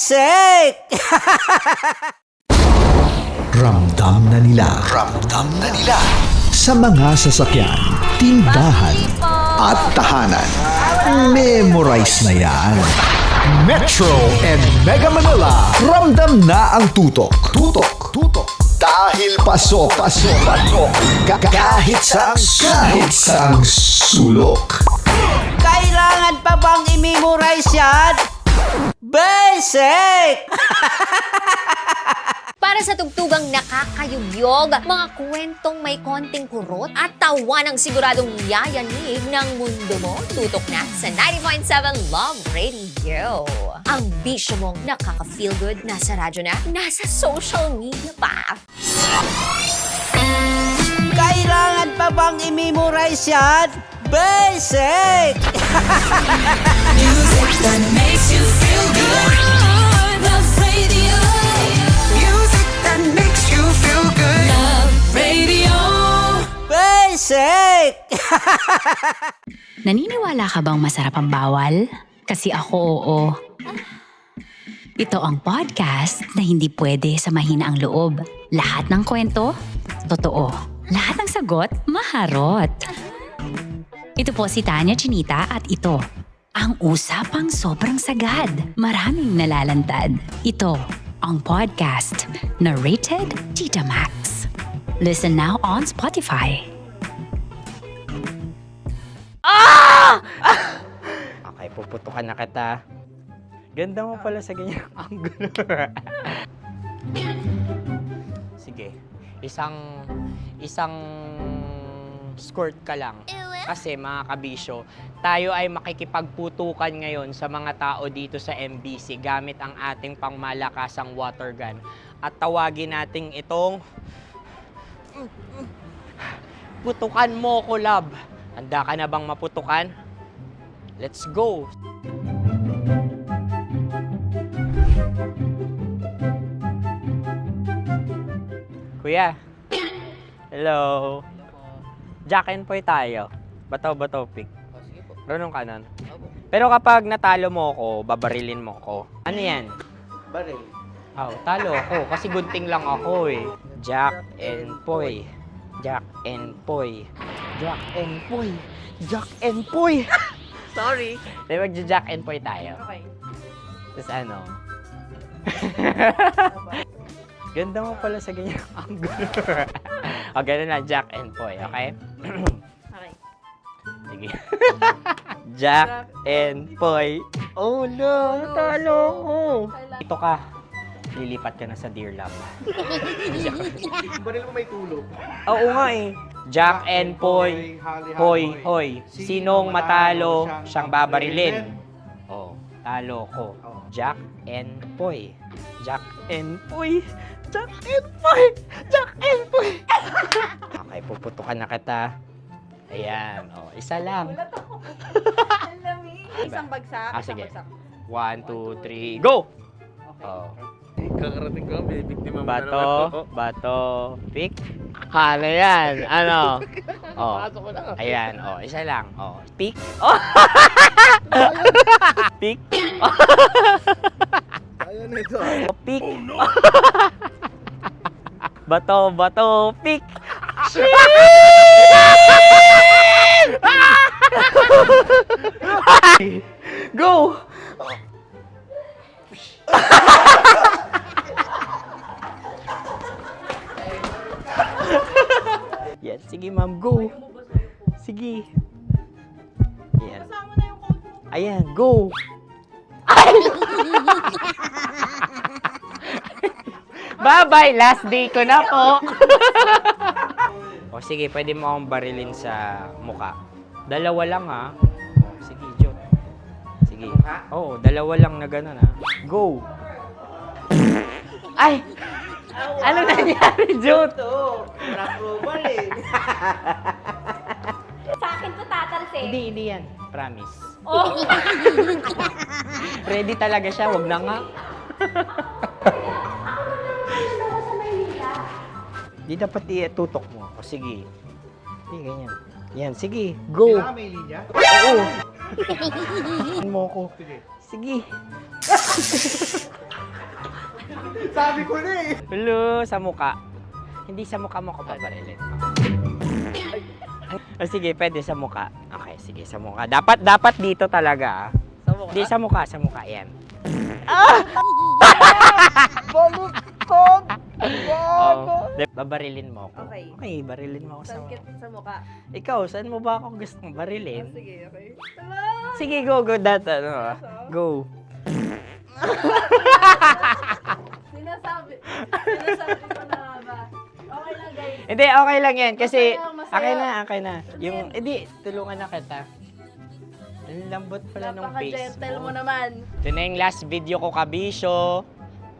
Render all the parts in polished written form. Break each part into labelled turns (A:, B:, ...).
A: Basic!
B: Ramdam na nila. Sa mga sasakyan, tindahan, at tahanan. Memorize na yan. Metro and Mega Manila. Ramdam na ang tutok. Dahil paso. Kahit saang sulok.
A: Kailangan pa bang i-memorize yan? Basic!
C: Para sa tugtugang nakakayugyog, mga kwentong may konting kurot at tawa ng siguradong yayanig ng mundo mo, tutok na sa 90.7 Love Radio. Ang bisyo mong nakaka-feel good, nasa radyo na, nasa social media pa.
A: Kailangan pa bang i-memorize yan? Basic!
D: Music that makes you feel good. Love Radio. Music that makes you feel good. Love Radio.
A: Basic!
E: Naniniwala ka bang masarap ang bawal? Kasi ako, oo. Ito ang podcast na hindi pwede sa mahina ang loob. Lahat ng kwento, totoo. Lahat ng sagot, maharot. Ito po si Tanya Chinita at ito, ang usapang sobrang sagad. Maraming nalalantad. Ito, ang podcast na rated Tita Max. Listen now on Spotify.
F: Okay, puputukan na kita. Ganda mo pala sa ganyang angulo. Sige, isang skirt ka lang. Kasi mga kabisyo, tayo ay makikipagputukan ngayon sa mga tao dito sa MBC gamit ang ating pangmalakasang water gun. At tawagin natin itong putukan mo ko, love. Handa ka na bang maputukan? Let's go! Kuya. Hello. Jack and Poy tayo. Bato-bato pick. Sige po. Runong kanan. Pero kapag natalo mo ako, babarilin mo ako. Ano yan?
G: Baril.
F: Oh, talo ako. Kasi gunting lang ako eh. Jack and Poy. Jack and Poy. Jack and Poy. Jack and Poy.
G: Sorry.
F: Di magja-Jack and Poy tayo.
G: Okay.
F: Tapos ano? Ganda mo pala sa ganyang angulo. O, gano'n na, Jack and Poy, okay?
G: Okay.
F: Sige. Jack and Poy. Oh no, natalo ko. Ito ka. Lilipat ka na sa Dear Love.
G: Baril mo may tulog.
F: Oo nga eh. Jack and Poy. Hoy, hoy. Sinong matalo, siyang babarilin. Oh, talo ko. Jack and Poy. Jack and Poy. Jack and Poy. Jack and Poy. Okay, puputukan na kita. Ayan. Oh, isa lang.
G: Isang bagsak.
F: Ah, sige. 1, 2, 3, go! Oh.
G: Kakarating ko, may biktima mo na naman
F: Bato,
G: to.
F: bato, pick. Ano yan? Ano? Oh.
G: Pasok ko na.
F: Ayan, oh, isa lang. Oh, pick. Oh. Pick.
G: Ayun ito.
F: Oh, pick. Bato, bato, pick. Go! Yan, sige ma'am, go. Sige. Yan. Ayan, go. Bye-bye, last day ko na po. O sige, pwede mo akong barilin sa muka. Dalawa lang ha. O, sige, Jot. Sige. Oo, dalawa lang na gano'n ha. Go. Ay! Ano nangyari, Jot?
G: Approval eh.
C: Sa akin to tatalse.
F: Hindi yan. Promise.
C: Oh.
F: Ready talaga siya, wag na nga. Di dapat i-tutok mo. O sige. Hindi, ganyan. Yan, sige. Go.
G: Kailangan may linya?
F: Oo. Mo ko.
G: Sige.
F: Sige.
G: Sabi ko na eh.
F: Hello, sa muka. Hindi sa muka mo ko babarilin. Sige, pwede sa muka. Okay, sige, sa muka. Dapat dito talaga.
G: Sa mukha?
F: Hindi, sa muka, yan.
G: Baluktot!
F: Oh, babarilin mo ako.
G: Okay.
F: Okay, barilin mo ako sa
G: Sakit sa mukha.
F: Ikaw, saan mo ba ako gustong barilin?
G: Sige, okay.
F: Sige, go, go.
G: Sinasabi ko na ba? Okay lang guys.
F: Hindi, okay lang yan. Kasi,
G: Masaya.
F: okay na. Yung, hindi, tulungan na kita. Ang lambot pala ng face
G: Napaka-gentle
F: mo.
G: mo naman.
F: Ito na yung last video ko, kabisyo.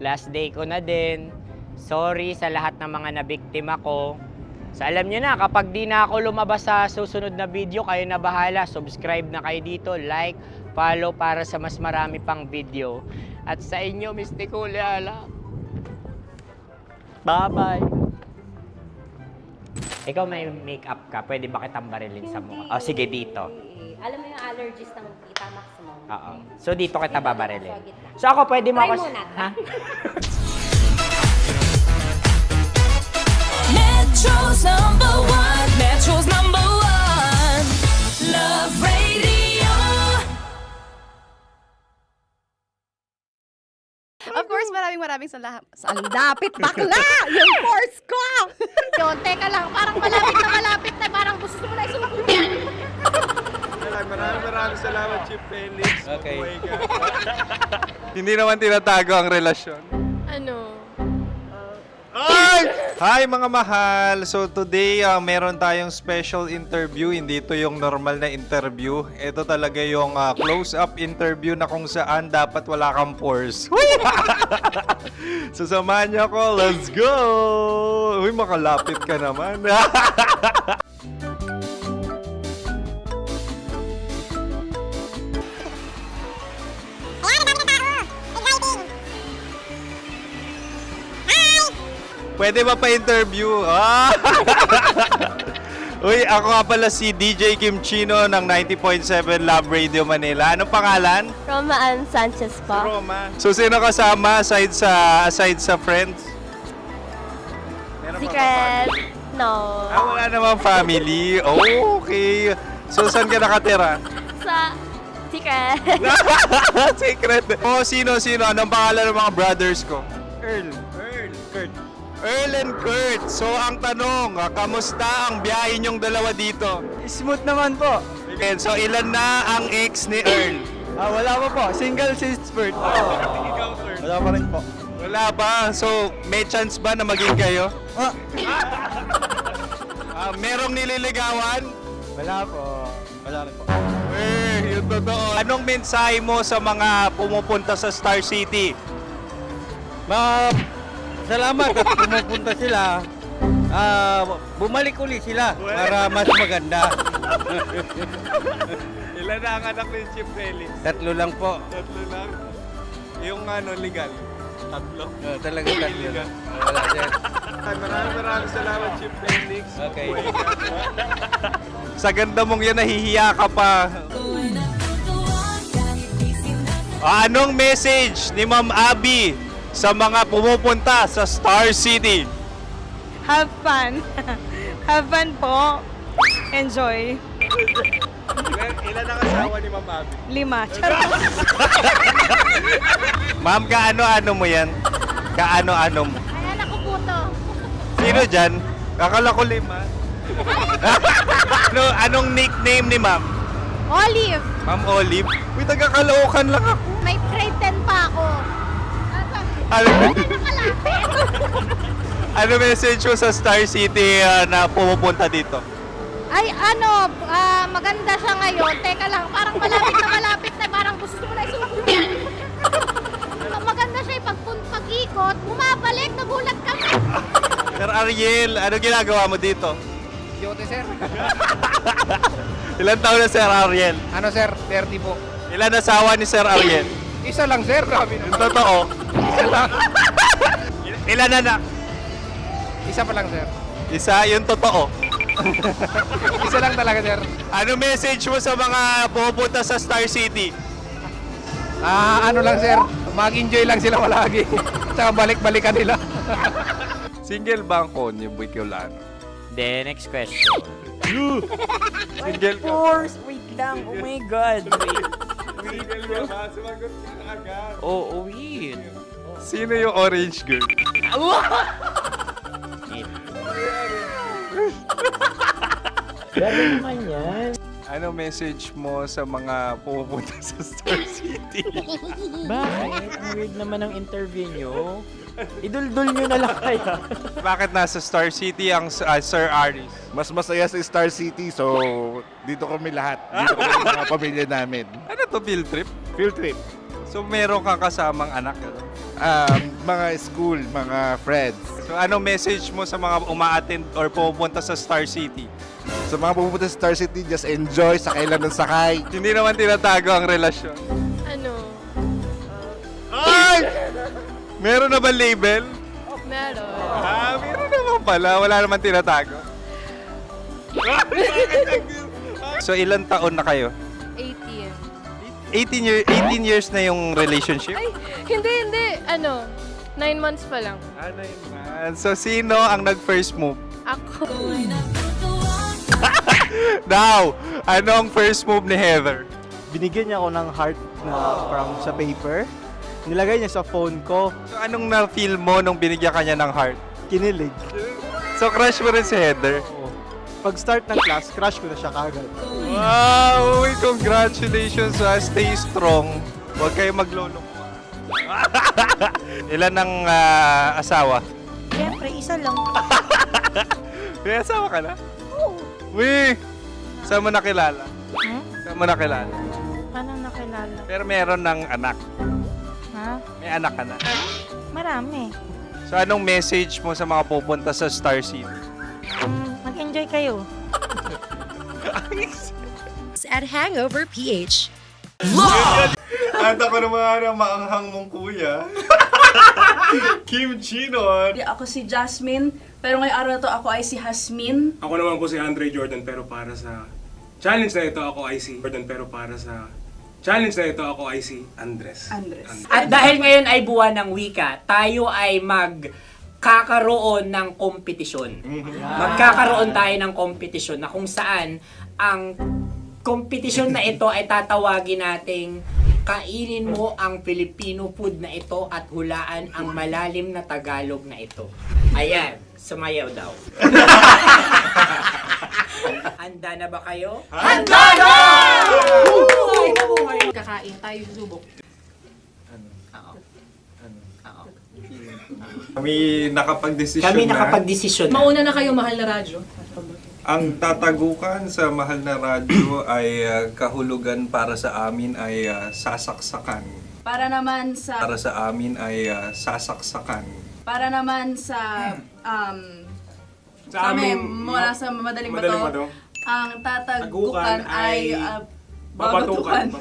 F: Last day ko na din. Sorry sa lahat ng mga nabiktima ko. So alam nyo na, kapag di na ako lumabas sa susunod na video, kayo na bahala. Subscribe na kayo dito, like, follow para sa mas marami pang video. At sa inyo, Mistiko Leala. Bye-bye. Ikaw may makeup ka, pwede ba kitang barilin sa mukha? Oh, sige, dito.
C: Alam mo yung allergies ng tita maximum.
F: Oo. So dito kita babarilin.
C: Sa gitna.
F: So ako pwede mo
C: Try
F: ako...
C: muna.
F: Ha?
D: Metro's number one. Metro's number one. Love Radio.
H: Of course, maraming salamat. Ang lapit bakla! Yung force ko! Yun, teka lang, parang malapit na, parang gusto mo na isumakutin.
I: Maraming salamat, Chief Felix.
G: Okay.
I: Oh my God. Hindi naman tinatago ang relasyon.
H: Ano?
I: Ay! Hi mga mahal! So today, meron tayong special interview. Hindi ito yung normal na interview. Ito talaga yung close-up interview na kung saan dapat wala kang pores. So samahan niyo ako. Let's go! Uy, makalapit ka naman. Pwede ba pa-interview? Ah! Uy, ako nga pala si DJ Kim Chino ng 90.7 Love Radio Manila. Anong pangalan?
H: Roma Ann Sanchez po.
I: Roma. So, sino kasama aside sa friends? Meron ba
H: Secret. No.
I: wala namang family. Oh, okay. So, saan ka nakatira?
H: Sa Secret.
I: Secret. Oh, sino? Anong pangalan ng mga brothers ko? Kurt. Earl and Kurt. So, ang tanong, kamusta ang biyahe niyong dalawa dito?
G: Smooth naman po.
I: And so, ilan na ang ex ni Earl?
G: Wala pa po. Single since birth. Wala pa rin po.
I: Wala pa. So, may chance ba na maging kayo? Merong nililigawan?
G: Wala po. Wala rin po.
I: Yung totoo. Anong mensahe mo sa mga pumupunta sa Star City?
G: Salamat at pumupunta sila. Bumalik uli sila para mas maganda.
I: Ilan na ang anak ni Chief Felix?
G: 3 lang po.
I: 3 lang. Yung legal? 3?
G: Talaga 3 lang. Wala sir.
I: Maraming salamat, Chief Felix.
G: Okay.
I: Sa ganda mong yan, nahihiya ka pa. Anong message ni Ma'am Abby sa mga pumupunta sa Star City?
H: Have fun. Have fun po. Enjoy.
I: Ilan ang asawa ni Ma'am Abby?
H: 5. Charot.
I: Ma'am, kaano-ano mo yan? Kaano-ano mo?
H: Ay, anak ko po to.
I: Sino dyan? Akala ko 5. Anong nickname ni Ma'am?
H: Olive.
I: Ma'am Olive? Uy, taga-Caloocan lang ako.
H: May grade 10 pa ako.
I: Ano message mo sa Star City na pumupunta dito?
H: Ay, maganda siya ngayon. Teka lang, parang malapit na, parang gusto mo na isumakutin. Maganda siya pag-ikot, bumabalik, nagulat ka.
I: Sir Ariel, ano ginagawa mo dito?
G: Yote sir.
I: Ilan taon na Sir Ariel?
G: Ano sir? 30 po.
I: Ilan asawa ni Sir Ariel?
G: Isa lang sir. Grabe
I: Yung totoo. Ilan anak?
G: Isa pa lang sir.
I: Isa, yung totoo.
G: Isa lang talaga sir.
I: Ano message mo sa mga pumupunta sa Star City?
G: Ano lang sir. mag-enjoy lang sila palagi. Tsaka balik-balikan nila.
I: Single ba ang Konyo, Boy Kiolano?
F: Then, next question.
I: Single ka?
F: course! Wait lang. Oh my God.
I: Single ka ba? Sumagot ka na agad.
F: Oh, wait.
I: Sino yung orange girl?
F: Grabe naman yan.
I: Ano message mo sa mga pumupunta sa Star City?
F: Bakit? Ang weird naman ang interview nyo. Idul-dul nyo na lang kaya.
I: Bakit nasa Star City ang Sir Aris?
J: Mas masaya sa Star City, so dito kami lahat. Dito kami mga pamilya namin.
I: Ano to, field trip?
J: Field trip.
I: So meron kang kasamang anak? Ano?
J: Mga school, mga friends.
I: So ano message mo sa mga uma-attend or pupunta sa Star City?
J: Sa mga pupunta sa Star City, just enjoy, sakay lang ng sakay.
I: Hindi naman tinatago ang relasyon.
H: Ano?
I: Ay! Meron na ba label?
H: Meron.
I: Meron naman pala. Wala naman tinatago. So ilan taon na kayo?
H: 18.
I: 18 years na yung relationship?
H: Ay, hindi. 9 months pa lang.
I: Ano yun, man? So sino ang nag-first move?
H: Ako.
I: Now, ano ang first move ni Heather?
K: Binigyan niya ako ng heart na from sa paper. Nilagay niya sa phone ko.
I: So anong na-feel mo nung binigyan ka niya ng heart?
K: Kinilig.
I: So crush mo rin si Heather?
K: Oo. Pag start ng class, crush ko na siya kagad.
I: Wow! Uy, congratulations ha! Stay strong. Huwag kayo maglolo. Ilan ang asawa?
A: Siyempre, isa lang.
I: May asawa ka na? Oo. Uy! Saan mo nakilala? Saan mo nakilala?
A: Paano nakilala?
I: Pero meron ng anak.
A: Ha?
I: May anak ka na.
A: Marami.
I: So anong message mo sa mga pupunta sa Star City?
A: Mag-enjoy kayo.
C: At Hangover PH.
I: At ako naman ang maanghang mong kuya. Kim Chinon.
L: Ako si Jasmine, pero ngayong araw na to ako ay si Hasmin.
M: Ako naman po si Andre Jordan, pero para sa challenge na ito ako ay si Jordan, pero para sa challenge na ito ako ay si Andres.
F: At dahil ngayon ay buwan ng wika, tayo ay magkakaroon ng kompetisyon. Magkakaroon tayo ng kompetisyon na kung saan ang kompetisyon na ito ay tatawagin nating kainin mo ang Filipino food na ito at hulaan ang malalim na Tagalog na ito. Ayan, sumayaw daw. Handa na ba kayo? Handa na! Buhay na buhay!
L: Kakain tayo subok.
I: Kami nakapag-desisyon
F: Kami nakapag-desisyon na.
L: Mauna na kayo, mahal na radyo.
I: Ang tatagukan sa mahal na radyo ay kahulugan para sa amin ay sasaksakan.
L: Para naman sa
I: Para sa amin ay sasaksakan.
L: para naman sa
M: Sa amin,
L: mula sa madaling
M: Madaling
L: bato.
M: Bato.
L: Ang tatagukan ay
M: babatukan.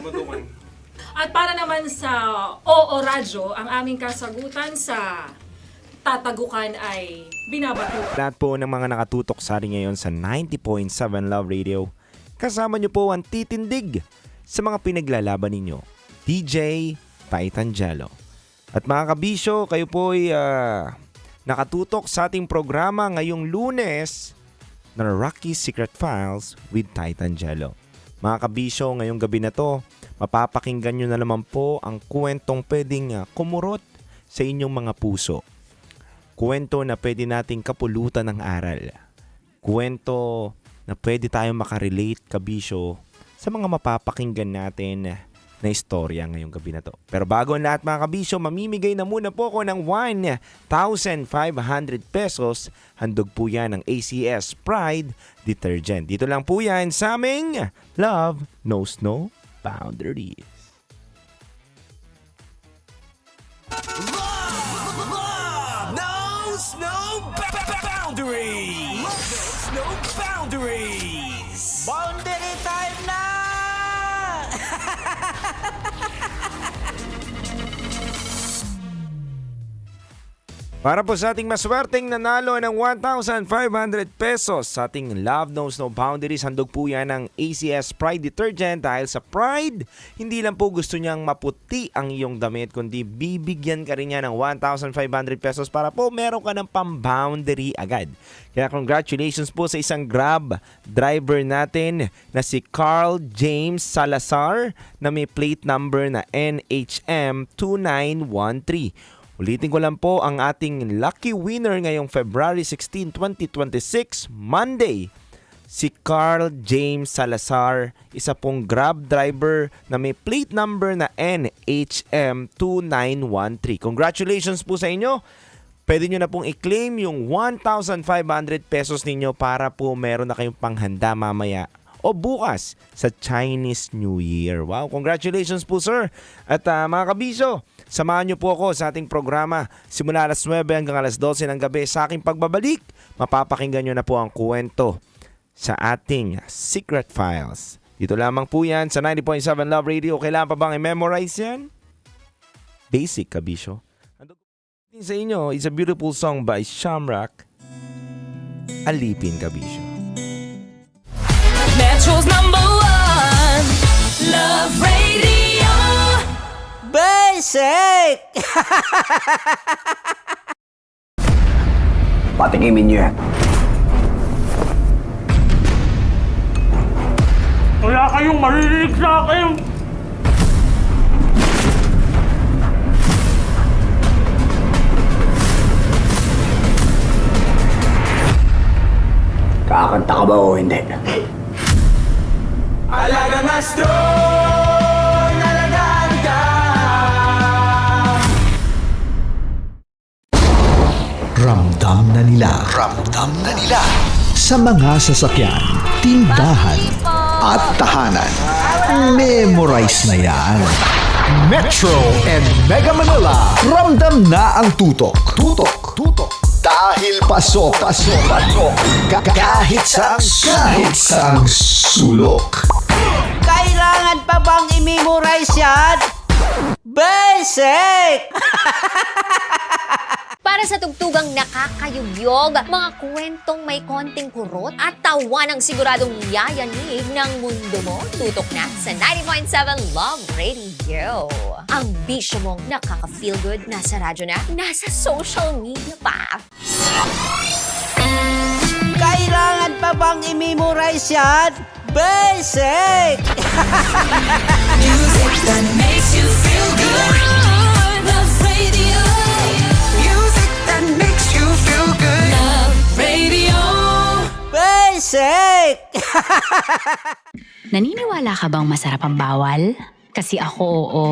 L: At para naman sa Oo Radyo, ang aming kasagutan sa tatagukan ay binabatukan.
N: Lahat po ng mga nakatutok sa atin ngayon sa 90.7 Love Radio. Kasama niyo po ang titindig sa mga pinaglalaban ninyo. DJ Titan Jello. At mga kabisyo, kayo po ay nakatutok sa ating programa ngayong Lunes na Rocky Secret Files with Titan Jello. Mga kabisyo, ngayong gabi na to, mapapakinggan nyo na naman po ang kwentong pwedeng kumurot sa inyong mga puso. Kwento na pwede nating kapulutan ng aral. Kwento na pwede tayong makarelate, kabisyo, sa mga mapapakinggan natin na istorya ngayong gabi na to. Pero bago ang lahat mga kabisyo, mamimigay na muna po ako ng 1,500 pesos. Handog po yan ng ACS Pride Detergent. Dito lang po yan sa aming Love Knows No Boundaries.
A: Boundary time na!
N: Para po sa ating maswerteng nanalo ng 1,500 pesos sa ating Love Knows No Boundaries, handog po yan ng ACS Pride Detergent dahil sa Pride, hindi lang po gusto niyang maputi ang iyong damit, kundi bibigyan ka rin niya ng 1,500 pesos para po meron ka ng pang-boundary agad. Kaya congratulations po sa isang Grab driver natin na si Carl James Salazar na may plate number na NHM 2913. Ulitin ko lang po ang ating lucky winner ngayong February 16, 2026, Monday. Si Carl James Salazar, isa pong Grab driver na may plate number na NHM 2913. Congratulations po sa inyo. Pwede nyo na pong i-claim yung 1,500 pesos ninyo para po meron na kayong panghanda mamaya o bukas sa Chinese New Year. Wow, congratulations po sir. At mga kabisyo, samahan niyo po ako sa ating programa simula alas 9 hanggang alas 12 ng gabi. Sa aking pagbabalik, mapapakinggan nyo na po ang kwento sa ating Secret Files. Dito lamang po yan sa 90.7 Love Radio. Kailangan pa bang i-memorize yan? Basic, kabisyo. Sa inyo is a beautiful song by Shamrock, Alipin, kabisyo.
D: Metro's #1 Love Radio.
A: Basic!
B: Patikimin niyo yan.
G: Wala kayong marinig sa akin!
B: Kakanta ka ba o hindi?
G: Alagang astro, nalagaan ka.
B: Ramdam na nila. Sa mga sasakyan, tindahan, at tahanan. Memorize na yan. Metro and Mega Manila. Ramdam na ang tutok. Dahil pasok. Kahit saang sulok.
A: Kailangan pa bang i-memorize yan? Basic!
C: Para sa tugtugang nakakayugyog, mga kwentong may konting kurot at tawa ng siguradong yayanig ng mundo mo, tutok na sa 90.7 Love Radio. Ang bisyo mong nakaka-feel good, nasa radyo na, nasa social media pa.
A: Kailangan pa bang i-memorize yan? Basic!
D: Music that makes you feel good. Love Radio. Music that makes you feel good. Love Radio.
A: Basic!
E: Naniniwala ka bang masarap ang bawal? Kasi ako oo.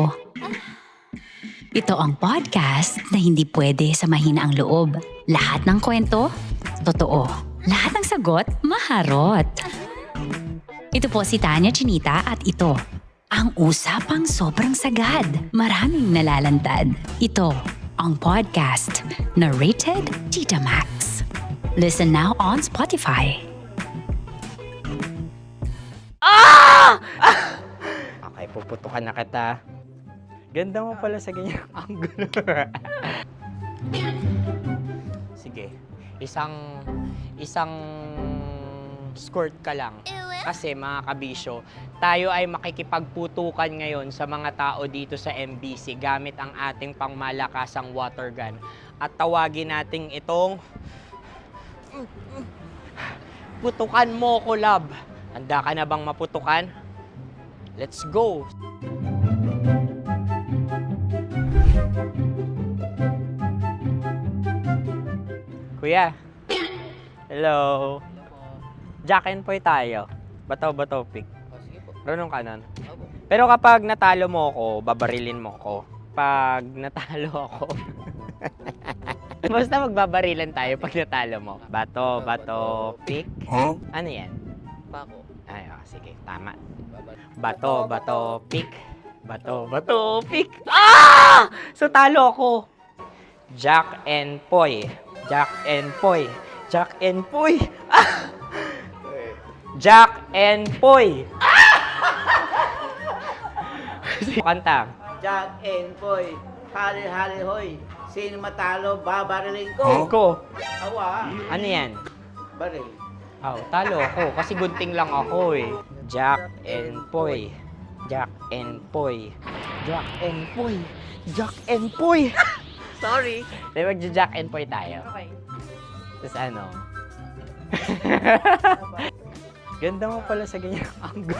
E: Ito ang podcast na hindi pwede sa mahina ang loob. Lahat ng kwento, totoo. Lahat ng sagot, maharot. Ito po si Tanya Chinita at ito, ang usapang sobrang sagad. Maraming nalalantad. Ito, ang podcast na rated Tita Max. Listen now on Spotify.
F: Okay, puputukan na kita. Ganda mo pala sa ganyang angulo. Sige, isang skirt ka lang. Kasi mga kabisyo, tayo ay makikipagputukan ngayon sa mga tao dito sa MBC gamit ang ating pangmalakasang water gun. At tawagin natin itong putukan mo ko, love. Handa ka na bang maputukan? Let's go! Kuya. Hello. Jack and Poy tayo. Bato-bato pick. Runong kanan. Pero kapag natalo mo ako, babarilin mo ako. Pag natalo ako, basta magbabarilan tayo pag natalo mo. Bato, pick. Huh? Ano yan? Pako. Ay, sige, tama. Bato, pick. Bato, pick. Ah! So talo ako. Jack and Poy. Jack and Poy. Jack and Poy. Ah! Jack and Poy. Kanta.
A: Jack and Poy, hali-hali hoy, Sino matalo, babarilin ko.
F: Ko.
A: Awa.
F: Ano yan?
A: Baril.
F: Oh, talo ako kasi gunting lang ako eh. Jack and Poy. Jack and Poy. Jack and Poy. Jack and Poy.
A: Sorry.
F: Di ba Jack and Poy tayo?
H: Okay.
F: Tapos ano? Ganda mo pala sa ganyan angle.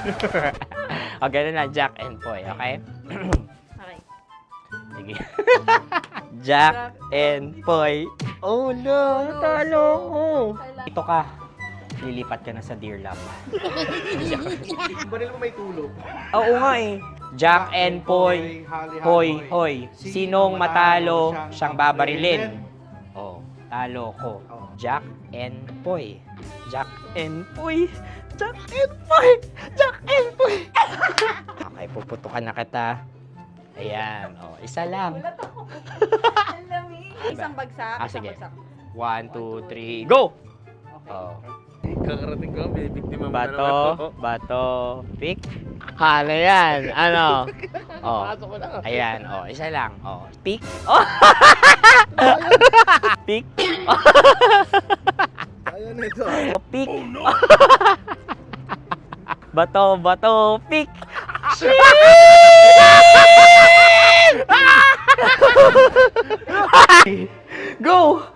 F: O, ganun na, Jack and Poy, okay?
H: Okay.
F: Sige. Jack and Poy. Oh no, talo ko. Ito ka. Lilipat ka na sa Dear Love.
K: Baril mo may tulog.
F: Oo nga eh. Jack and Poy. Hoy, hoy. Sinong matalo, siyang babarilin. Oh, talo ko. Jack and Poy. Jack and Poy. Jack and Poy. Jack and Poy. Okay, puputukan na kita. Ayan. Oh, isa lang.
H: Isang bagsak.
F: Ah, sige. 1, 2, 3, go! Oh.
G: Kakarating ko, binibiktima mo na naman
F: Bato,
G: to.
F: bato, pick. Ano yan? Ano? Oh. Ayan, oh, isa lang. Oh, pick. Oh. Pick.
K: Ayaw na ito.
F: Oh, pick. Bato, bato, pick. Go!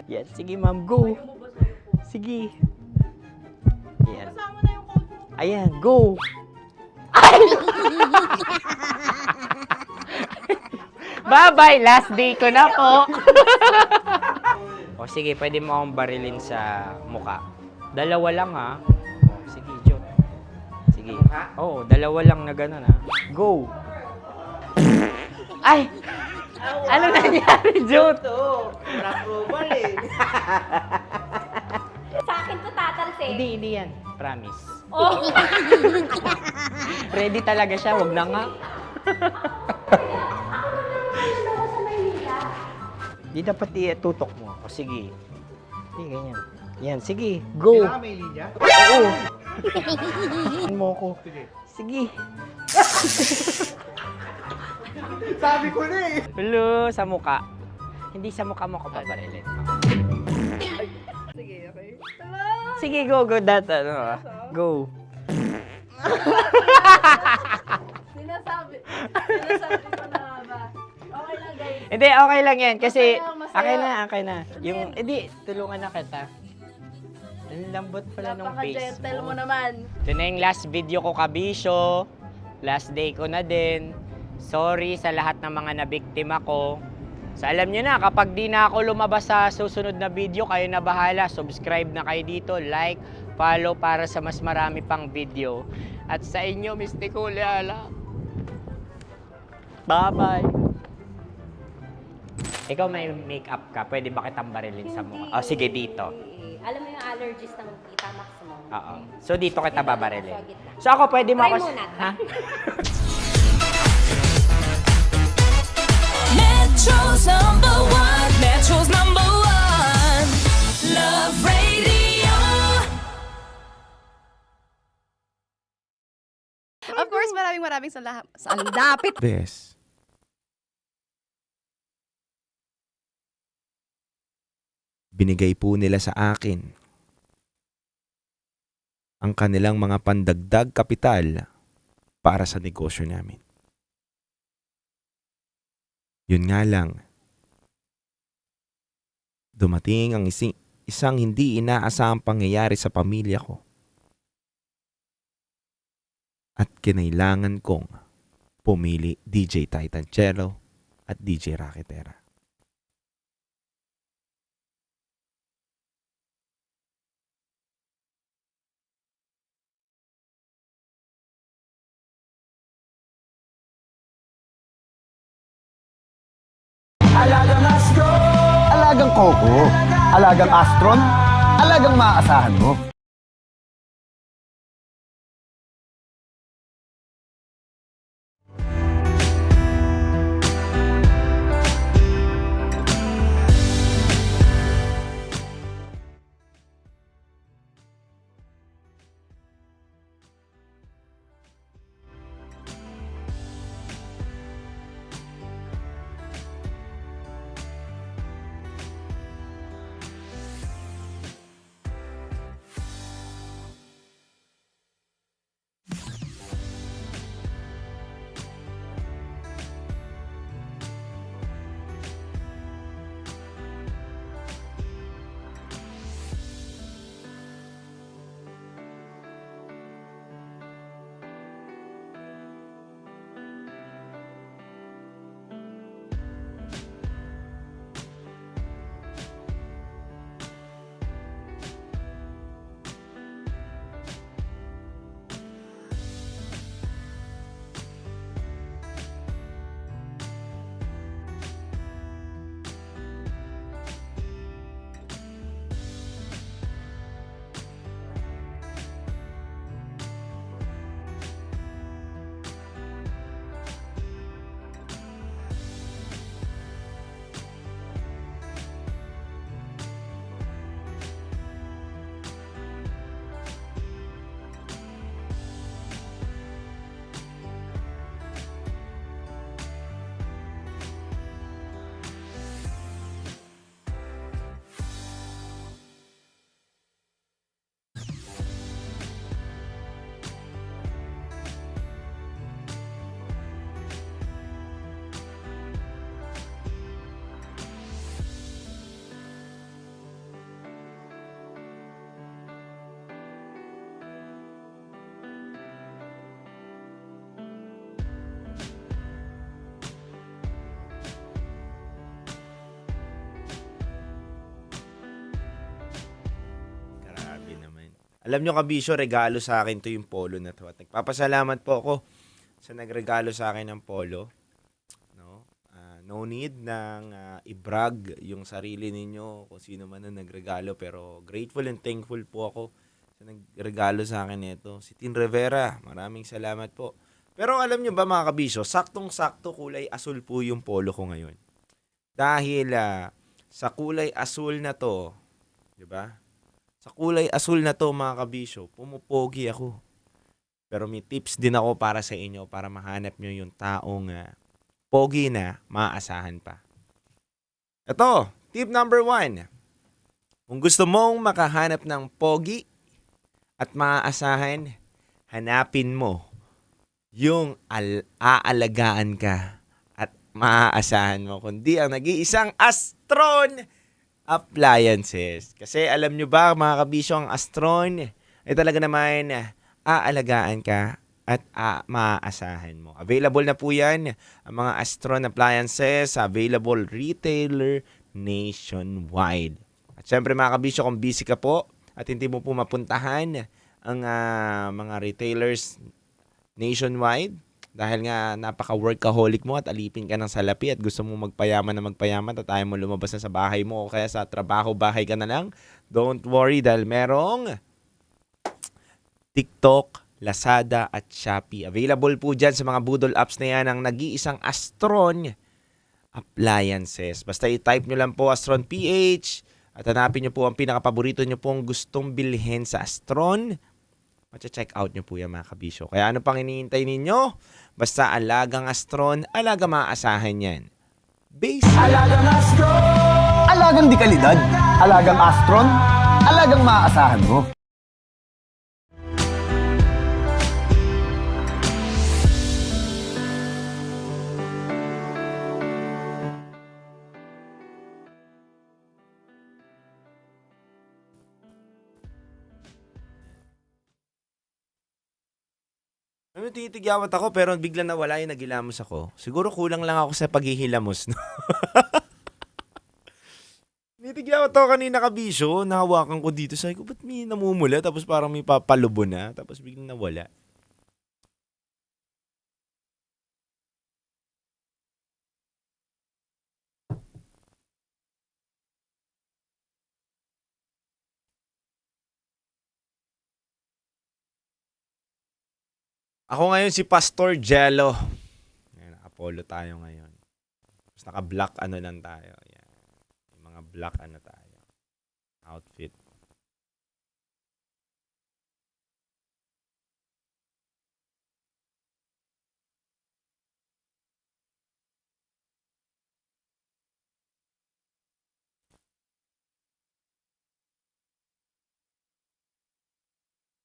F: Yan, sige ma'am, go. Sige. Ayan. Ayan, go. Ay! Bye-bye, last day ko na po. O sige, pwede mo akong barilin sa muka. Dalawa lang ha. O, sige, Jot. Sige. Oo, dalawa lang na gano'n ha. Go. Ay! Ano nangyari, Jot?
A: Approval eh.
H: Sa akin to tatalsik.
F: Hindi yan. Promise.
H: Oh.
F: Ready talaga siya, wag na nga. Di dapat itutok mo. O sige. Hindi, ganyan. Yan, sige. Go.
K: Kailangan may linya?
F: Oo. Mo ko. Sige.
K: Sabi ko na eh.
F: Hello, sa muka. Hindi sa mukha mo ko paparilin.
H: Sige, okay.
F: Sige, go, go. That, ano, ah. Go.
H: Sinasabi ko na ba? Okay lang, guys.
F: Hindi, okay lang yan. Kasi,
H: Masaya.
F: okay na. Yung, hindi, tulungan na kita. Ang lambot pala nung face
H: Napaka-gentle mo
F: mo.
H: naman.
F: Ito na yung last video ko, kabisyo. Last day ko na din. Sorry sa lahat ng mga nabiktima ko. So alam nyo na, kapag di na ako lumabas sa susunod na video, kayo na bahala. Subscribe na kayo dito, like, follow para sa mas marami pang video. At sa inyo, Mistiko Leala. Bye-bye. Ikaw may makeup ka, pwede ba kitang barilin sa mukha? O sige, dito.
C: Alam mo yung allergies ng Tita Max mo?
F: Oo. So dito kita babarilin. So ako, pwede mo ako...
C: Try muna.
F: Ha?
D: Metro's number one. Metro's number one. Love Radio.
H: Of course, maraming lapit.
N: This. Binigay po nila sa akin ang kanilang mga pandagdag kapital para sa negosyo namin. Yun nga lang, dumating ang isang hindi inaasahang pangyayari sa pamilya ko. At kinailangan kong pumili DJ Titancello at DJ Raketera.
B: Alagang Astro! Alagang Coco! Alagang Astron! Alagang maaasahan mo!
N: Alam nyo kabisyo, regalo sa akin to yung polo na to. At nagpapasalamat po ako sa nagregalo sa akin ng polo. No, no need nang i-brag yung sarili ninyo kung sino man ang nagregalo. Pero grateful and thankful po ako sa nagregalo sa akin nito. Si Tin Rivera, maraming salamat po. Pero alam nyo ba mga kabisyo, saktong-sakto kulay asul po yung polo ko ngayon. Dahil sa kulay asul na to, di ba? Sa kulay asul na to mga kabisyo, pumupogi ako. Pero may tips din ako para sa inyo para mahanap nyo yung taong pogi na maaasahan pa. Ito, tip number 1. Kung gusto mong makahanap ng pogi at maaasahan, hanapin mo yung aalagaan ka at maaasahan mo. Kundi ang nag-iisang Astron Appliances. Kasi alam nyo ba mga kabisyo, ang Astron ay talaga naman aalagaan ka at maaasahan mo. Available na po yan ang mga Astron Appliances, available retailer nationwide. At syempre mga kabisyo, kung busy ka po at hindi mo po mapuntahan ang mga retailers nationwide, dahil nga napaka-workaholic mo at alipin ka ng salapi at gusto mo magpayaman at ayaw mo lumabas na sa bahay mo o kaya sa trabaho-bahay ka na lang, don't worry dahil merong TikTok, Lazada at Shopee. Available po dyan sa mga budol apps na yan ang nag-iisang Astron Appliances. Basta i-type nyo lang po Astron PH at hanapin nyo po ang pinakapaborito nyo pong gustong bilhin sa Astron. Check out nyo po yan mga kabisyo. Kaya ano pang iniintay ninyo? Basta alagang Astron, alaga maaasahan yan. Base.
B: Alagang Astron! Alagang di kalidad. Alagang Astron, alagang maaasahan mo.
N: Titigyawat ako pero bigla nawala yung nagilamos ako. Siguro kulang lang ako sa paghihilamos. No? Titigyawat ako kanina kabisyo. Nahawakan ko dito. Sabi ko, ba't may namumula? Tapos parang may papalubo na. Tapos biglang nawala. Ako ngayon si Pastor Jello. Ayan, naka-polo tayo ngayon. Tapos naka-black ano lang tayo. Ayan. Yung mga black ano tayo. Outfit.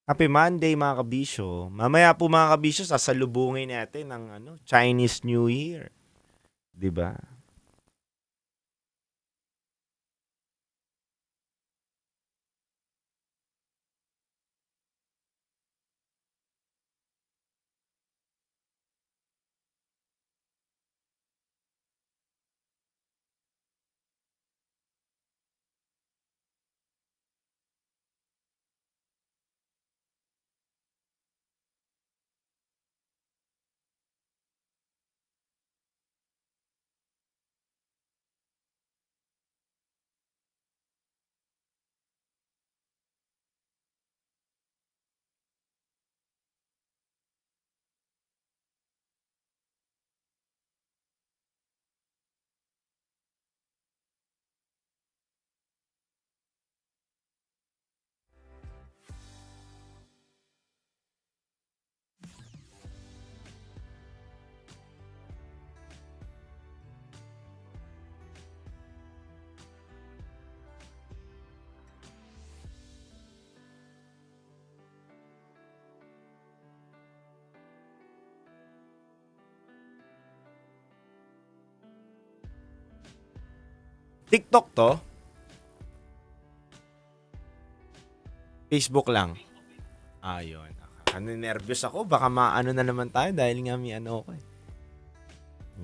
N: Happy Monday mga kabisyo. Mamaya po mga kabisyo, sasalubungin natin ng Chinese New Year. 'Di ba? TikTok to? Facebook lang. Ayun. Nervous ako. Baka maano na naman tayo dahil nga may ano ko eh.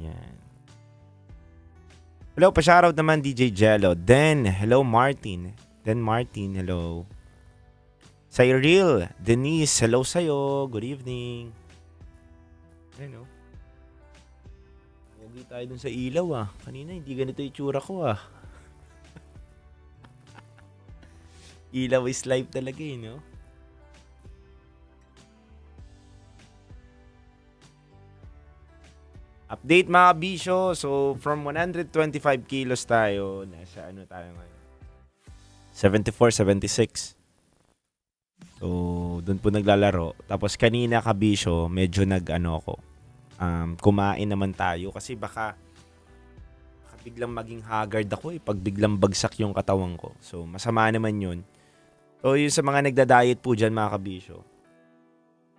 N: Yan. Hello, pa-shoutout naman DJ Jello. Den, hello Martin. Den Martin, hello. Cyril, Denise, hello sa'yo. Good evening. Ayun, oh. Huwag tayo dun sa ilaw, ah. Kanina, hindi ganito yung tsura ko, ah. Ilaw is life talaga, eh, no? Update mga bisyo. So, from 125 kilos tayo, nasa ano tayo ngayon? 74, 76. So, doon po naglalaro. Tapos kanina kabisyo, medyo nag-ano ako. Kumain naman tayo kasi baka biglang maging haggard ako pag biglang bagsak yung katawan ko. So, masama naman yun. So, yun sa mga nagda-diet po dyan mga kabisyo.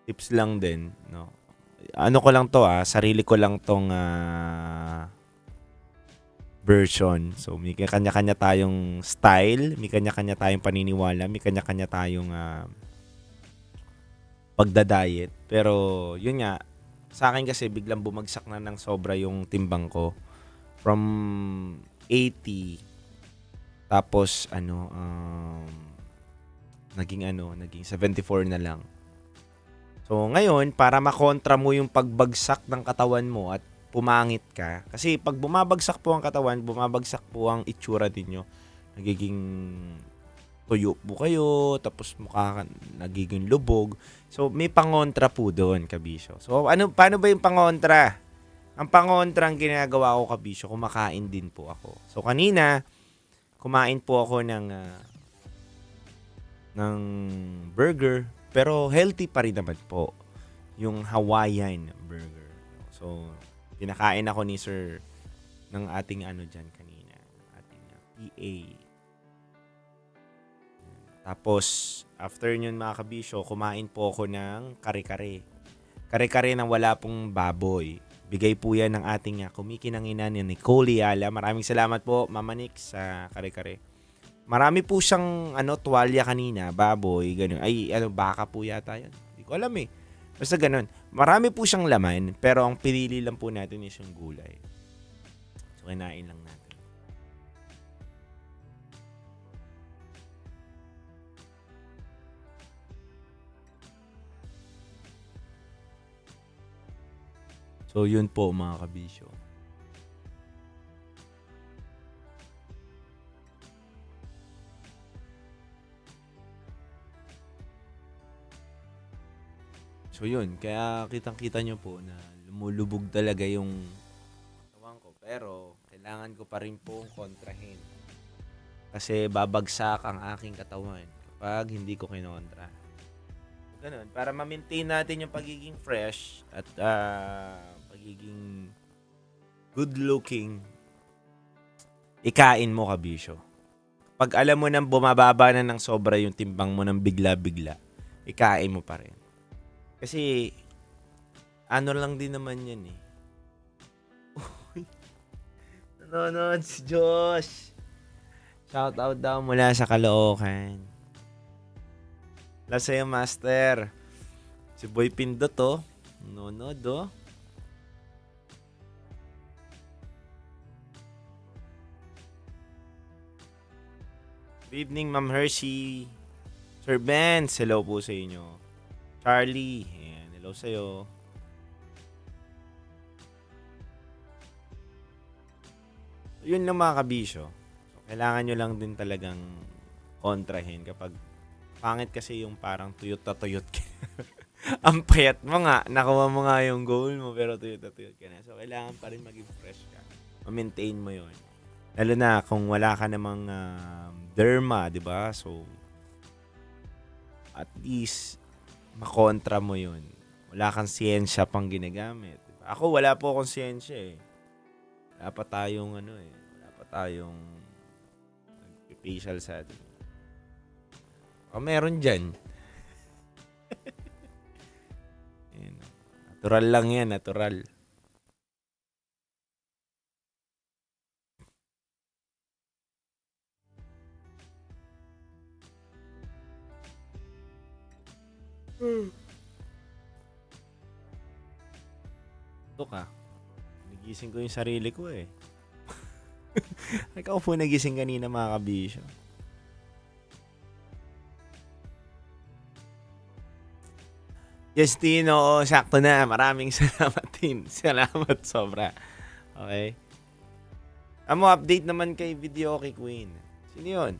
N: Tips lang din, no? Ano ko lang to sarili ko lang tong version. So, may kanya-kanya tayong style, may kanya-kanya tayong paniniwala, may kanya-kanya tayong pagda-diet. Pero, yun nga, sa akin kasi biglang bumagsak na ng sobra yung timbang ko. From 80, tapos, naging 74 na lang. So, ngayon, para makontra mo yung pagbagsak ng katawan mo at pumangit ka. Kasi pag bumabagsak po ang katawan, bumabagsak po ang itsura ninyo. Nagiging tuyo po kayo, tapos mukha nagiging lubog. So, may pangontra po doon, kabisyo. So, paano ba yung pangontra? Ang pangontra ang ginagawa ko, kabisyo, kumakain din po ako. So, kanina, kumain po ako ng burger. Pero healthy pa rin naman po yung Hawaiian burger. So, pinakain ako ni Sir ng ating dyan kanina. Ating PA. Tapos, after nyon mga kabisyo, kumain po ako ng kare-kare. Kare-kare na wala pong baboy. Bigay po yan ng ating kumikinanginan ni Nicole Yala. Maraming salamat po, Mama Nick, sa kare-kare. Marami po siyang tuwalya kanina, baboy, gano'n. Ay, baka po yata yan. Hindi ko alam eh. Basta gano'n. Marami po siyang laman, pero ang pinili lang po natin is yung gulay. So, kinain lang natin. So, yun po mga kabisyo. So yun, kaya kitang-kita nyo po na lumulubog talaga yung katawan ko. Pero kailangan ko pa rin pong kontrahin. Kasi babagsak ang aking katawan kapag hindi ko kinontra. So, ganun, para ma-maintain natin yung pagiging fresh at pagiging good-looking, ikain mo kabisyo. Pag alam mo nang bumababa na ng sobra yung timbang mo ng bigla-bigla, ikain mo pa rin. Kasi, lang din naman yan eh. Uy, nanonood si Josh. Shout out daw mula sa Caloocan. Lasa yung master. Si Boy Pindot oh. Nanonood oh. Good evening, Ma'am Hershey. Sir Benz, hello po sa inyo. Charlie, ayan, hello sa'yo. Yun lang mga kabisyo. So, kailangan nyo lang din talagang kontrahin kapag pangit kasi yung parang tuyot na tuyot ka. Ang payat mo nga, nakuha mo nga yung goal mo pero tuyot na tuyot ka na. So, kailangan pa rin maging fresh ka. Ma-maintain mo yun. Lalo na kung wala ka namang derma, di ba? So, at least, makontra mo yun. Wala kang siyensya pang ginagamit. Diba? Ako, wala po akong siyensya eh. Wala pa tayong wala pa tayong nag-facial sa atin. O meron dyan. Natural lang yan, natural. Ito ka. Nagising ko yung sarili ko eh. Ikaw po nagising kanina mga kabisyo. Justino, sakto na. Maraming salamat din. Salamat sobra. Okay. Amo, update naman kay Video kay Queen. Sino yun?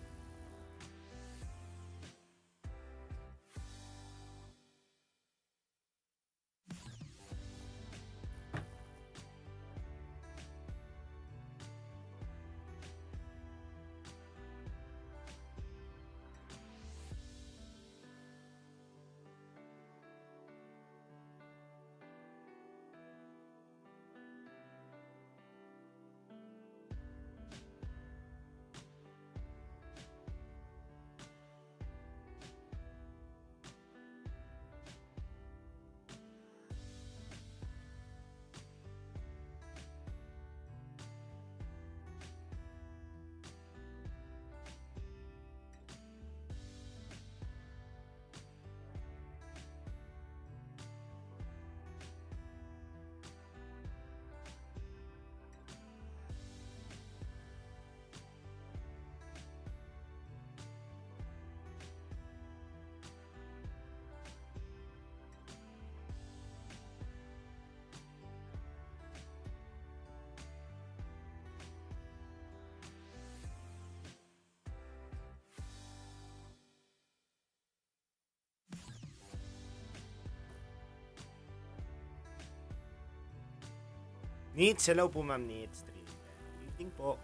N: Neats, hello po ma'am Neats. Evening po.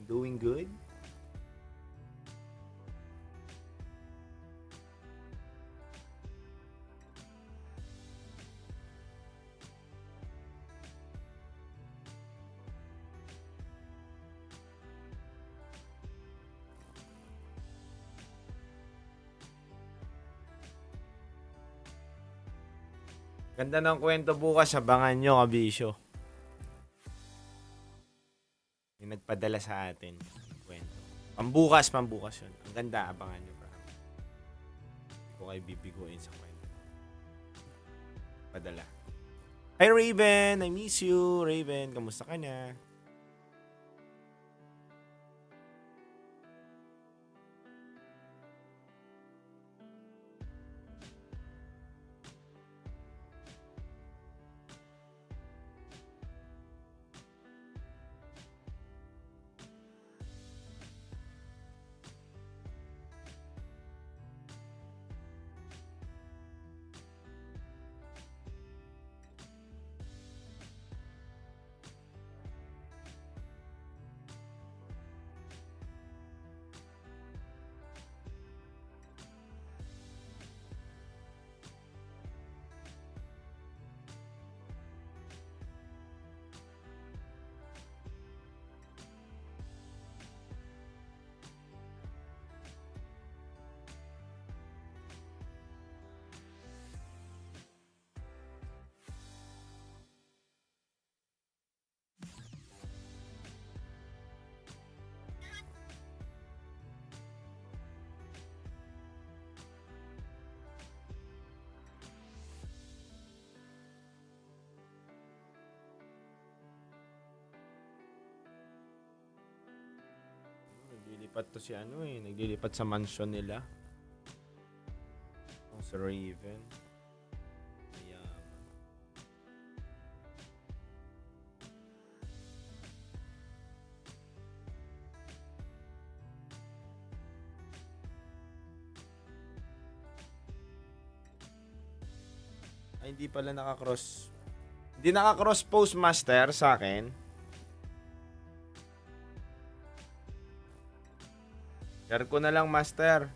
N: Doing good? Ganda ng kwento bukas, abangan nyo, kabisyo. May nagpadala sa atin yung kwento. Pambukas yun. Ang ganda, abangan nyo. Hindi ko kayo bibiguin sa kwento. Padala. Hi Raven! I miss you, Raven. Kamusta ka na? Naglilipat to si naglilipat sa mansion nila. Sa Raven. Ayan. Ay, hindi pala nakakross. Hindi nakakross postmaster sa akin. Share ko na lang, master.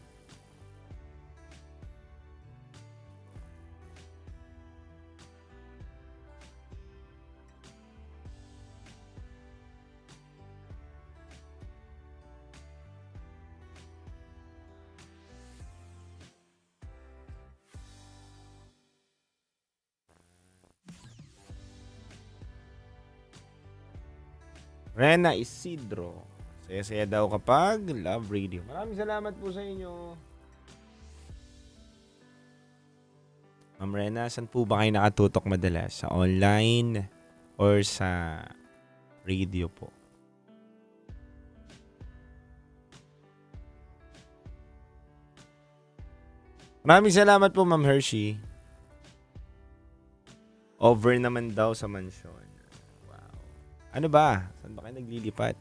N: Rena Isidro. Saya-saya daw kapag Love Radio. Maraming salamat po sa inyo. Ma'am Rena, saan po ba kayo nakatutok madalas? Sa online or sa radio po? Maraming salamat po, Ma'am Hershey. Over naman daw sa mansyon. Wow. Ano ba? Saan ba kayo naglilipat?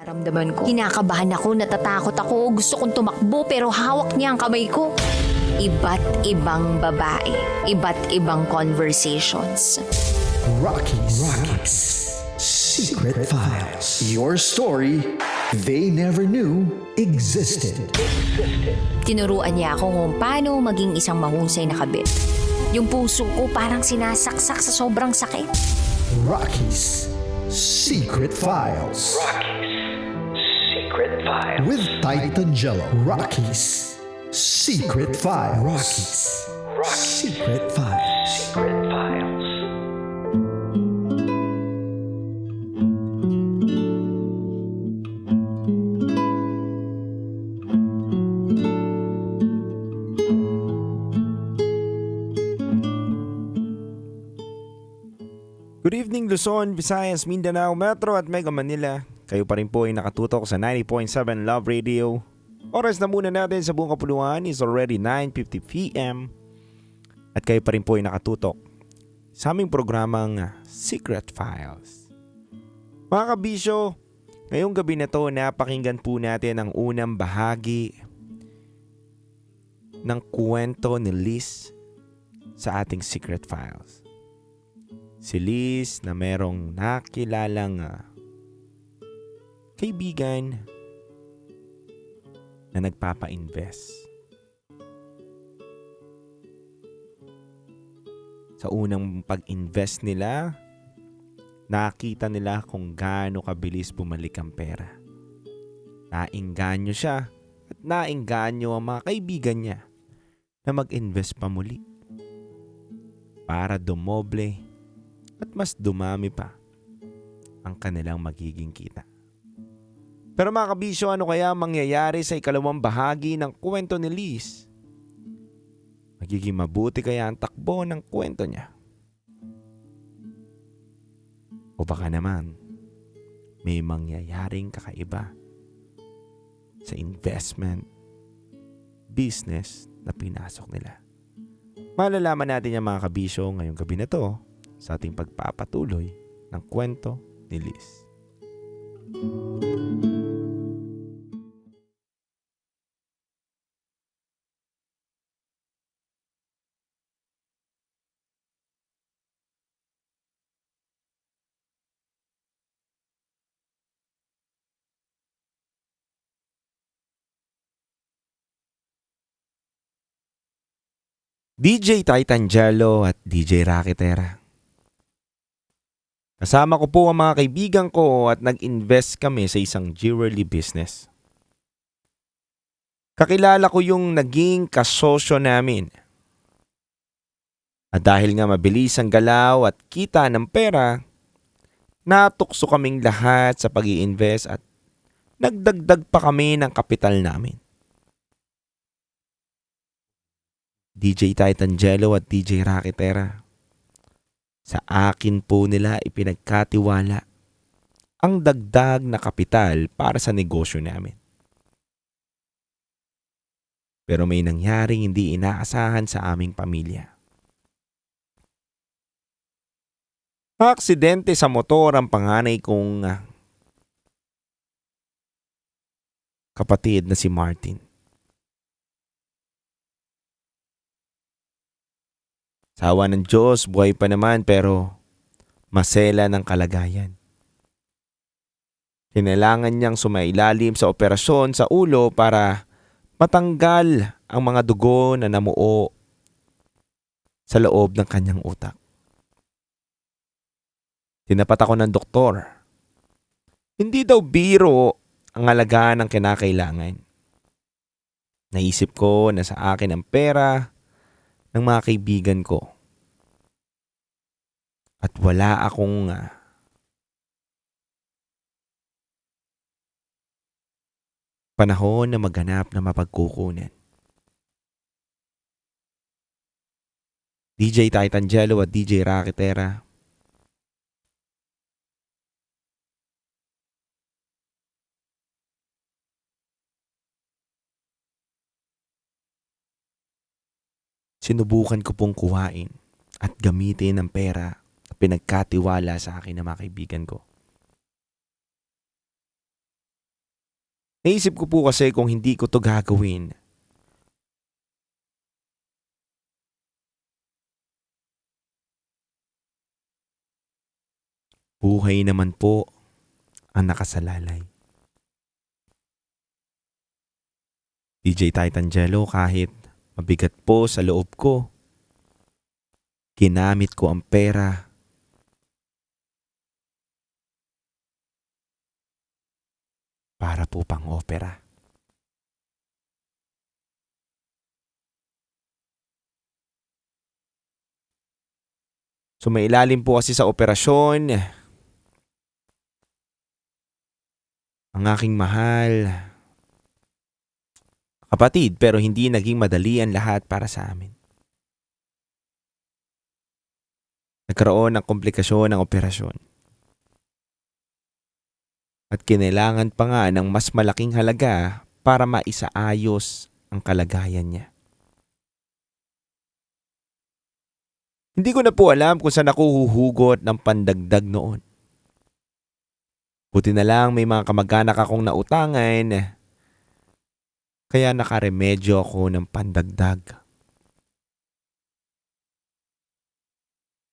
C: Nararamdaman ko. Kinakabahan ako, natatakot ako, gusto kong tumakbo pero hawak niya ang kamay ko. Iba't ibang babae, iba't ibang conversations.
O: Rockies. Secret Files. Your story they never knew existed.
C: Tinuruan niya ako kung paano maging isang mahusay na kabit. Yung puso ko parang sinasaksak sa sobrang sakit.
O: Rockies. Secret Files.
D: Secret Files.
O: With Titan Jello. Rockies. Secret Files. Secret Files.
D: Secret Files.
N: Good evening Luzon, Visayas, Mindanao, Metro at Mega Manila. Kayo pa rin po ay nakatutok sa 90.7 Love Radio. Oras na muna natin sa buong kapuluan is already 9:50 p.m. At kayo pa rin po ay nakatutok sa aming programang Secret Files. Mga kabisyo, ngayong gabi na to napakinggan po natin ang unang bahagi ng kwento ni Liz sa ating Secret Files. Si Liz na merong nakilalang kaibigan na nagpapa-invest. Sa unang pag-invest nila, nakita nila kung gaano kabilis bumalik ang pera. Nainganyo siya at nainganyo ang mga kaibigan niya na mag-invest pa muli para dumoble at mas dumami pa ang kanilang magiging kita. Pero mga kabisyo, ano kaya mangyayari sa ikalawang bahagi ng kwento ni Liz? Magiging mabuti kaya ang takbo ng kwento niya? O baka naman, may mangyayaring kakaiba sa investment business na pinasok nila? Malalaman natin yung mga kabisyo ngayong gabi na to sa ating pagpapatuloy ng kwento ni Liz. DJ Titangelo at DJ Rakitera. Kasama ko po ang mga kaibigan ko at nag-invest kami sa isang jewelry business. Kakilala ko yung naging kasosyo namin. At dahil nga mabilis ang galaw at kita ng pera, natukso kaming lahat sa pag-i-invest at nagdagdag pa kami ng kapital namin. DJ Titangelo at DJ Rakitera, sa akin po nila ipinagkatiwala ang dagdag na kapital para sa negosyo namin. Pero may nangyaring hindi inaasahan sa aming pamilya. Aksidente sa motor ang panganay kong kapatid na si Martin. Sa awa ng Diyos, buhay pa naman pero masela ng kalagayan. Kinailangan niyang sumailalim sa operasyon sa ulo para matanggal ang mga dugo na namuo sa loob ng kanyang utak. Tinapat ako ng doktor. Hindi daw biro ang alagaan ng kinakailangan. Naisip ko na sa akin ang pera ng mga kaibigan ko. At wala akong panahon na maghanap na mapagkukunan. DJ Titangelo at DJ Rakitera, sinubukan ko pong kuhain at gamitin ang pera na pinagkatiwala sa akin ng mga kaibigan ko. Naisip ko po kasi kung hindi ko to gagawin, buhay naman po ang nakasalalay. DJ Titangelo, kahit mabigat po sa loob ko, ginamit ko ang pera para po pang opera. Sumailalim po kasi sa operasyon ang aking mahal kapatid, pero hindi naging madali ang lahat para sa amin. Nagkaroon ng komplikasyon ng operasyon. At kinailangan pa nga ng mas malaking halaga para maisaayos ang kalagayan niya. Hindi ko na po alam kung saan ako huhugot ng pandagdag noon. Buti na lang may mga kamag-anak akong nautangan, kaya nakaremedyo ako ng pandagdag.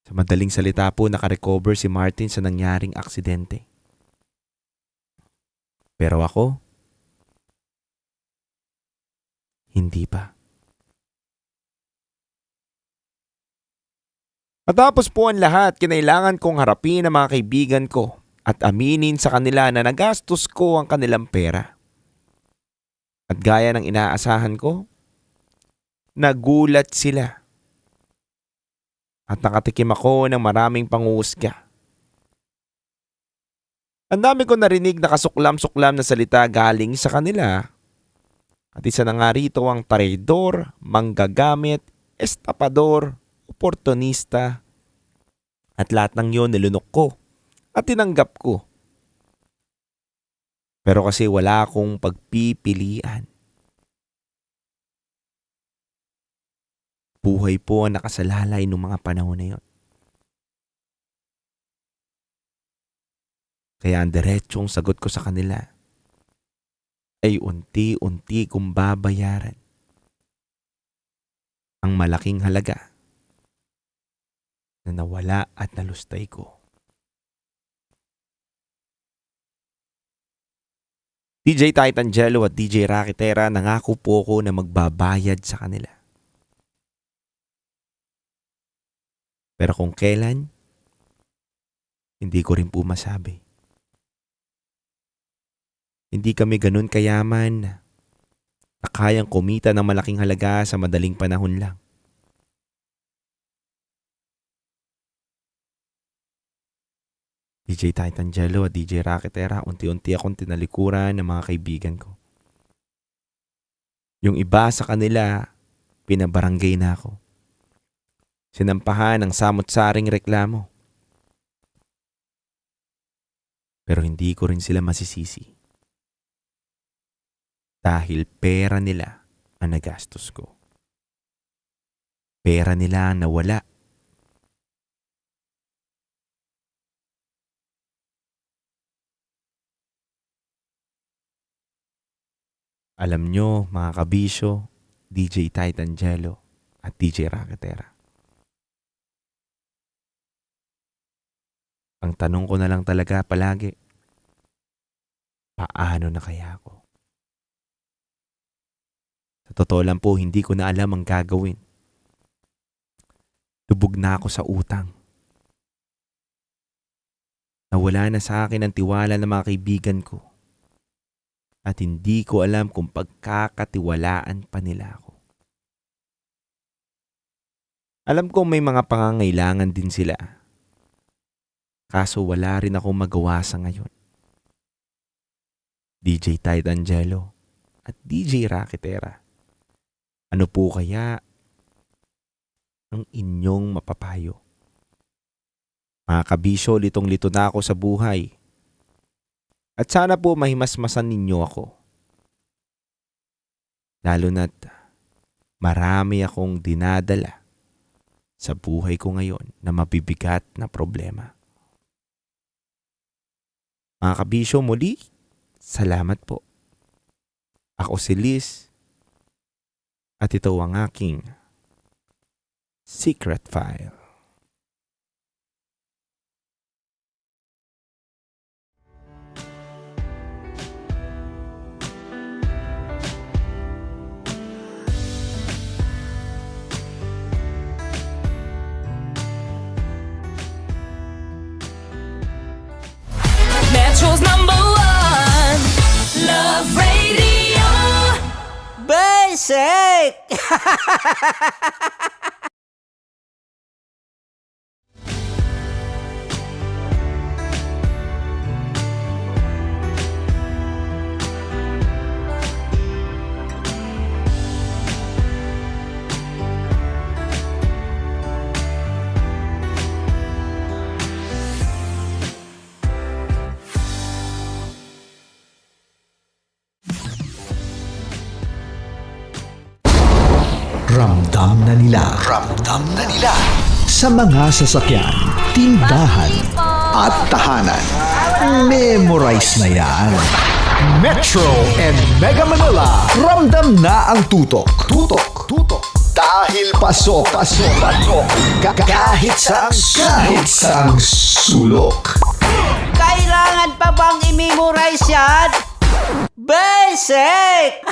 N: Sa madaling salita po, nakarecover si Martin sa nangyaring aksidente. Pero ako, hindi pa. Matapos po ang lahat, kinailangan kong harapin ang mga kaibigan ko at aminin sa kanila na nagastos ko ang kanilang pera. At gaya ng inaasahan ko, nagulat sila. At nakatikim ako ng maraming panghuhusga. Ang dami ko narinig na kasuklam-suklam na salita galing sa kanila. At isa na nga rito ang traidor, manggagamit, estapador, oportunista. At lahat ng yun nilunok ko at tinanggap ko. Pero kasi wala akong pagpipilian. Buhay po ang nakasalalay noong mga panahon na yun. Kaya ang diretsong sagot ko sa kanila ay unti-unti kong babayaran ang malaking halaga na nawala at nalustay ko. DJ Titangelo at DJ Rakitera, nangako po ko na magbabayad sa kanila. Pero kung kailan, hindi ko rin po masabi. Hindi kami ganun kayaman na kayang kumita ng malaking halaga sa madaling panahon lang. DJ Titangelo at DJ Rocketera, unti-unti akong tinalikuran ng mga kaibigan ko. Yung iba sa kanila, pinabarangay na ako. Sinampahan ng samot-saring reklamo. Pero hindi ko rin sila masisisi. Dahil pera nila ang nagastos ko. Pera nila ang nawala. Alam nyo, mga kabisyo, DJ Titangelo at DJ Rocketera. Ang tanong ko na lang talaga palagi, paano na kaya ako? Sa totoo lang po, hindi ko na alam ang gagawin. Lubog na ako sa utang. Nawala na sa akin ang tiwala ng mga kaibigan ko. At hindi ko alam kung pagkakatiwalaan pa nila ako. Alam kong may mga pangangailangan din sila. Kaso wala rin akong magawa sa ngayon. DJ Titangelo at DJ Rocketera, ano po kaya ang inyong mapapayo? Mga kabisyo, litong-lito na ako sa buhay. At sana po mahimasmasan ninyo ako. Lalo na't marami akong dinadala sa buhay ko ngayon na mabibigat na problema. Mga kabisyo, muli, salamat po. Ako si Liz at ito ang aking Secret File.
D: Metro's #1 Love Radio.
A: Basic!
O: Ramdam na nila. Sa mga sasakyan, tindahan, at tahanan. Memorize na yan. Metro and Mega Manila. Ramdam na ang tutok. Dahil pasok. Kahit saang sulok.
A: Kailangan pa bang i-memorize yan? Basic!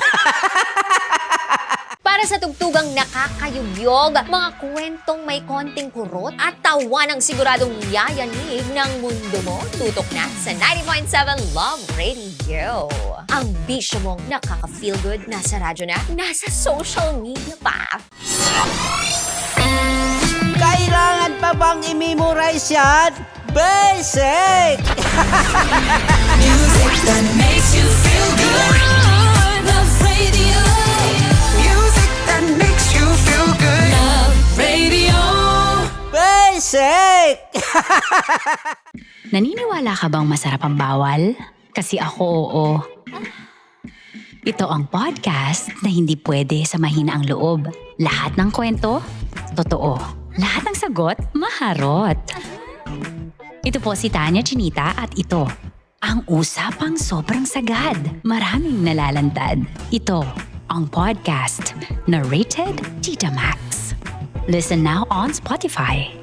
C: Para sa tugtugang nakakayugyog, mga kwentong may konting kurot at tawa ng siguradong yayanig ng mundo mo, tutok na sa 90.7 Love Radio. Ang bisyo mong nakaka-feel good, nasa radyo na, nasa social media pa.
A: Kailangan pa bang i-memorize yan? Basic!
D: Music that makes you feel good. Love Radio. Music that makes you feel good. Love Radio.
A: Basic!
E: Naniniwala ka bang masarap ang bawal? Kasi ako, oo. Ito ang podcast na hindi pwede sa mahina ang loob. Lahat ng kwento, totoo. Lahat ng sagot, maharot. Ito po si Tanya Chinita at ito, ang usapang sobrang sagad. Maraming nalalantad. Ito, ang podcast na rated Tita Max. Listen now on Spotify.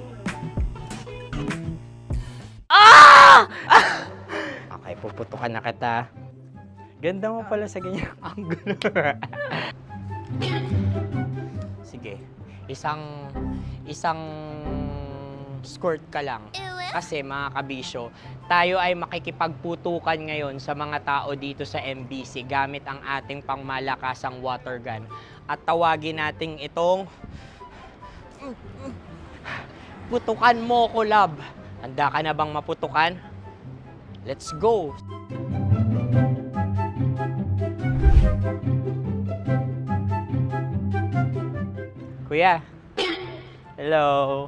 F: Okay, puputukan na kita. Ganda mo pala sa ganyang angulo. Sige. Isang mag-skirt ka lang. Kasi mga kabisyo, tayo ay makikipagputukan ngayon sa mga tao dito sa MBC gamit ang ating pangmalakasang water gun. At tawagin natin itong putukan mo ko, love. Handa ka na bang maputukan? Let's go! Kuya. Hello.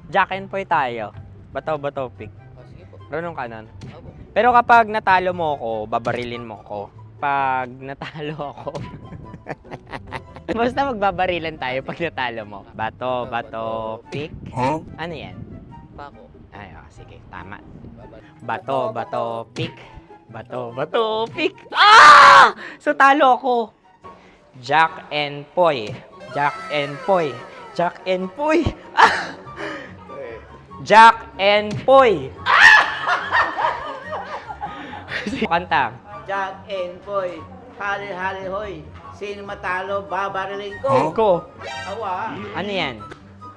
F: Jack and Poy tayo. Bato-bato pick. Runong kanan. Pero kapag natalo mo ako, babarilin mo ako. Pag natalo ako, basta magbabarilan tayo pag natalo mo. Bato, pick. Ano yan?
P: Bako.
F: Ay, sige, tama. Bato, pick. Bato, pick. Ah! So talo ako. Jack and Poy. Jack and Poy. Jack and Poy. Ah! Jack and Poy. Kanta.
A: Jack and Poy, hali-hali hoy. Sino matalo, babariling ko.
F: Ko.
A: Awa.
F: Ano yan?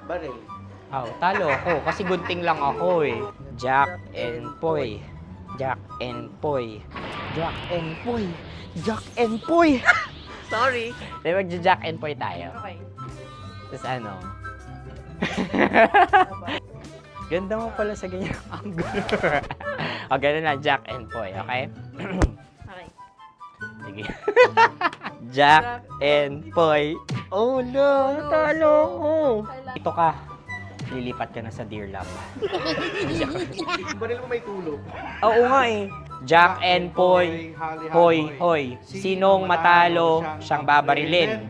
A: Baril.
F: Oh, talo ako kasi gunting lang ako eh. Jack and Poy. Jack and Poy. Jack and Poy. Jack and Poy. Sorry. Di magja-Jack and Poy tayo.
P: Okay.
F: Tapos ano? Ganda mo pala sa ganyan angle. O, ganun lang, Jack and Poy, okay?
P: Okay.
F: Sige. Jack and Poy. Oh no, natalo ko. Ito ka. Lilipat ka na sa Dear Love.
B: Baril mo may tulog.
F: Oo nga eh. Jack and Poy. Hoy, hoy. Sinong matalo, siyang babarilin.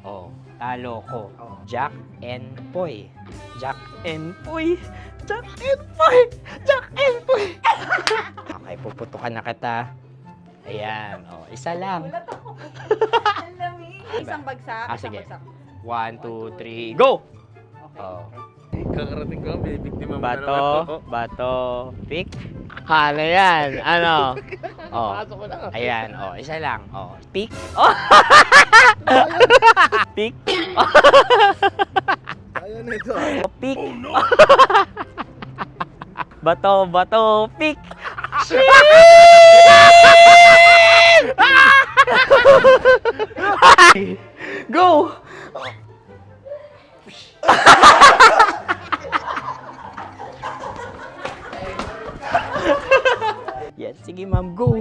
F: Oh, talo ko. Jack and Poy. Jack and Poy. Jack and Poy. Jack and Poy. Okay, puputukan na kita. Ayan. Oh, isa lang.
P: Isang bagsak.
F: Ah,
P: isang
F: sige.
P: bagsak.
F: 1, 2, 3, go! Oh.
G: Kakarating ko, may biktima mo na naman.
F: Bato, pick. Ano yan? Ano? Oh. Ayan, oh, isa lang. Oh, pick. Oh. Pick.
B: Ayan ito.
F: Oh, pick. Bato, pick. Go! Yan, sige ma'am, go.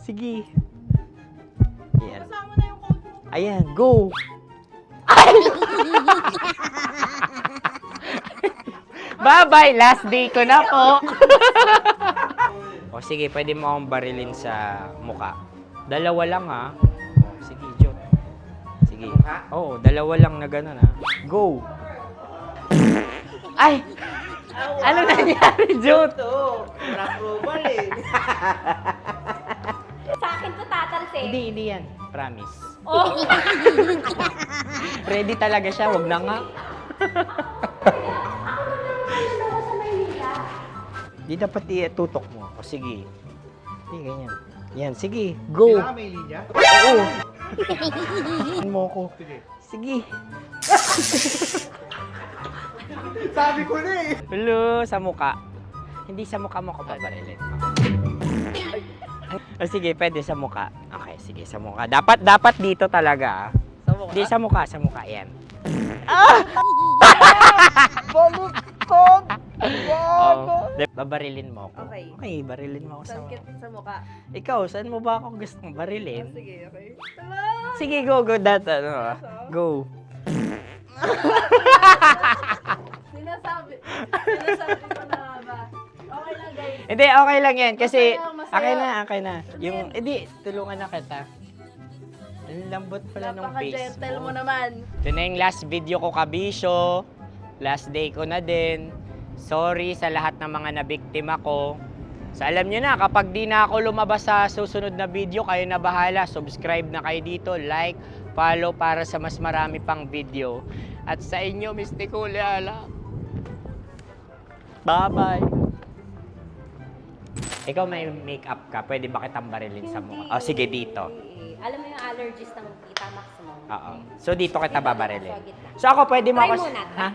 F: Sige. Yan. Ayan, go. Bye-bye, last day ko na po. O sige, pwede mo akong barilin sa muka. Dalawa lang ha. O, sige, Jot. Sige. Oo, dalawa lang na gano'n ha. Go. Ay! Ano nangyari, Jot?
A: Approval eh.
H: Sa akin to tatalse.
F: Hindi yan. Promise.
H: Oh.
F: Ready talaga siya, wag na nga. Di dapat itutok mo. O sige. Hindi, ganyan. Yan, sige. Go.
B: Kailangan may linya?
F: Oo. Mo ko. Sige.
B: Sabi ko na eh.
F: Hello, sa muka. Hindi sa muka mo ko babarilin. O sige, pwede sa muka. Okay, sige, sa muka. Dapat dito talaga.
P: Sa mukha?
F: Hindi, sa muka. Yan.
B: Baluktot!
F: Oh, babarilin mo ako.
P: Okay.
F: Okay, barilin mo ako sa
P: Sakit sa mukha.
F: Ikaw, saan mo ba ako gustong barilin?
P: Sige, okay.
F: Sige, go. That, ano, go.
P: Sinasabi ko na ba? Okay lang, guys.
F: Hindi, okay lang yan. Kasi,
P: Masaya.
F: okay na. Yung, hindi, tulungan na kita. Ang lambot pala ng face
P: Napaka-gentle
F: mo.
P: mo naman.
F: Ito na yung last video ko, kabisyo. Last day ko na din. Sorry sa lahat ng mga nabiktima ko. So alam nyo na, kapag di na ako lumabas sa susunod na video, kayo na bahala. Subscribe na kayo dito, like, follow para sa mas marami pang video. At sa inyo, Mistiko Leala. Bye-bye. Ikaw may makeup ka, pwede ba kitang barilin sa mukha? Oh, sige, dito.
H: Alam mo yung allergies ng Tita Max mo?
F: Oo. So dito kita babarilin. So ako, pwede mo
H: Try
F: ako...
H: muna.
F: Ha?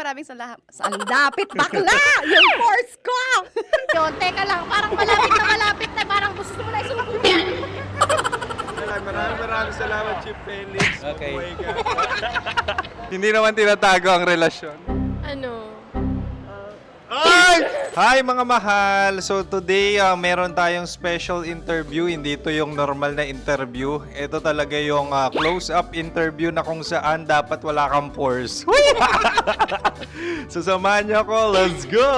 P: maraming salamat. Ang lapit bakla! Yung course ko!
H: Yun, teka lang, parang malapit na, parang gusto mo na isumbong.
I: Maraming salamat, Chief Felix.
G: Okay.
I: Oh my God. Hindi naman tinatago ang relasyon.
P: Ano?
I: Hi mga mahal! So today, meron tayong special interview. Hindi ito yung normal na interview. Ito talaga yung close-up interview na kung saan dapat wala kang pores. So samahan niyo ako. Let's go!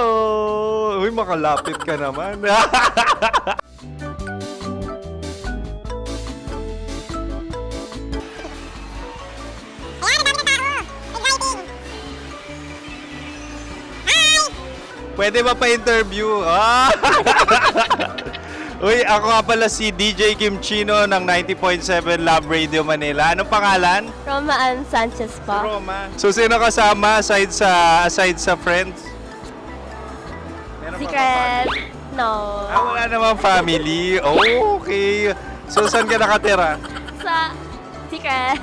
I: Uy, makalapit ka naman. Pwede ba pa-interview? Uy, ako nga pala si DJ Kim Chino ng 90.7 Love Radio Manila. Anong pangalan?
P: Roma Ann Sanchez po.
I: Roma. So, sino kasama aside sa friends? Meron
P: Secret. No.
I: Wala namang family. Oh, okay. So, saan ka nakatira?
P: Sa Secret.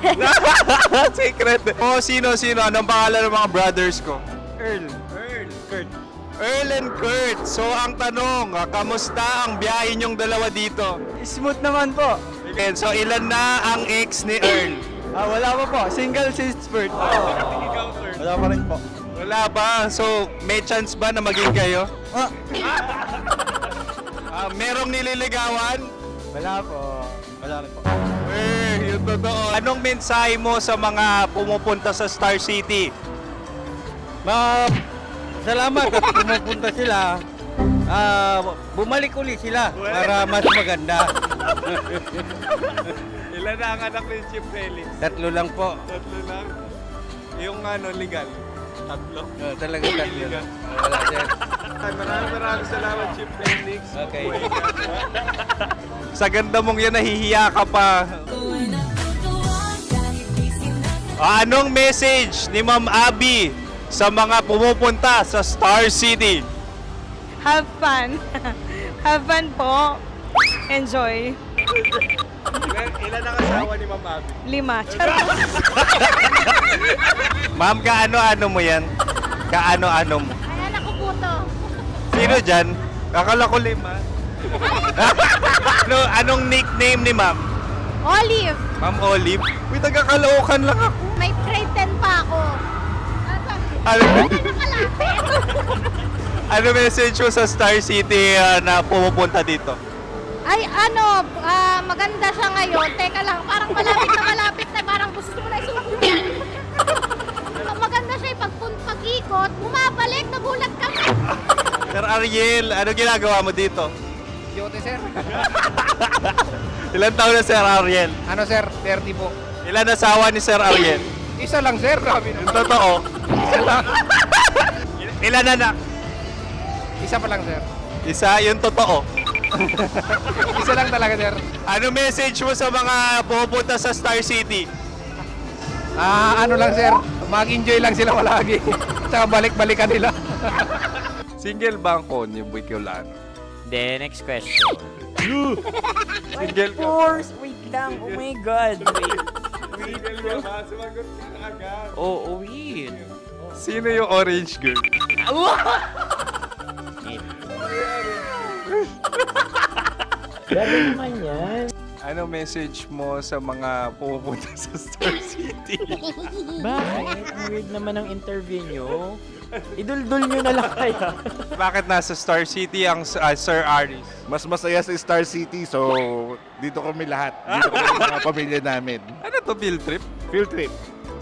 I: Secret. Oh, sino? Anong pangalan ng mga brothers ko?
K: Earl. Kurt.
I: Earl and Kurt. So, ang tanong, kamusta ang biyahe niyong dalawa dito?
K: Smooth naman po.
I: Okay, so, ilan na ang ex ni Earl?
K: Wala pa po. Single since birth. Wala pa rin po.
I: Wala ba? So, may chance ba na maging kayo? Merong nililigawan?
K: Wala po. Wala rin po.
I: Yung totoo. Anong mensahe mo sa mga pumupunta sa Star City?
G: Salamat at pumupunta sila. Bumalik uli sila para mas maganda.
I: Ilan na ang anak ni Chief Felix?
G: 3 lang po.
I: 3 lang? Yung legal? 3?
G: Talaga 3 lang. Wala sir.
I: Maraming salamat, Chief Felix.
G: Okay.
I: Oh my God. Sa ganda mong yan, nahihiya ka pa. Anong message ni Ma'am Abby sa mga pumupunta sa Star City?
P: Have fun. Have fun po. Enjoy.
I: Ilan ang asawa ni Ma'am Abby?
P: 5. Charot.
I: Ma'am, kaano-ano mo yan? Kaano-ano mo?
H: Ayan ako po to.
I: Sino dyan? Akala ko 5. Anong nickname ni Ma'am?
H: Olive,
I: Ma'am Olive? Uy, taga-Caloocan lang ako.
H: may grade 10 pa ako.
I: Ano message mo sa Star City na pumupunta dito?
H: Ay, maganda siya ngayon. Teka lang, parang malapit na, parang gusto mo na isumbong. Maganda siya pag-ikot, bumabalik, nagulat kami.
I: Sir Ariel, ano ginagawa mo dito?
G: Yote sir.
I: Ilan taon na Sir Ariel?
G: Ano sir? 30 po.
I: Ilan asawa ni Sir Ariel?
G: Isa lang sir. Grabe
I: Yung totoo.
G: Isa lang.
I: Ilan anak?
G: Isa pa lang sir.
I: Isa, yung totoo.
G: Isa lang talaga sir.
I: Ano message mo sa mga pupunta sa Star City?
G: Ano lang sir. Mag-enjoy lang sila palagi. Tsaka balik-balikan nila.
I: Single ba ang Connie Bicolano?
F: Then, next question.
I: Single ka?
F: Wait lang. Oh my God.
I: Single ka ba? Sumagot ka na agad.
F: Oh, wait.
I: Sino yung orange girl?
F: Grabe naman yan.
I: Ano message mo sa mga pumupunta sa Star City?
F: Bakit? Ang weird naman ang interview nyo. Idul-dul nyo na lang kaya.
I: Bakit nasa Star City ang Sir Aris?
J: Mas masaya sa Star City, so dito kami lahat. Dito kami mga pamilya namin.
I: Ano to, field trip?
J: Field trip.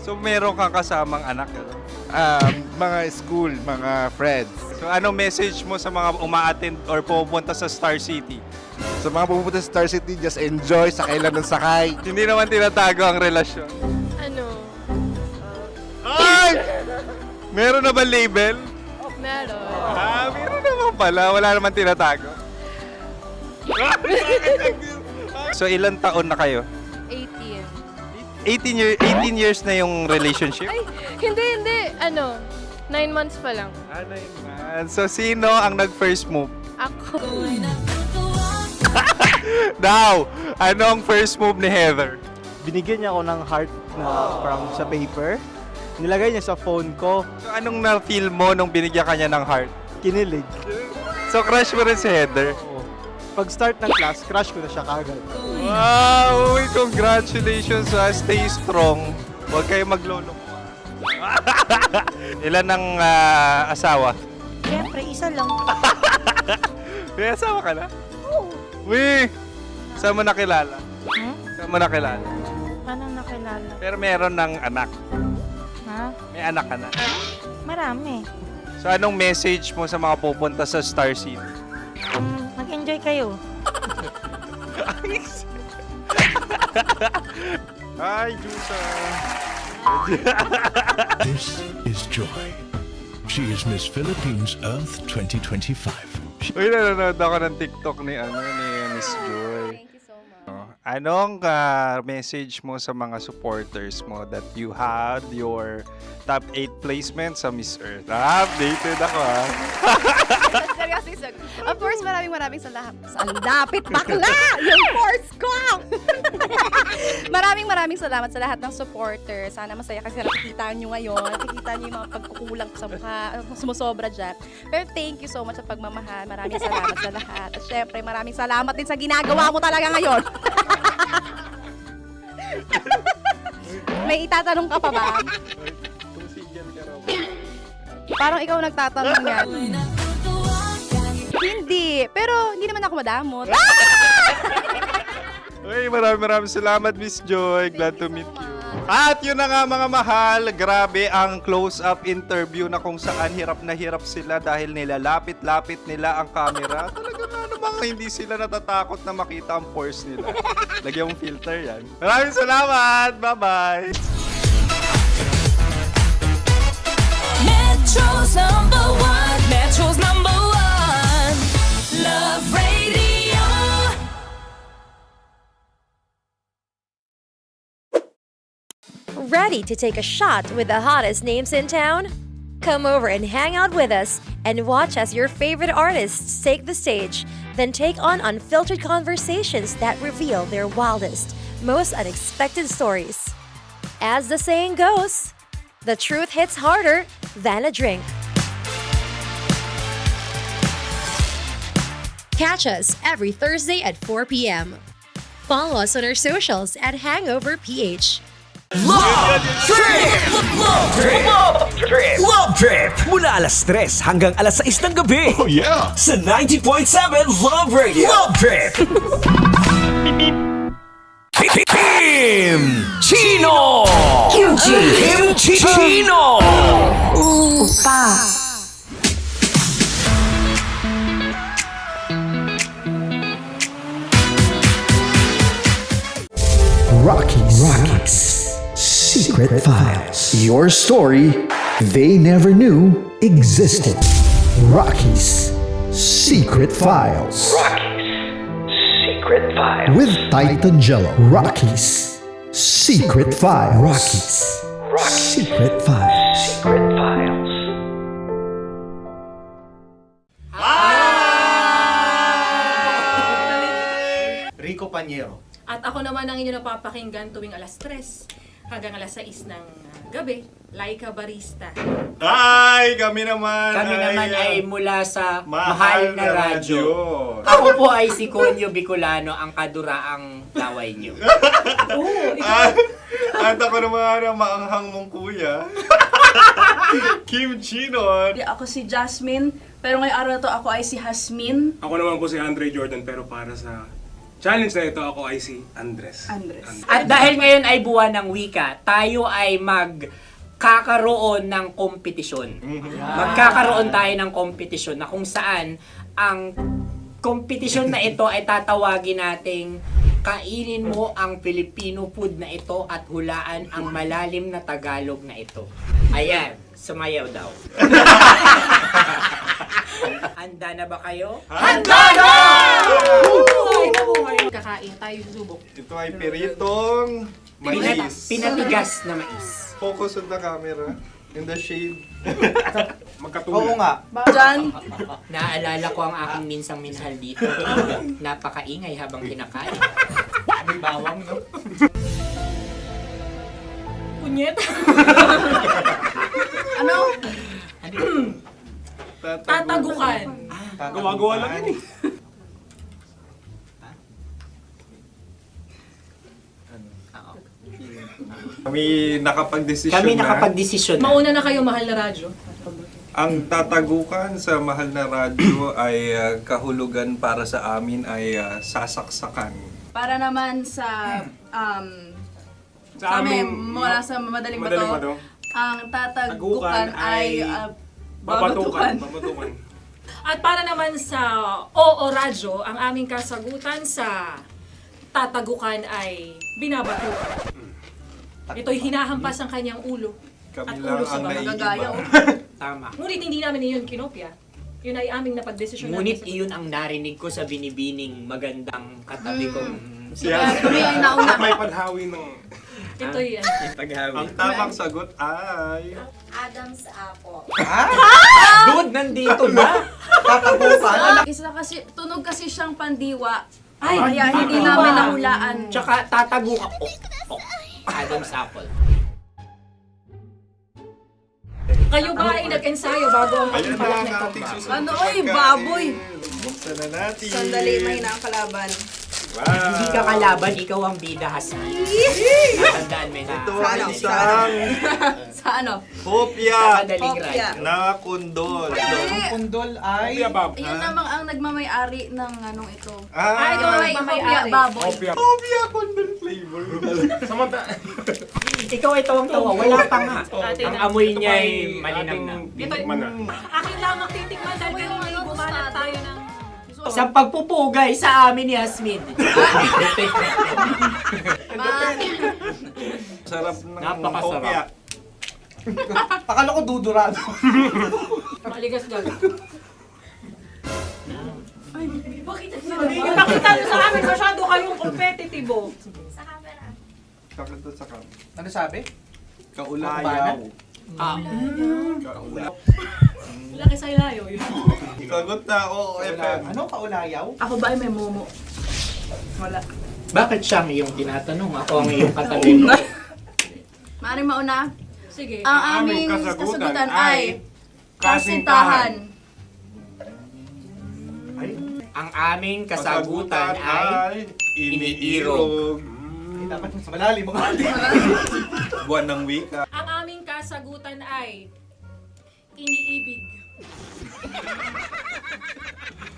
I: So meron kang kasamang anak?
J: Mga school, mga friends.
I: So ano message mo sa mga uma-attend or pumupunta sa Star City?
J: Sa mga pumunta sa Star City, just enjoy, sakay lang ng sakay.
I: Hindi naman tinatago ang relasyon.
P: Ano?
I: Ay! Meron na ba label?
P: Meron.
I: Meron naman pala. Wala naman tinatago. So ilan taon na kayo?
P: 18.
I: 18 years na yung relationship?
P: Ay, hindi. 9 months pa lang.
I: 9 months. So sino ang nag-first move?
P: Ako.
I: Now, ano ang first move ni Heather?
K: Binigyan niya ako ng heart na from sa paper. Nilagay niya sa phone ko.
I: So, anong na-feel mo nung binigyan ka niya ng heart?
K: Kinilig.
I: So, crush mo rin si Heather?
K: Oo. Pag start ng class, crush ko na siya kagad.
I: Wow! Uy, congratulations! Stay strong. Huwag kayo maglolo. Ilan ang asawa?
P: Siyempre, isa lang.
I: May asawa ka na? Oo. Uy! Saan mo nakilala? Saan mo nakilala?
P: Paano nakilala?
I: Pero meron ng anak.
P: Ha?
I: May anak ka na.
P: Marami.
I: So, anong message mo sa mga pupunta sa Star City?
P: Mag-enjoy kayo.
I: Hi, Jusa!
O: This is Joy. She is Miss Philippines Earth 2025.
I: Uy, nanonood ako ng TikTok ni Miss Joy. Thank you so much. Anong message mo sa mga supporters mo that you had your top 8 placement sa Miss Earth? Updated ako
P: Of course, maraming salamat. Ang dapit bakla! Yung course ko! maraming salamat sa lahat ng supporters. Sana masaya kasi nakikita nyo ngayon. Nakikita nyo yung mga pagkukulang sa mukha, sumusobra dyan. Pero thank you so much sa pagmamahal. Maraming salamat sa lahat. At syempre, maraming salamat din sa ginagawa mo talaga ngayon. May itatanong ka pa ba? Parang ikaw nagtatanong yan. Hindi. Pero hindi naman ako madamot.
I: Uy, maraming salamat, Miss Joy. Glad to meet you. At yun na nga mga mahal, grabe ang close-up interview na kung saan hirap na hirap sila dahil nilalapit-lapit nila ang camera. Talaga nga namang hindi sila natatakot na makita ang pores nila. Lagyan mong filter yan. Maraming salamat! Bye-bye!
D: Metro's number one. Metro's number one. Love Radio.
Q: Ready to take a shot with the hottest names in town? Come over and hang out with us and watch as your favorite artists take the stage, then take on unfiltered conversations that reveal their wildest, most unexpected stories. As the saying goes, the truth hits harder than a drink. Catch us every Thursday at 4 p.m. Follow us on our socials at Hangover PH.
O: Love Trip! Love Trip! Love Trip! Love Trip! Mula alas 3 hanggang alas 6 ng gabi. Oh yeah! Sa 90.7 Love Radio. Love Trip! Kim Chino! Kim Chino!
D: Opa!
O: Rockies. Secret Files. Your story they never knew existed. Rockies. Secret Files. Secret Files. With Titan Jello. Rockies. Secret Files. Rockies. Secret Files. Secret Files.
B: Rico Pañero.
L: At ako naman ang inyo napapakinggan tuwing alas 3 hanggang alas 6 ng gabi, Laika Barista.
I: Hi! Kami naman
F: ay mula sa Mahal na Radyo. Ako po ay si Conyo Bicolano, ang kaduraang laway nyo.
I: At ako naman ang maanghang mong kuya. Kim Chino.
R: Ako si Jasmine, pero ngayong araw na to ako ay si Hasmin.
M: Ako naman po si Andre Jordan, pero para sa challenge na ito, ako ay si Andres.
F: At dahil ngayon ay buwan ng wika, tayo ay magkakaroon ng kompetisyon. Magkakaroon tayo ng kompetisyon na kung saan ang kompetisyon na ito ay tatawagin nating kainin mo ang Filipino food na ito at hulaan ang malalim na Tagalog na ito. Ayan, sumayaw daw. Handa na ba kayo?
I: Handa na!
L: Buhay na buhay! Kakain tayo subok.
I: Ito ay piritong mais.
F: Pinatigas na mais.
I: Focus on the camera. In the shade.
B: Magkatulad. Oo nga.
R: Diyan.
F: Naalala ko ang aking minsang minahal dito. Napakaingay habang kinakain. May bawang, no?
L: Punyet.
R: Ano?
L: Tatagukan.
M: Gawa-gawa lang yun eh.
I: Kami nakapag-desisyon
F: Kami
I: na.
F: nakapag-desisyon na.
L: Mauna na kayo, mahal na radyo.
I: Ang tatagukan sa mahal na radyo ay kahulugan para sa amin ay sasaksakan.
R: Para naman sa
M: Sa
R: amin,
M: amin,
R: mula sa madaling
M: Madaling
R: bato,
M: Bato.
R: ang tatagukan ay babatukan.
M: Babatukan.
L: At para naman sa Oo Radyo, ang aming kasagutan sa tatagukan ay binabatukan. Ito'y hinahampas ang kanyang ulo.
I: Kami
L: At
I: lang
L: ulo sa
I: ang
L: mga
I: naiiba.
L: gagaya.
F: Tama.
L: Ngunit hindi namin iyon kinopya. Yun ay aming napagdesisyon
F: Ngunit
L: namin.
F: iyon ang narinig ko sa binibining magandang katabi kong
R: Kami ang nauna.
M: May paghawi ng...
L: Ito'y
I: Ang tamang sagot ay...
Q: Adam's apple.
F: Dude, nandito ba?
R: Isa kasi, tunog kasi siyang pandiwa.
L: Ay,
R: Kaya hindi namin nahulaan.
F: Tsaka tatagukan. Adam's apple.
L: kayo ba ay nag-ensayo bago ang
I: Ayan
L: palak
I: na
L: na
I: ang
L: ito?
I: ating susunod
R: Ano,
I: na
R: oy,
I: pagkain.
R: baboy.
I: Buksan na natin.
R: Sandali, mahina ang kalaban.
I: Wow.
F: Hindi ka kalaban, ikaw ang bida, Hasmi. Natandaan mo na.
I: Ito ang isang
R: Sa ano?
I: hopya
F: Madaling
R: Hopya.
F: ride.
I: na kundol.
B: Ang pundol ay...
M: Hopya bab.
R: Yun namang ang nagmamayari ng anong ito.
I: Ah,
L: ito ay
R: Hopya, baboy.
M: Hopya.
I: hopya kundol flavor.
M: Samanta.
F: Ikaw ay tawang-tawa, wala pa nga.
L: Atin
F: Ang
L: na.
F: amoy niya ay malinam na.
M: Titikman na.
L: Akin lamang titikman dahil kayo ay bumanat tayo ng...
F: Sa pagpupugay sa amin ni Hasmin.
I: Sarap ng
F: Napakasarap.
I: hopya.
B: Akala ko dudurado.
L: Maligas gag. Ay, bakit? Ipakita nyo sa amin masyado kayong competitive.
I: Kakanta sa kam.
B: Ano sabi?
I: Kaulayaw.
L: Wala kay Saylayo yun.
I: Sagot na, oo, FM.
B: Ano? Kaulayaw?
R: Ako ba ay may momo? Wala.
F: Bakit siya ang iyong tinatanong? Ako ang iyong katabi.
R: Maaaring mauna.
L: Sige.
R: Ang aming kasagutan ay kasintahan.
F: Ang aming kasagutan ay iniirog.
B: Dapat mas malalim mga
I: Buwan ng wika.
L: Ang aming kasagutan ay iniibig.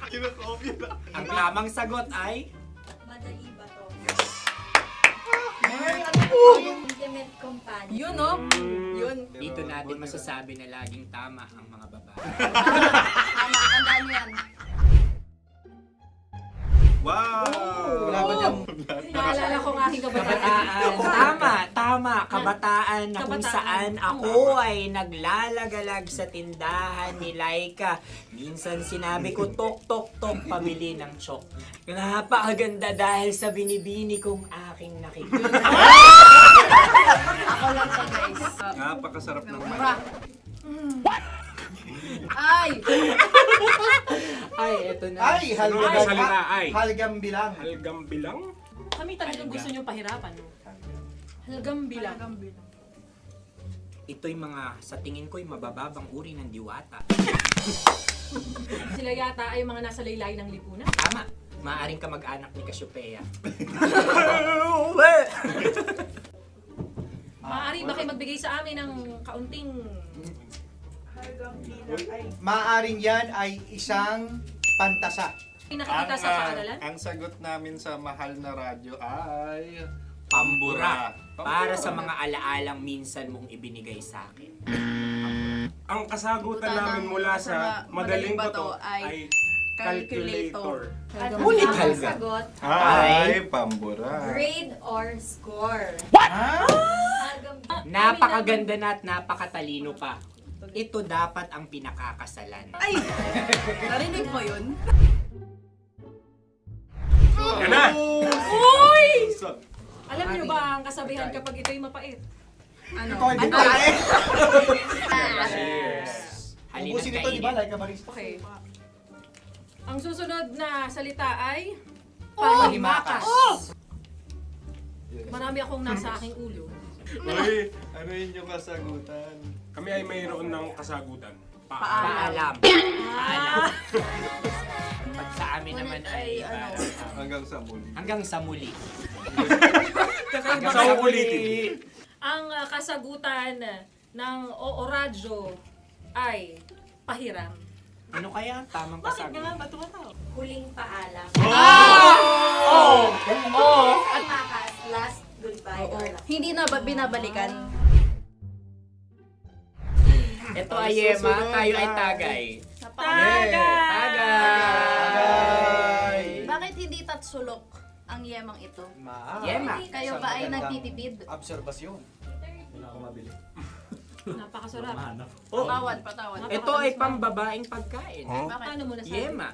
I: Kinakopya na.
F: Ang tamang sagot ay
Q: Madali ba to?
R: Intimate
Q: companion.
R: Yun, no? Yun.
F: dito natin masasabi na laging tama ang mga babae.
R: Tama, tandaan nyo yan.
I: Wow!
B: Wala ba dyan?
L: Naalala ko ang aking kabataan.
F: Kabataan. Tama. Kabataan na kung
L: Kabataan.
F: saan ako ay naglalagalag sa tindahan ni Laika. Minsan sinabi ko, tok, tok, tok, pabili ng chok. Napakaganda dahil sa binibini kong aking nakikita.
R: Ako lang siya, guys.
I: Napakasarap ng
R: Mura. Ay!
F: Ay, eto na.
B: Ay,
M: Ay, salita ay.
B: halgam bilang.
M: Halgam bilang?
L: Kami talagang gusto nyo pahirapan. Halagang bilang.
F: Ito'y mga, sa tingin ko'y mabababang uri ng diwata.
L: Sila yata ay mga nasa laylay ng lipunan.
F: Tama. Maaring ka mag-anak ni Cassiopeia.
L: Maaari ba kayo magbigay sa amin ng kaunting...
B: Maaring yan ay isang pantasa.
L: Nakikita sa paaralan?
I: Ang sagot namin sa mahal na radyo ay...
F: Pambura. Para sa mga alaalang minsan mong ibinigay sa akin.
M: Ang kasagutan namin mula sa madaling bato ay calculator.
F: Ulit, Halga.
Q: Sagot,
I: Ay, pambura.
Q: grade or score.
F: Napakaganda na at napakatalino pa. Ito dapat ang pinakakasalan.
R: Ay! Narinig mo yun?
M: Yan na!
L: Uy! Alam niyo ba ang kasabihan kapag ito'y mapait?
R: Ano?
B: Hindi ko alam.
F: Cheers! Halina't
B: Ubusin ito, di ba?
F: kainin.
B: Like a barista.
L: Okay. Ang susunod na salita ay...
F: Panghimakas.
L: Marami akong nasa aking ulo.
M: Uy, ano yun yung kasagutan? Kami ay mayroon ng kasagutan.
F: Paalam. Pag sa amin naman ay
I: Hanggang sa muli.
F: hanggang sa muli.
L: Kakaiba
M: Sa ulitin.
L: Ang kasagutan ng Oo Radyo ay pahiram.
F: Ano kaya ang tamang kasagutan?
L: Ba't tumatawa?
Q: Huling paalam.
F: Oh!
Q: At makas, last goodbye or last.
R: Hindi na ba binabalikan?
F: Ito ay Yema, tayo ay Tagay.
L: Tagay!
R: Bakit hindi tatsulok ang yemang ito?
F: Yema.
R: Kayo ba ay nagtitipid?
K: Obserbasyon. Hindi na ako mabili.
L: Napakasarap.
R: Patawad.
F: Ito ay pambabaing pagkain.
L: Paano mo nasabi?
F: Yema.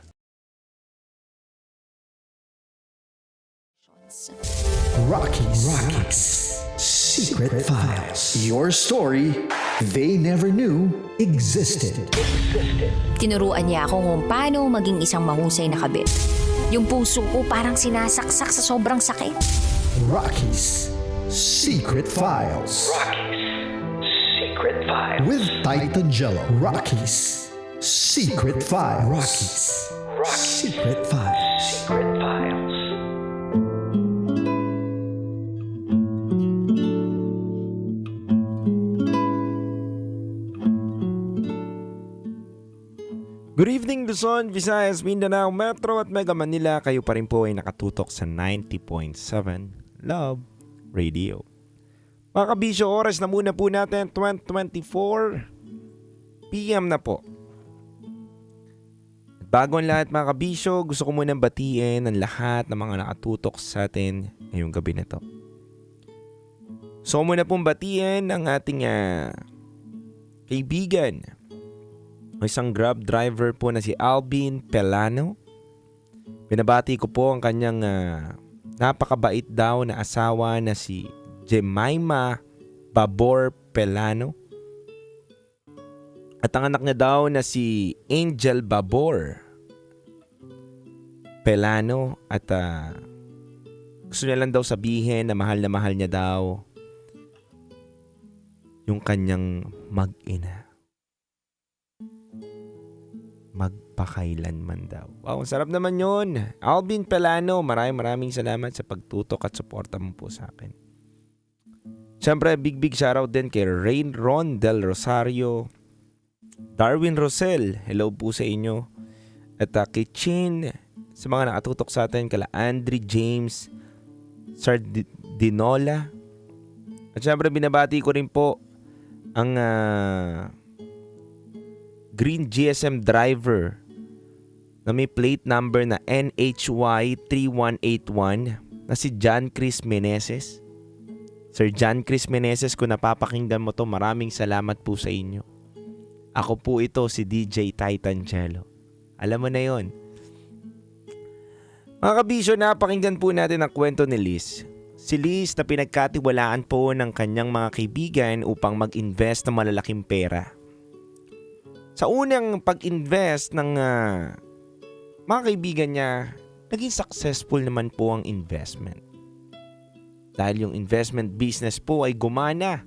O: Rockies Secret Files. Your story they never knew existed.
C: Tinuruan niya ako kung paano maging isang mahusay na kabit. Yung puso ko parang sinasaksak sa sobrang sakit.
O: Rockies Secret Files. Secret Files. With Titan Jello. Rockies Secret Files. Rockies Secret Files. Secret Files.
N: Good evening Luzon, Visayas, Mindanao, Metro at Mega Manila. Kayo pa rin po ay nakatutok sa 90.7 Love Radio. Mga kabisyo, oras na muna po natin, 20:24 PM na po. Bago ang lahat mga kabisyo, gusto ko munang batiin ang lahat ng mga nakatutok sa atin ngayong gabi na to. So muna pong batiin ang ating kaibigan. Isang Grab driver po na si Alvin Pelano. Binabati ko po ang kanyang napakabait daw na asawa na si Jemima Babor Pelano. At ang anak niya daw na si Angel Babor Pelano. At gusto niya lang daw sabihin na mahal niya daw yung kanyang mag-ina. Magpakailanman daw. Wow, sarap naman yun. Alvin Pelano, maraming salamat sa pagtutok at suporta mo po sa akin. Siyempre, big shoutout din kay Rain Ron Del Rosario, Darwin Rosel, hello po sa inyo. At kay Chin, sa mga nakatutok sa atin, kala Andre James, Sardinola. At siyempre, binabati ko rin po ang green GSM driver na may plate number na NHY 3181 na si John Chris Meneses. Sir John Chris Meneses, kung napapakinggan mo to, maraming salamat po sa inyo. Ako po ito, si DJ Titan Jello. Alam mo na yon. Mga kabisyo, napakinggan po natin ang kwento ni Liz. Si Liz na pinagkatiwalaan po ng kanyang mga kaibigan upang mag-invest ng malalaking pera. Sa unang pag-invest ng mga kaibigan niya, naging successful naman po ang investment. Dahil yung investment business po ay gumana.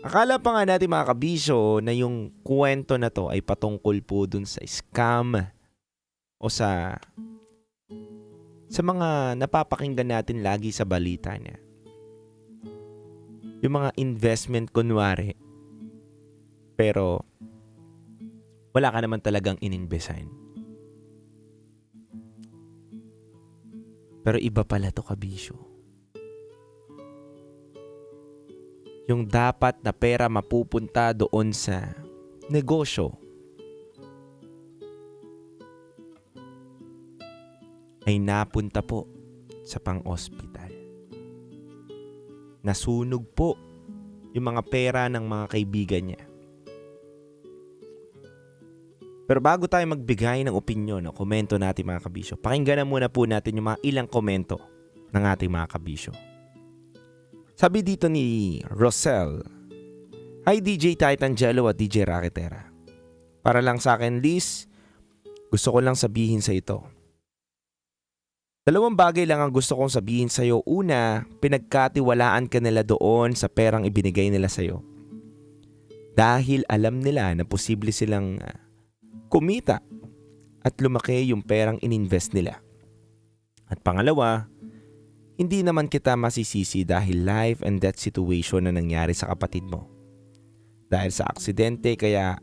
N: Akala pa nga natin mga kabisyo na yung kwento na to ay patungkol po dun sa scam o sa mga napapakinggan natin lagi sa balita niya. Yung mga investment kunwari. Pero wala ka naman talagang ininbesahin. Pero iba pala to kabisyo. Yung dapat na pera mapupunta doon sa negosyo ay napunta po sa pang-ospital. Nasunog po yung mga pera ng mga kaibigan niya. Pero bago tayo magbigay ng opinyon o komento natin mga kabisyo, pakinggan na muna po natin yung mga ilang komento ng ating mga kabisyo. Sabi dito ni Rosel, "Hi DJ Titan Jello at DJ Raketera. Para lang sa akin, Liz, gusto ko lang sabihin sa ito. Huwag kang mag-alala. Dahil yung investment mo ay gumana. Sa unang pag-invest ng mga kaibigan niya, naging successful naman po ang investment. Dahil yung investment business po ay gumana. Akala pa nga natin mga kabisyo na yung kwento na to ay patungkol dun sa scam o sa mga napapakinggan natin lagi sa balita niya. Yung mga investment kunwari. Pero wala ka naman talagang ininbesahin. Pero iba pala to kabisyo. Yung dapat na pera mapupunta doon sa negosyo ay napunta po sa pang-ospital. Nasunog po yung mga pera ng mga kaibigan niya. Dalawang bagay lang ang gusto kong sabihin sa'yo. Una, pinagkatiwalaan ka nila doon sa perang ibinigay nila sa'yo. Dahil alam nila na posible silang kumita at lumaki yung perang ininvest nila. At pangalawa, hindi naman kita masisisi dahil life and death situation na nangyari sa kapatid mo. Dahil sa aksidente, kaya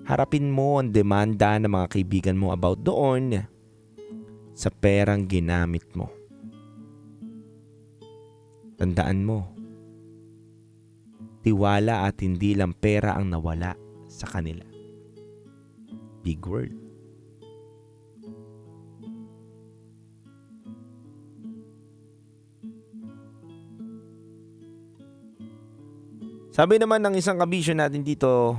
N: harapin mo ang demanda ng mga kaibigan mo about doon sa perang ginamit mo. Tandaan mo, tiwala at hindi lang pera ang nawala sa kanila. Big word. Sabi naman ng isang kabisyo natin dito,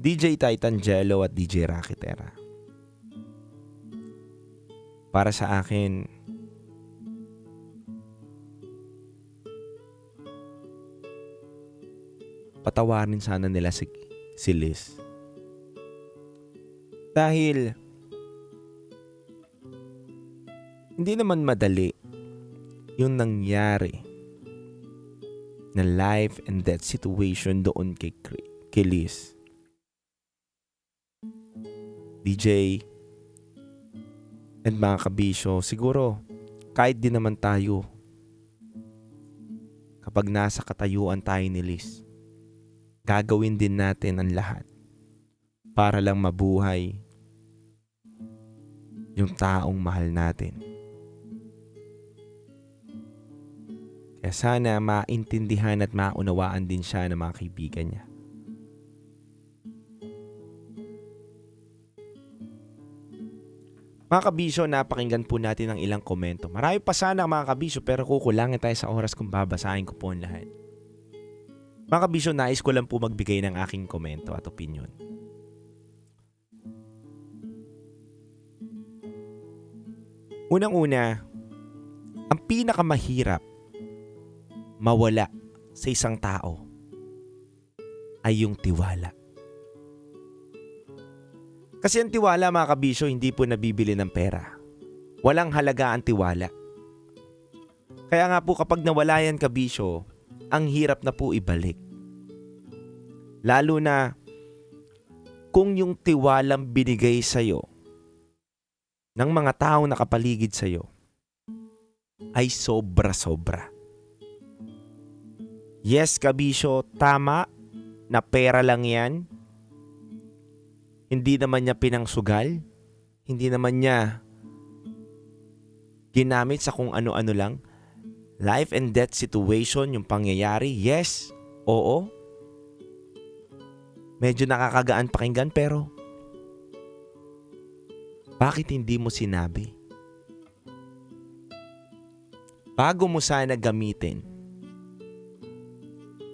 N: DJ Titan Jello at DJ Rakitera. Para sa akin, patawarin sana nila si Liz. Dahil hindi naman madali yung nangyari na life and death situation doon kay Liz. DJ and mga kabisyo, siguro kahit din naman tayo kapag nasa katayuan tayo ni Liz, gagawin din natin ang lahat para lang mabuhay yung taong mahal natin. Kaya sana maintindihan at maunawaan din siya ng mga kaibigan niya. Mga kabisyo, napakinggan po natin ang ilang komento. Marami pa sana mga kabisyo pero kukulangin tayo sa oras kung babasahin ko po ang lahat. Mga kabisyo, nais ko lang po magbigay ng aking komento at opinion. Unang-una, ang pinakamahirap mawala sa isang tao ay yung tiwala. Kasi ang tiwala mga kabisyo hindi po nabibili ng pera. Walang halaga ang tiwala. Kaya nga po kapag nawala yan kabisyo, ang hirap na po ibalik. Lalo na kung yung tiwalang binigay sa'yo ng mga taong nakapaligid sa'yo ay sobra-sobra. Yes kabisyo, tama na pera lang yan. Hindi naman niya pinangsugal. Hindi naman niya ginamit sa kung ano-ano lang. Life and death situation, yung pangyayari, yes, oo. Medyo nakakagaan pakinggan pero bakit hindi mo sinabi? Bago mo sana gamitin,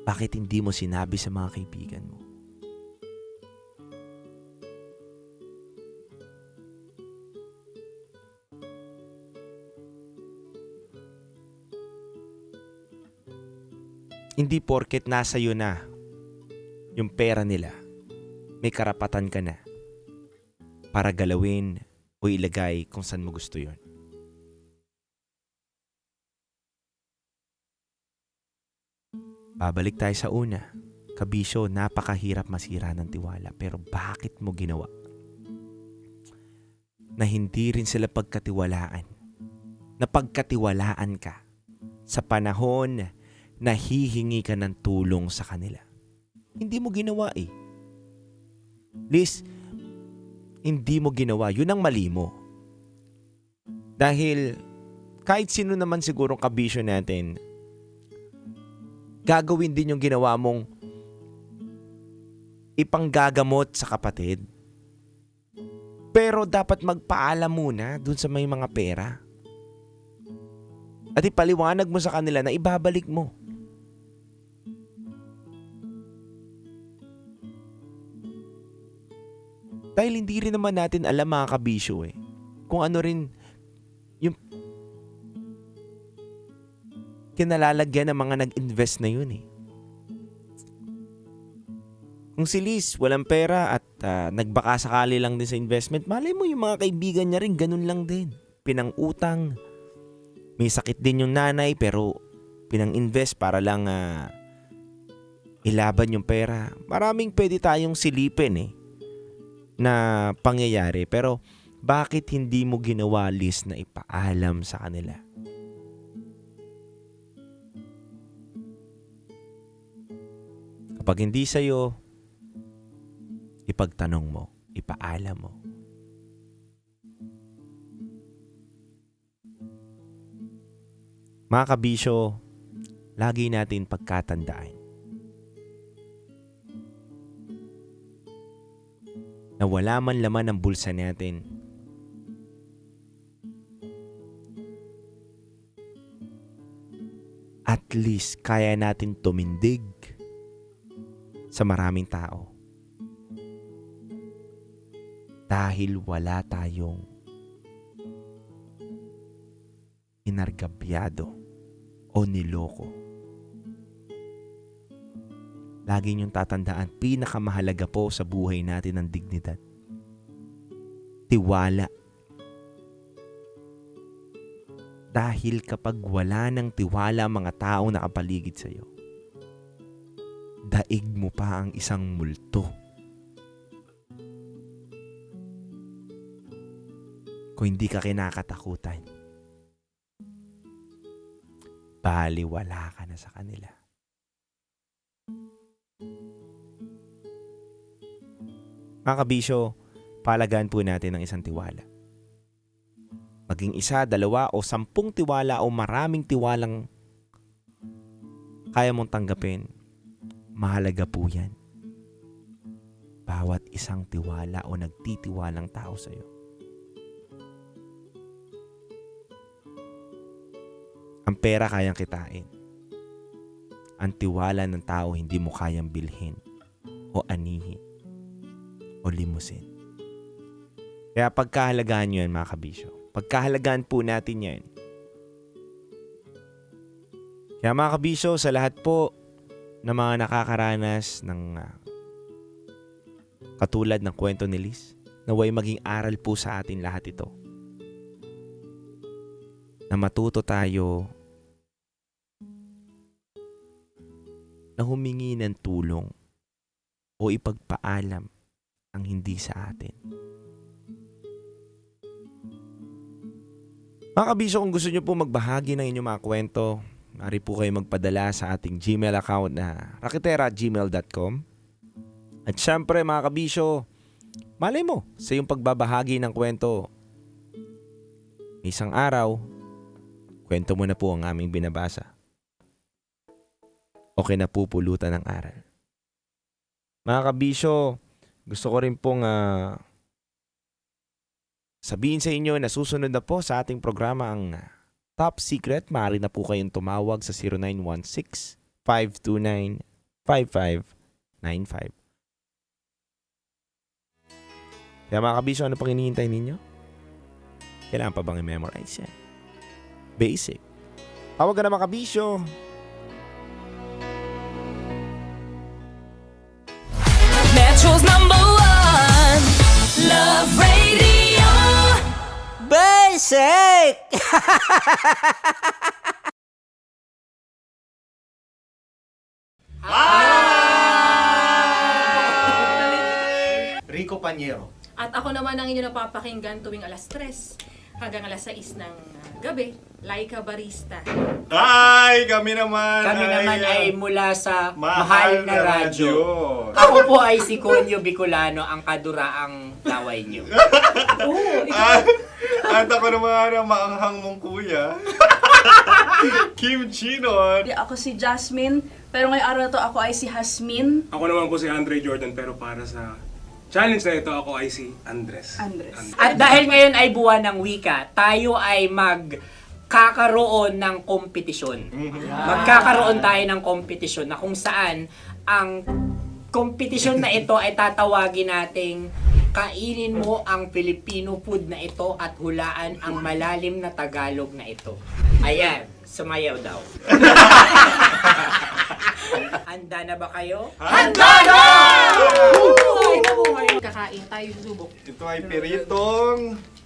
N: bakit hindi mo sinabi sa mga kaibigan mo? Hindi porket nasa iyo na yung pera nila, may karapatan ka na para galawin o ilagay kung saan mo gusto yon. Babalik tayo sa una. Kabisyo, napakahirap masira ng tiwala. Pero bakit mo ginawa? Na hindi rin sila pagkatiwalaan. Na pagkatiwalaan ka sa panahon na hihingi ka ng tulong sa kanila. Hindi mo ginawa eh. Liz, hindi mo ginawa. Yun ang mali mo. Dahil kahit sino naman sigurong kabisyo natin, gagawin din yung ginawa mong ipanggagamot sa kapatid. Pero dapat magpaalam muna dun sa may mga pera. At ipaliwanag mo sa kanila na ibabalik mo. Dahil hindi rin naman natin alam mga kabisyo eh. Kung ano rin yung kinalalagyan ng mga nag-invest na yun eh. Kung si Liz walang pera at nagbaka sakali lang din sa investment, malay mo yung mga kaibigan niya rin ganun lang din. Pinang-utang. May sakit din yung nanay pero pinang-invest para lang ilaban yung pera. Maraming pwede tayong silipin na pangyayari. Pero bakit hindi mo ginawa, Liz, na ipaalam sa kanila? Kapag hindi sa'yo, ipagtanong mo, ipaalam mo. Mga kabisyo, lagi natin pagkatandaan na wala man laman ang bulsa natin, at least kaya natin tumindig sa maraming tao dahil wala tayong inargabyado o niloko. Lagi niyong tatandaan, pinakamahalaga po sa buhay natin ang dignidad. Tiwala. Dahil kapag wala ng tiwala ang mga taong nakapaligid sa iyo, daig mo pa ang isang multo. Kung hindi ka kinakatakutan, baliwala ka na sa kanila. Mga kabisyo, palagaan po natin ang isang tiwala. Maging 1, 2 o 10 tiwala o maraming tiwalang kaya mong tanggapin, mahalaga po yan. Bawat isang tiwala o nagtitiwalang tao sa iyo. Ang pera kayang kitain. Ang tiwala ng tao hindi mo kayang bilhin o anihin o limusin. Kaya pagkahalagaan nyo yan, mga kabisyo. Pagkahalagaan po natin yan. Kaya mga kabisyo, sa lahat po ng mga nakakaranas ng katulad ng kwento ni Liz, naway maging aral po sa atin lahat ito. Na matuto tayo na humingi ng tulong o ipagpaalam ang hindi sa atin. Mga kabisyo, kung gusto nyo po magbahagi ng inyong mga kwento, maaari po kayo magpadala sa ating Gmail account na raketera@gmail.com. At syempre mga kabisyo, malay mo sa iyong pagbabahagi ng kwento, isang araw, kwento mo na po ang aming binabasa. O kinapupulutan ng aral. Mga kabisyo, gusto ko rin pong sabihin sa inyo na susunod na po sa ating programa ang Top Secret. Maaari na po kayong tumawag sa 0916-529-5595. Kaya mga kabisyo, ano pang hinihintay ninyo? Kailangan pa bang i-memorize yan? Basic. Tawag ka na mga kabisyo.
D: Metro's #1 Love Radio.
F: Basic!
B: Rico Panyero.
L: At ako naman ang inyo napapakinggan tuwing alas 3 hanggang alas 6 ng gabi, Laika Barista.
I: Hi! Kami naman
F: ay mula sa Mahal na Radyo. Ako po ay si Conyo Bicolano, ang kaduraang laway nyo.
I: At ako naman ang maanghang mong kuya, Kim Chinon.
R: Ako si Jasmine, pero ngayong araw na to ako ay si Hasmin.
M: Ako naman po si Andre Jordan, pero para sa challenge na ito, ako ay si Andres.
F: At dahil ngayon ay buwan ng wika, tayo ay magkakaroon ng kompetisyon. Magkakaroon tayo ng kompetisyon na kung saan ang kompetisyon na ito ay tatawagin nating kainin mo ang Filipino food na ito at hulaan ang malalim na Tagalog na ito. Ayan, sumayaw daw. Handa na ba kayo?
I: Handa na!
L: Buhay na buhay. Kakain tayo subok.
I: Ito ay piritong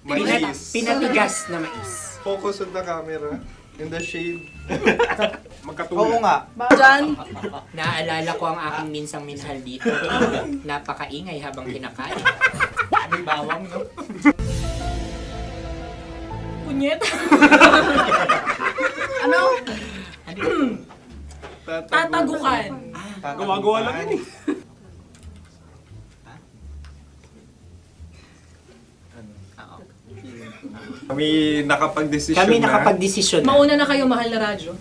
I: mais.
F: Pinatigas na mais.
I: Focus on the camera. In the shade.
K: Oo nga.
R: Diyan.
F: Naalala ko ang aking minsang minahal dito. Napakaingay habang kinakain. May bawang, no?
L: Punyet.
R: Ano?
L: Tatagukan.
M: Gawa-gawa lang yun eh.
I: Kami nakapag-desisyon
F: Kami
I: na.
F: nakapag-desisyon na.
L: Mauna na kayo, mahal na radyo.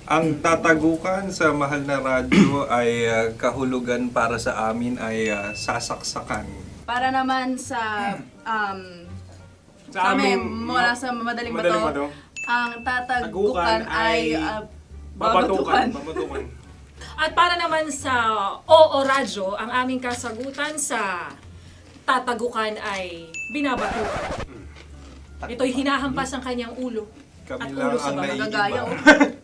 I: Ang tatagukan sa mahal na radyo ay kahulugan para sa amin ay sasaksakan.
R: Para naman sa
M: Sa
R: amin,
M: amin,
R: mula sa madaling
M: Madaling
R: bato,
M: Bato.
R: ang tatagukan ay
M: Babatukan.
R: babatukan.
L: At para naman sa Oo Radyo, ang aming kasagutan sa tatagukan ay binabatukan. Ito'y hinahampas ang kanyang ulo.
I: Kami
L: At
I: lang
L: ulo sa
I: ang
L: mga
I: naiiba.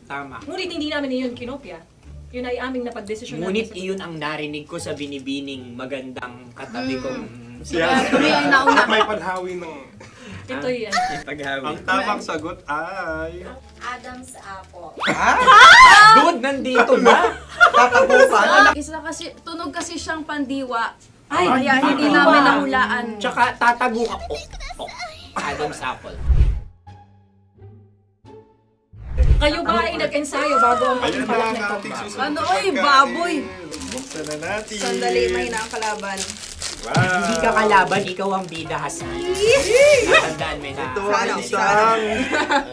F: Tama.
L: Ngunit hindi namin iyon kinopya. Yun ay aming napagdesisyon
F: Ngunit iyon ang narinig ko sa binibining magandang katabi kong
R: Kami ang nauna.
M: May panhawi ng...
L: Ito'y
I: Ang tamang sagot ay...
Q: Adam's apple.
F: Dude, nandito ba?
R: Tatagukan. Isa kasi, tunog kasi siyang pandiwa. Kaya hindi namin nahulaan.
F: Tsaka tatagukan. Adam's apple.
L: Kayo ba ay nag-ensayo bago ang
I: Ayan na
L: pagpalat
I: ang
L: nito?
I: ating susunod
R: Ano,
I: na
R: oy,
I: pagkain.
R: baboy.
I: Buksan na natin.
R: Sandali, may na ang kalaban.
I: Wow.
F: Hindi ka kalaban, ikaw ang bida, Hasmi. Natandaan mo na.
I: Ito ay isang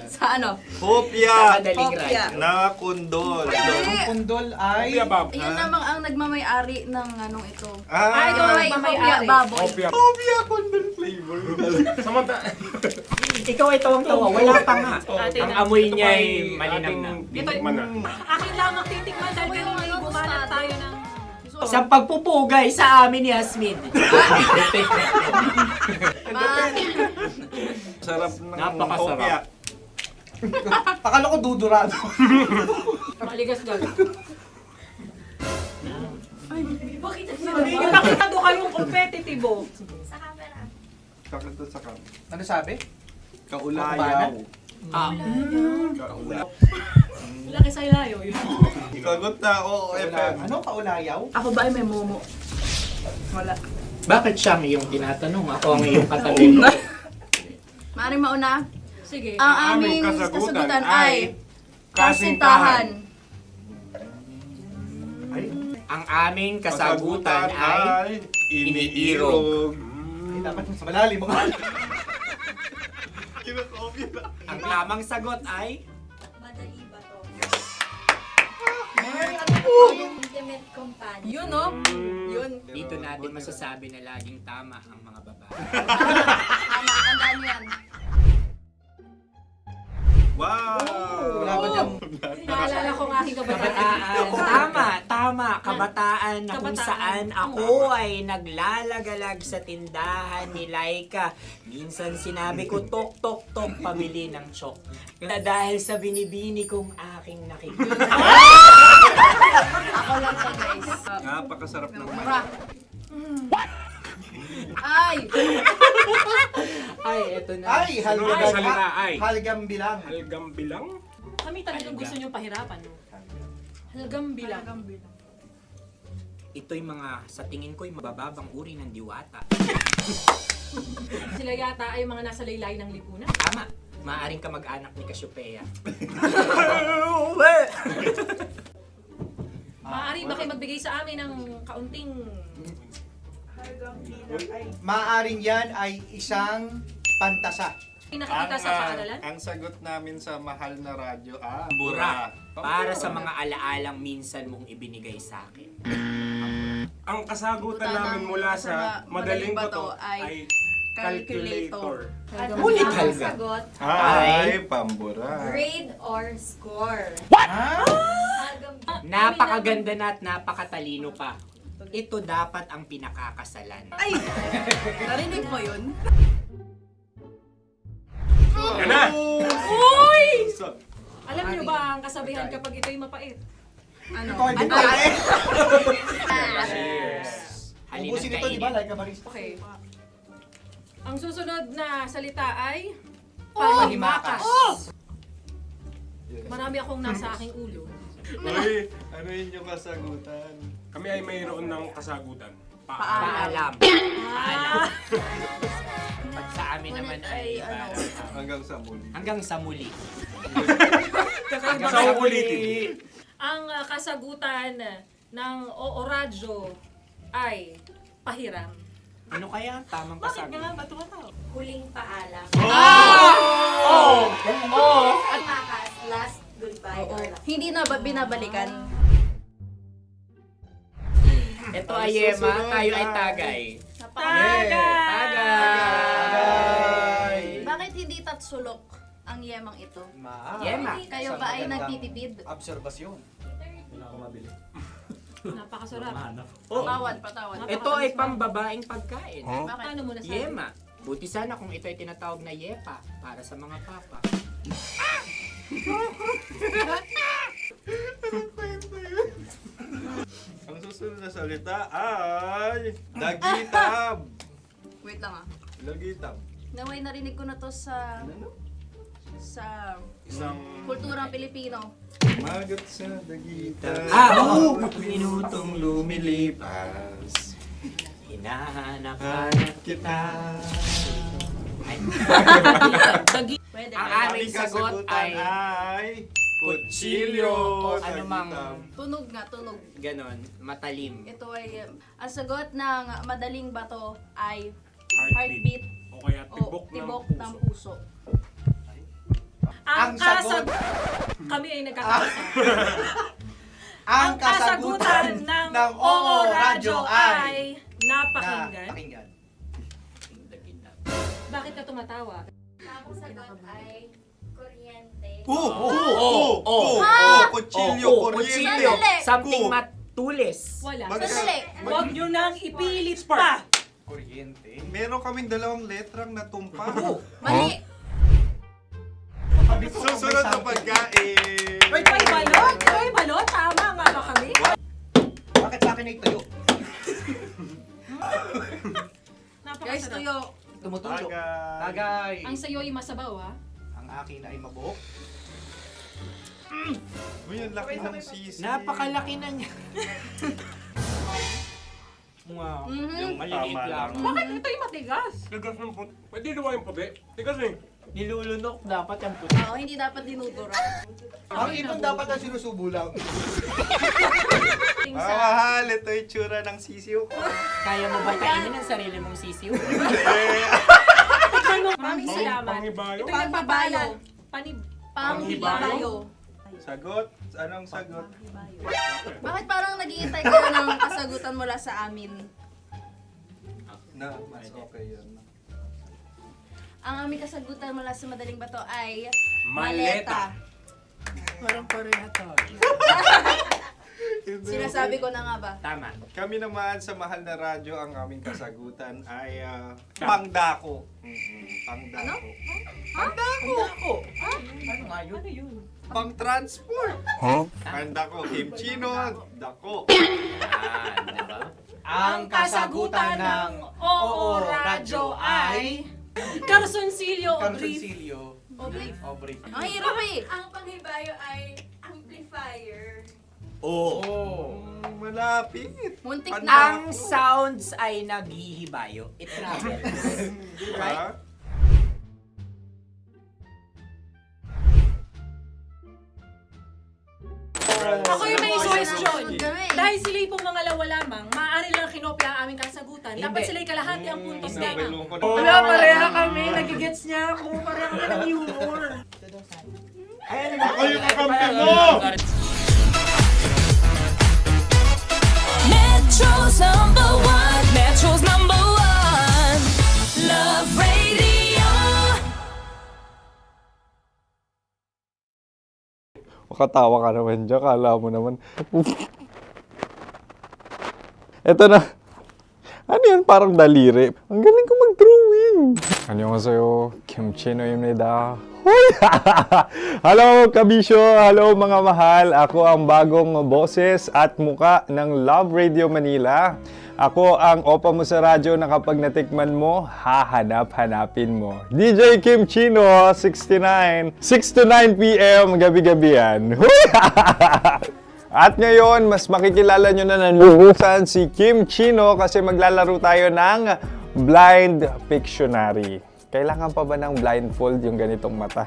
R: Sa ano?
I: hopya
F: Madaling
R: Hopya.
F: ride.
I: na kundol.
K: Ang pundol ay...
R: Yun namang ang nagmamay-ari ng anong ito.
L: Ay, ito
I: Ah,
L: ay
R: Hopya,
L: may-ari.
R: baboy.
I: hopya kundol flavor.
F: Ikaw ay tawang-tawa, wala pa nga.
L: Ate
F: Ang
L: na.
F: amoy niya ay malinang na.
M: Titikman na.
L: Akin lamang titikman dahil kayo ay bumalat tayo ng...
F: Sa pagpupugay sa amin ni Hasmin.
I: Sarap ng
F: Napakasarap.
I: hopya.
K: Akala ko dudurado.
L: Maligas gal. Bakit nakita doon kayong competitive?
I: Sakit to sa kam.
K: Ano sabi?
I: Kaulayaw.
L: Laki sa ilayo yun.
I: Sagot na, oo, FM.
K: Ano? Kaulayaw?
R: Ako ba ay may momo? Wala.
F: Bakit siya ang iyong tinatanong? Ako ang iyong katabi.
R: Maaaring mauna.
L: Sige.
R: Ang aming kasagutan ay kasintahan.
F: Ang aming kasagutan ay iniirog.
K: Dapat mas malalim mo.
F: Ang tamang sagot ay
Q: Madali ba to?
R: Intimate companion. Yun, no? Yun.
F: dito natin masasabi na laging tama ang mga babae.
R: Tama, tandaan mo yan.
I: Wow!
K: Wala ba niyang...
L: Naalala ko ang aking kabataan.
F: Tama. Kabataan na kung
L: Kabataan.
F: saan ako ay naglalagalag sa tindahan ni Laika. Minsan sinabi ko, tok, pamili ng chok. Na dahil sa binibini kong aking nakikita.
R: Ako lang siya, guys.
I: Napakasarap ng
R: Mura. Ay!
F: Ay, eto na.
K: Ay, halgam
M: salita, ay.
K: Halgam bilang.
M: Halgam bilang?
L: Kami talagang gusto niyong pahirapan. No? Halagang bilang.
F: Ito'y mga, sa tingin ko'y mabababang uri ng diwata.
L: Sila yata ay mga nasa laylay ng lipunan.
F: Tama. Maaring ka mag-anak ni Cassiopeia.
L: Maaari ba kayo magbigay sa amin ng kaunting...
K: Maaring yan ay isang pantasa.
L: Nakikita sa paaralan?
I: Ang sagot namin sa mahal na radyo,
F: Bura. Para sa mga alaalang minsan mong ibinigay sa akin.
M: Ang kasagutan namin mula sa madaling bato ay calculator.
F: Ulit halga.
Q: Sagot,
I: Ay, pambura.
Q: grade or score?
F: Napakaganda na at napakatalino pa. Ito dapat ang pinakakasalan.
R: Ay! Narinig mo yun?
M: Yan na!
L: Uy! Alam niyo ba ang kasabihan kapag ito'y mapait?
R: Ano?
B: Ubusin ito, di ba? Like a barista.
L: Okay. Ang susunod na salita ay
F: Palimakas.
L: Marami akong nasa aking ulo.
I: Uy, ano yun yung kasagutan?
M: Kami ay mayroon ng kasagutan.
F: Paalam. Pag sa amin naman ay
I: Hanggang sa muli.
F: hanggang sa muli.
M: Sa ulitin.
L: Ang kasagutan ng Oo Radyo ay pahiram.
F: Ano kaya ang tamang kasagutan?
Q: Huling paalam.
L: At
Q: Last goodbye.
R: Hindi na ba binabalikan?
F: Ito ay Yema, tayo ay Tagay. Tagay!
R: Bakit hindi tatsulok ang yemang ito?
F: Yema.
R: Kayo ba ay nagtitipid?
B: Obserbasyon. Hindi na ako mabili.
L: napakasarap.
R: Patawad.
F: Ito ay pambabaing pagkain.
R: Bakit?
L: Paano mo nasabi?
F: Yema. Buti sana kung ito ay tinatawag na Yepa para sa mga papa.
I: Ang susunod na salita ay Dagitab.
R: Wait lang ah.
I: Dagitab.
R: Naway narinig ko na to sa
I: Isang
R: kulturang Pilipino.
I: magat sa dagitab.
F: Minutong lumilipas. Hinahanap-hanap kita.
R: Pwede.
F: Ang aming sagot ay kutsilyo o anumang
R: Tunog nga, tunog.
F: ganon, matalim.
R: Ito ay, ang sagot ng madaling bato ay heartbeat
M: O kaya
R: o tibok ng puso.
L: Ang
B: sagot-
L: Kami ay nagkakaisa.
B: Ang
L: kasagutan ng Oo Radyo ay napakinggan.
B: Pakinggan.
L: Bakit ka tumatawa?
Q: Ang sagot ay kuryente.
I: Kutsilyo, kuryente.
R: Sandali.
F: Something matulis.
L: Wala.
R: Sandali.
L: Huwag nyo nang ipilit pa.
B: Kuryente.
I: Meron kaming dalawang letrang natumpa.
R: Mali.
I: Susunod na pagkain.
L: May balot? May balot? Tama nga ba kami?
B: Bakit sa akin ay tuyo?
R: Guys,
L: Napakasarap.
R: tuyo.
B: Tumutulo.
I: Tagay.
B: Tagay.
L: Ang sayo ay masabaw ha?
B: Ang akin ay mabuhok.
I: Uy, ang laki ng sisi.
F: Napakalaki na niya. Wow. Yung maliliit
I: Tama
F: lang.
I: lang.
L: Bakit ito yung matigas?
M: Tigas ng puti. Pwede luwa yung puti. Tigas eh.
F: Nilulunok dapat yung puti.
R: Oo, hindi dapat dinudura.
B: Ang ibon dapat ang sinusubo lang.
I: Mga mahal, ito yung tsura ng sisiw ko.
F: Kaya mo ba kainin ang sarili mong sisiw?
L: Maraming salamat.
M: Pangibayo.
L: Ito yung pabayo.
R: Panghibayo.
I: Sagot? Anong sagot?
R: Bakit parang naghihintay kayo ng kasagutan mula sa amin?
I: Na, mas okay yun.
R: Ang aming kasagutan mula sa madaling bato ay
M: Maleta.
F: Parang pareha tayo.
R: Sinasabi ko na nga ba?
F: Tama.
I: Kami naman sa mahal na radyo, ang aming kasagutan ay pangdako. Pangdako.
F: Pangdako. Ano nga yun? Ano yun?
I: Pang-transport. Pangdako, kimchino, dako.
F: Yan, diba?
L: Ang kasagutan ng Oo Radyo ay Carsoncillo o Brief.
B: Carsoncillo. O brief.
R: Ang hirap eh.
Q: Ang panghibayo ay amplifier.
I: Malapit.
R: Muntik
F: Ang
R: na.
F: sounds ay naghihibayo. It travels.
I: Right?
L: Ako yung may suggestion.
R: Sunod kami.
L: Dahil sila yung mga lawa lamang, maaari lang kinopya ang aming kasagutan. Dapat
F: Hindi.
L: sila yung kalahati ang puntos lamang.
F: Wala, pareha kami. Nagigets niya ako. Pareha kami ng humor. Ayan,
I: Ako yung kakampi mo!
D: Metro's number one. Metro's number one. Love Radio.
I: Makatawa ka naman dyan. Kala mo naman. Eto na. Ano yan? Parang daliri. Ang galing ko mag-drawing. 안녕하세요. 김치노입니다. Hello kabisyo, hello mga mahal. Ako ang bagong boses at muka ng Love Radio Manila. Ako ang opa mo sa radyo na kapag natikman mo, hahanap-hanapin mo. DJ Kim Chino, 69, 6 to 9 p.m. gabi-gabi yan. At ngayon, mas makikilala nyo na ng lubusan si Kim Chino kasi maglalaro tayo ng Blind Pictionary. Kailangan pa ba ng blindfold yung ganitong mata?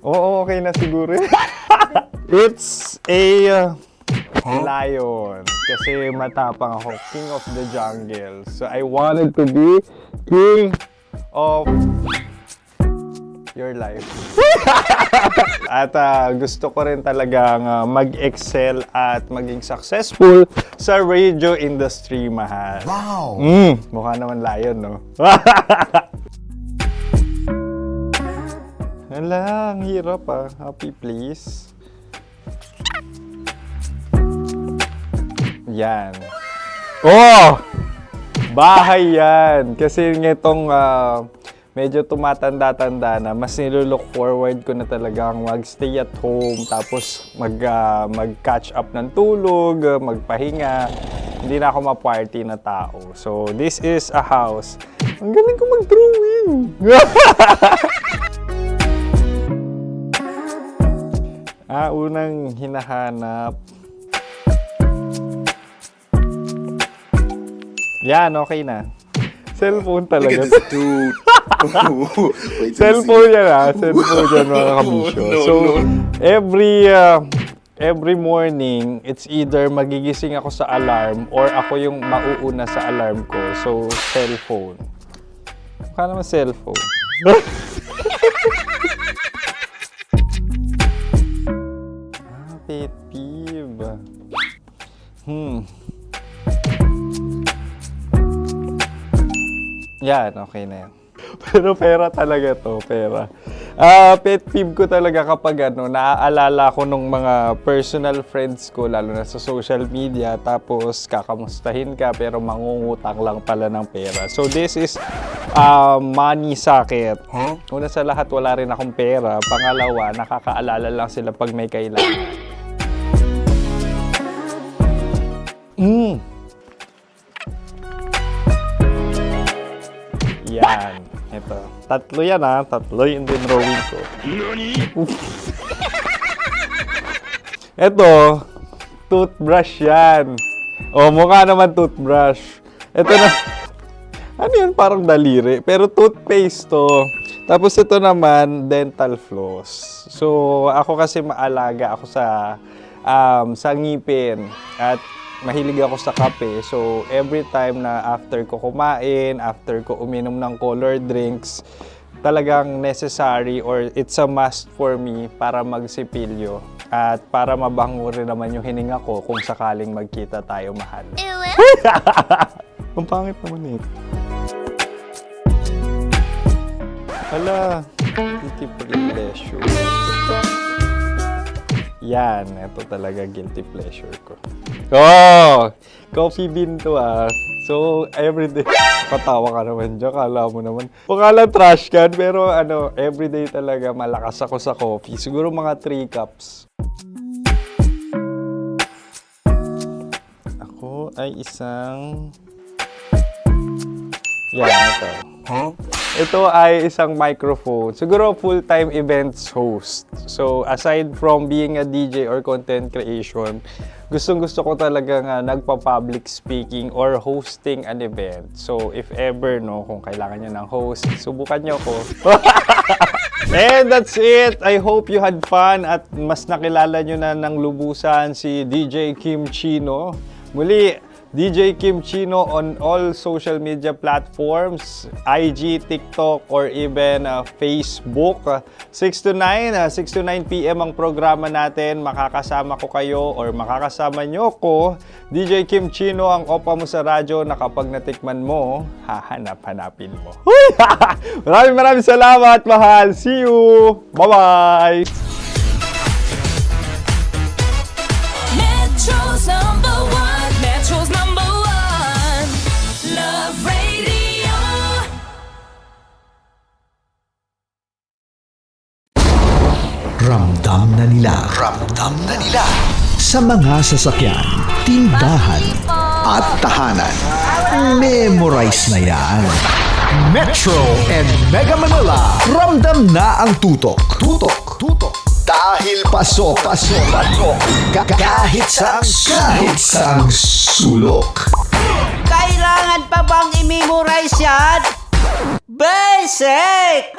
I: Oo, okay na siguro. It's a lion. Kasi matapang ako. King of the jungle. So I wanted to be king of your life. At gusto ko rin talagang mag-excel at maging successful sa radio industry, mahal. Wow! Mukha naman lion, no? Hala, ang hirap Happy, please. Yan. Oh! Bahay yan. Kasi nitong medyo tumatanda-tanda na, mas nilulook forward ko na talagang mag-stay at home, tapos mag-catch up ng tulog, magpahinga. Hindi na ako ma-party na tao. So, this is a house. Ang galing ko mag-drawing! Unang hinahanap. Yan, okay na. Cellphone talaga.
J: Look at this dude.
I: Cellphone yan Cellphone yan mga kabisyo. So, every morning, it's either magigising ako sa alarm or ako yung mauuna sa alarm ko. So, cellphone. Mukha naman cellphone. Pet peeve. Yan, okay na yan. Pero pera talaga to, pera. Pet peeve ko talaga kapag naaalala ko nung mga personal friends ko, lalo na sa social media, tapos kakamustahin ka pero mangungutang lang pala ng pera. So this is money sakit. Una sa lahat, wala rin akong pera. Pangalawa, nakakaalala lang sila pag may kailangan. Yan. Ito. Tatlo yan Tatlo yung dinrawing ko. Ito. Toothbrush yan. Mukha naman toothbrush. Ito na. Ano yun? Parang daliri. Pero toothpaste to. Tapos ito naman, dental floss. So, ako kasi maalaga ako sa ngipin. At mahilig ako sa kape. So, every time na after ko kumain, after ko uminom ng colored drinks, talagang necessary or it's a must for me para magsipilyo. At para mabango rin naman yung hininga ko kung sakaling magkita tayo, mahal. Ang pangit naman Hala, guilty pleasure. Yan, ito talaga guilty pleasure ko. Coffee bean to So, everyday. Patawa ka naman dyan, kala mo naman. Pakala trash can, pero everyday talaga malakas ako sa coffee. Siguro mga 3 cups. Ako ay isang... Yan, ito. Ito ay isang microphone. Siguro full-time events host. So, aside from being a DJ or content creation, gustong-gusto ko talaga nagpa-public speaking or hosting an event. So, if ever, kung kailangan nyo ng host, subukan nyo ko. And that's it. I hope you had fun at mas nakilala nyo na ng lubusan si DJ Kim Chino. Muli, DJ Kim Chino on all social media platforms, IG, TikTok, or even Facebook. 6 to 9 p.m. ang programa natin. Makakasama ko kayo or makakasama nyo ko. DJ Kim Chino, ang opa mo sa radyo na kapag natikman mo, hahanap-hanapin mo. Maraming salamat, mahal. See you! Bye-bye!
O: Ramdam na nila. Ramdam na nila. Sa mga sasakyan, tindahan, at tahanan. Memorize na yan. Metro and Mega Manila. Ramdam na ang tutok. Tutok. Tutok. Dahil pasok. Kahit saang sulok.
A: Kailangan pa bang i-memorize yan? Basic!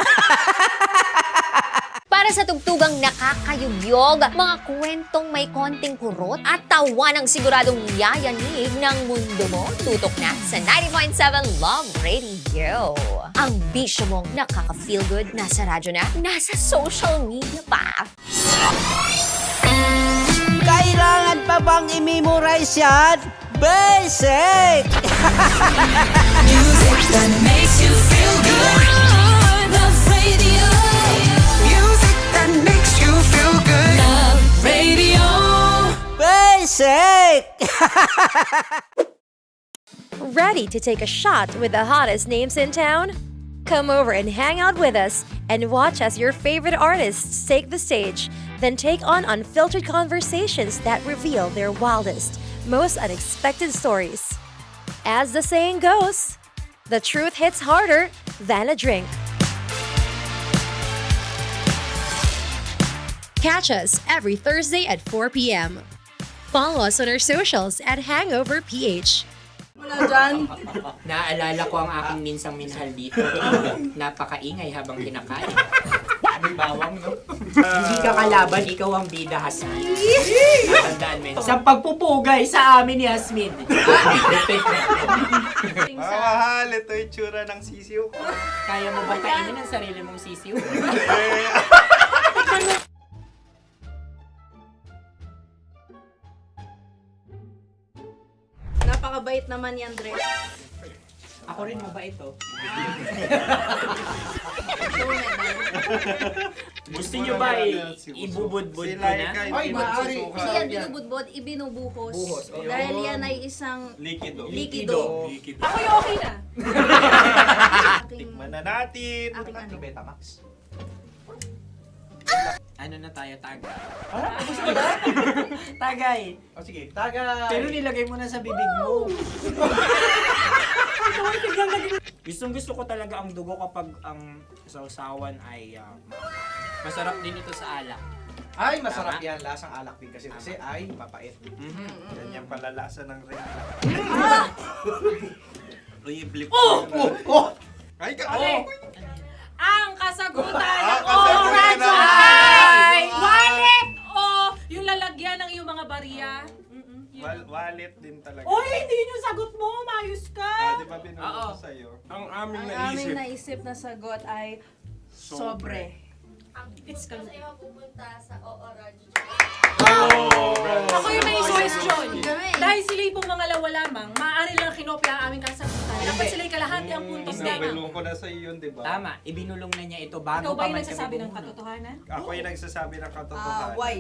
C: Para sa tugtugang nakakayugyog, mga kwentong may konting kurot at tawa ng siguradong yayanig ng mundo mo, tutok na sa 90.7 Love Radio. Ang bisyo mong nakaka-feel good, nasa radyo na, nasa social media pa.
A: Kailangan pa bang i-memorize yan? Basic!
D: Music that makes you feel good. Love Radio. Music that makes you feel good. Love Radio.
A: Basic!
Q: Ready to take a shot with the hottest names in town? Come over and hang out with us and watch as your favorite artists take the stage, then take on unfiltered conversations that reveal their wildest, most unexpected stories. As the saying goes, the truth hits harder than a drink. Catch us every Thursday at 4 p.m. Follow us on our socials at Hangover PH.
R: Wala dyan.
F: Naaalala ko ang aking minsang minahal dito. Napakaingay habang kinakain. May bawang, no? Hindi ka kalaban, ikaw ang bida, Hasmin. Natandaan mo yun. Sa pagpupugay sa amin ni Hasmin.
I: Mahal, ito yung tsura ng sisiw ko.
F: Kaya mo ba kainin ang sarili mong sisiw?
R: Napakabait naman yan, Dre.
F: Ako rin mabait, oh. Gusto nyo ba ibubudbud ko na?
R: Ay, maaari. Hindi yan binubudbod, ibinubuhos.
F: Buhos, oh.
R: Dahil yan ay isang
I: Likido.
R: Ako yung okay na.
I: Tikman na natin.
R: Aking
I: Betamax.
F: Ano na tayo, tagay?
I: Gusto mo na?
F: Tagay!
I: O sige, tagay!
F: Pero nilagay mo na sa bibig mo. Gustong-gusto ko talaga ang dugo kapag ang sausawan ay masarap din ito sa alak.
B: Ay, masarap yan. Lasang alak din kasi ay mapait.
I: Yan yung palalasa ng ring. Uy, blip. Ay,
L: Ang kasagutan ng
I: kasagutan
L: oras ay wallet o yung lalagyan ng iyong mga barya.
I: Wallet din talaga.
L: Uy, hindi yun yung sagot mo. Mayos ka.
I: Di ba binulong ko sa'yo?
M: Ang aming
R: Ang aming naisip na sagot ay sobre.
L: It's ka.
H: pupunta sa OORADIO.
L: Ako yung may question. Dahil sila yung mangalawa lamang, maaari lang kinopya ang aming kasagutan. Dapat sila yung kalahati ang puntos lamang.
I: Binulong ko na sa'yo yun, di ba?
F: Tama, ibinulong na niya ito bago
L: Ikaw ba
F: pa
L: yung
F: man
L: nagsasabi
F: kami
L: ng
F: bumulong.
L: katotohanan?
I: Ako yung nagsasabi ng katotohanan.
R: Why?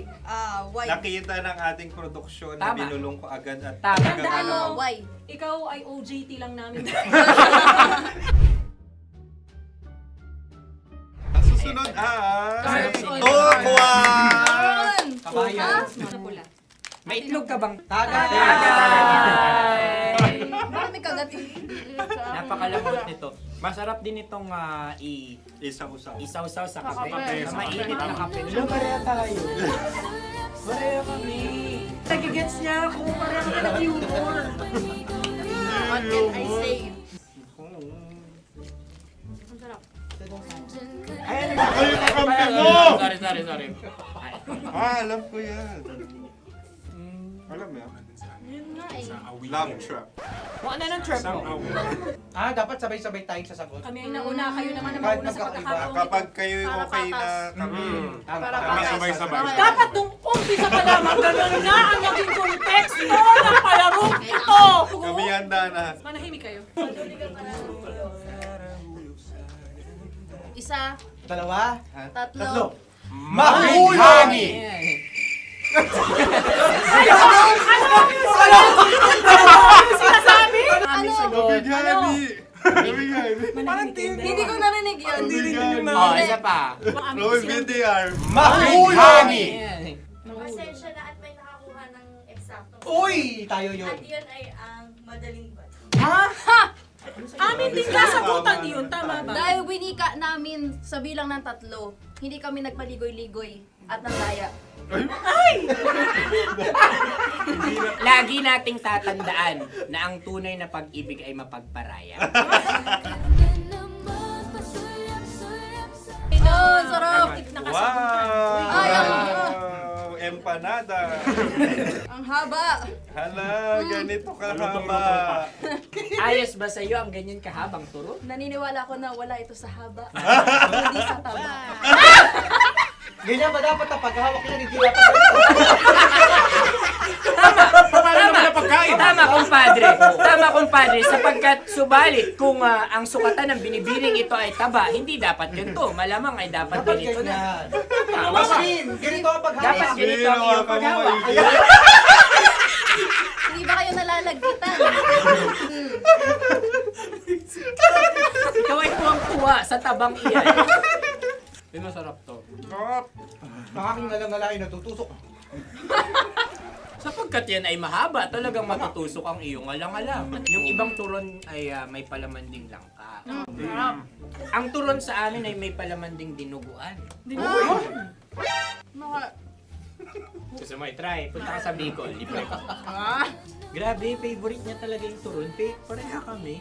R: Why?
I: Nakita ng ating produksyon na
F: Tama.
I: binulong ko agad at
F: Tama.
I: nagkakala
L: Tandaan
I: ko.
L: mo, ikaw ay OJT lang namin.
I: Ang susunod ay...
L: Carbs.
I: Tukwan!
F: Kabayan.
L: Sa pula.
F: May itlog ka bang?
B: Tagay!
R: Marami kagat.
F: Napakalambot nito. Masarap din itong
I: Isaw-saw.
F: isaw-saw sa
R: Kape.
F: kape. Sa mainit na kape. Wala, pareha tayo. Pareha kami.
L: Nagigets niya ako. Pareho ka ng humor.
R: What can I say?
L: Ang sarap.
I: Ay, kakampi mo!
F: Sorry.
I: Alam ko yan. Alam mo yan?
R: Yun nga eh.
I: Love trap.
F: Ano na ng trap mo?
B: Dapat sabay-sabay tayong sasagot.
L: Kami ay nauna, kayo naman ang
B: Kahit
L: mauna sa
B: magkakaiba.
L: pagkakataon.
I: Kapag kayo okay na kami, kami sabay-sabay.
L: Dapat nung umpisa pa lamang, ganun na ang naging konteksto ng palarong ito.
I: Kami handa na.
L: Manahimik kayo.
R: Isa,
B: Dalawa.
R: tatlo.
B: Mahulog!
L: Ano yung sinasabi?
R: Ano?
I: Biryani!
R: Hindi ko narinig yun.
F: Oh, isa pa.
J: Roll VTR.
B: Mahulog!
H: Pasensya na at may nakakuha ng eksakto.
B: Uy! Tayo yun.
H: At yun ay ang madaling ba?
L: Amin din kasagutan yun, tama ba?
R: Dahil winika namin sa bilang ng 3, hindi kami nagpaligoy-ligoy at nandaya.
F: Lagi nating tatandaan na ang tunay na pag-ibig ay mapagparaya.
R: Ayun, sarap!
L: Nakasagutan.
R: Ay,
I: Wow! Empanada!
R: ang haba!
I: Hala, ganito kahaba.
F: Ayos ba sa'yo ang ganyan kahabang turo?
R: Naniniwala ko na wala ito sa haba. Hindi sa taba.
B: Ganyan ba dapat ang paghawak niya, hindi dapat ganito?
F: Tama, kumpadre. Sapagkat subalit kung ang sukatan ng binibining ito ay taba, hindi dapat ganito. Malamang ay dapat ganito na.
B: Ganito ang paghawak.
F: Dapat ganito ang iyong paghawak.
R: Hindi ba kayo nalalagkitan?
F: Ikaw ay tuwang-tuwa sa tabang iyan. Hindi masarap to.
B: Nakaking nalang-nalain, natutusok.
F: Sapagkat yan ay mahaba, talagang matutusok ang iyong alang-alang. Yung ibang turon ay may palaman ding langka. Ang turon sa amin ay may palaman ding dinuguan. Gusto mo i-try? Punta ka sa Bicol, libre ka. Grabe, favorite niya talaga yung turon. Pareha kami.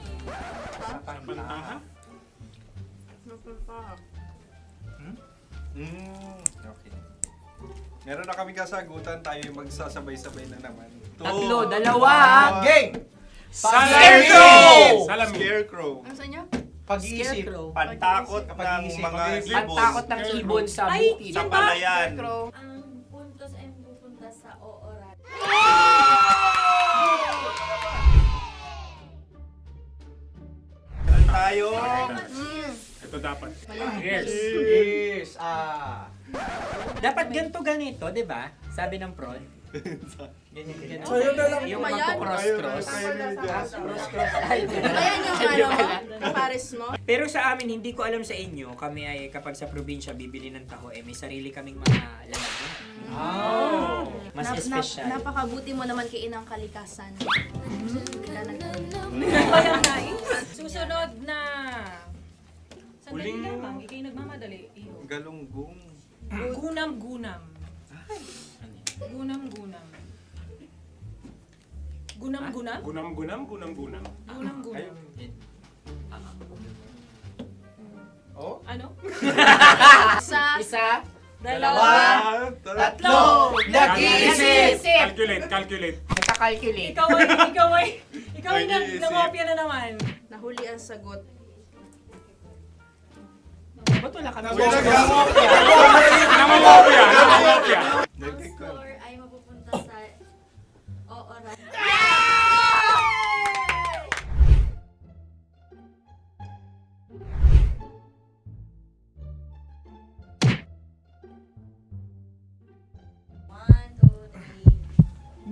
I: Okay. Meron na kaming kasagutan, tayo yung magsasabay-sabay na naman.
F: 3, 2.
B: Game!
I: Scarecrow! Scarecrow.
R: Ano sa inyo?
B: Pag-iisip.
I: Pantakot ng mga ibon.
F: Pantakot ng ibon sa bukid.
I: Sa palayan.
H: Ang puntos ay pupunta sa ooran.
I: Tayo.
M: Ito dapat.
B: Yes.
F: Dapat ganito, di ba? Sabi ng prod. Ganyan. Yung magko-cross-cross. Cross-cross.
R: Ayan yung pares mo.
F: Pero sa amin, hindi ko alam sa inyo, kami ay kapag sa probinsya bibili ng taho, may sarili kaming mga lalagyan. Mas espesyal.
R: Napakabuti mo naman kay Inang Kalikasan.
L: Susunod na. Sandali lamang, ikay nagmamadali.
I: Galunggong.
L: Gunam-gunam. Gunam-gunam. Gunam-gunam?
M: Gunam-gunam, gunam-gunam.
L: Gunam-gunam.
I: Oh?
L: Ano?
F: Isa.
L: Dalawa.
B: Tatlo. Nag-iisip.
M: Calculate.
F: Nagka-calculate.
L: Ikaw ay nangopya na naman.
R: Nahuli ang sagot.
F: Ba't wala kami?
M: Nangongopya.
H: Ang score ay mapupunta sa ooran.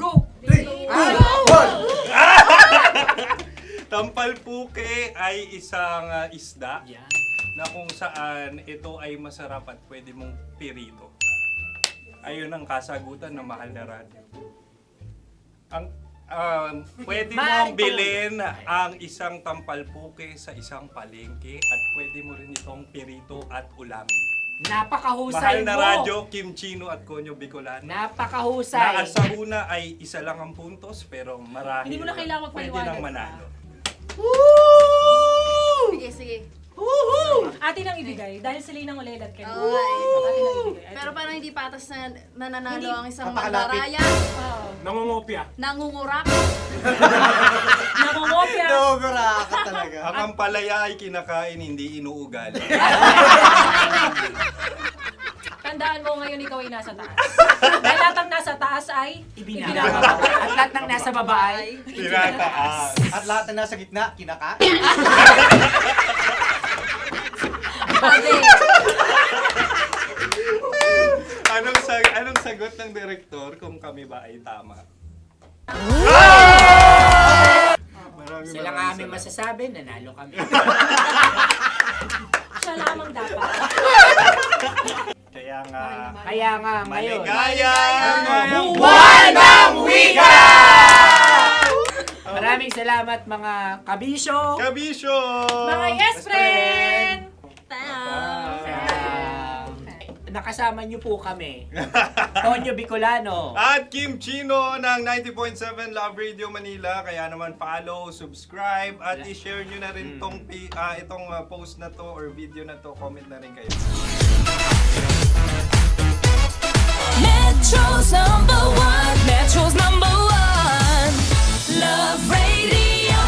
F: Go!
I: Tampalpuke ay isang isda na kung saan ito ay masarap at pwede mong pirito. Ayun ang kasagutan ng Mahal na Radyo. Pwede mong bilhin ang isang tampalpuke sa isang palengke at pwede mo rin itong pirito at ulamin.
F: Napakahusay
I: Mahal na
F: mo!
I: Radyo, Kim Chino at Konyo Bicolano.
F: Napakahusay!
I: Na sa una ay isa lang ang puntos pero marahil
L: Hindi mo na kailangan
I: pwede
L: magpaliwanag
I: nang manalo.
R: Sige.
L: Atin ang ibigay dahil sila yung ulelat kayo.
R: Atin ang ibigay. Pero parang hindi patas na nananalo ang isang mandaraya.
M: Nangongopya.
R: Nangungurak.
L: Nangungopya.
B: Nangunguraka talaga.
I: Ang ampalaya ay kinakain, hindi inuugali.
L: Tandaan mo ngayon ikaw ay nasa taas. Dahil lahat ng nasa taas ay
F: Ibinababa. At lahat ng nasa baba ay
I: Tinataas.
B: At lahat na nasa gitna, kinakain.
I: Anong sagot ng direktor kung kami ba ay tama?
F: Sila nga aming masasabi, nanalo kami.
L: Siya lamang dapat.
I: Kaya nga,
F: ngayon.
I: maligaya ang
F: Buwan ng Wika! Maraming salamat mga kabisyo.
I: Kabisyo!
L: Mga yes friend!
F: Nakasama niyo po kami. Tonyo Bicolano.
I: At Kim Chino ng 90.7 Love Radio Manila. Kaya naman follow, subscribe, at i-share nyo na rin itong post na to or video na to. Comment na rin kayo.
D: Metro's number one, Love Radio.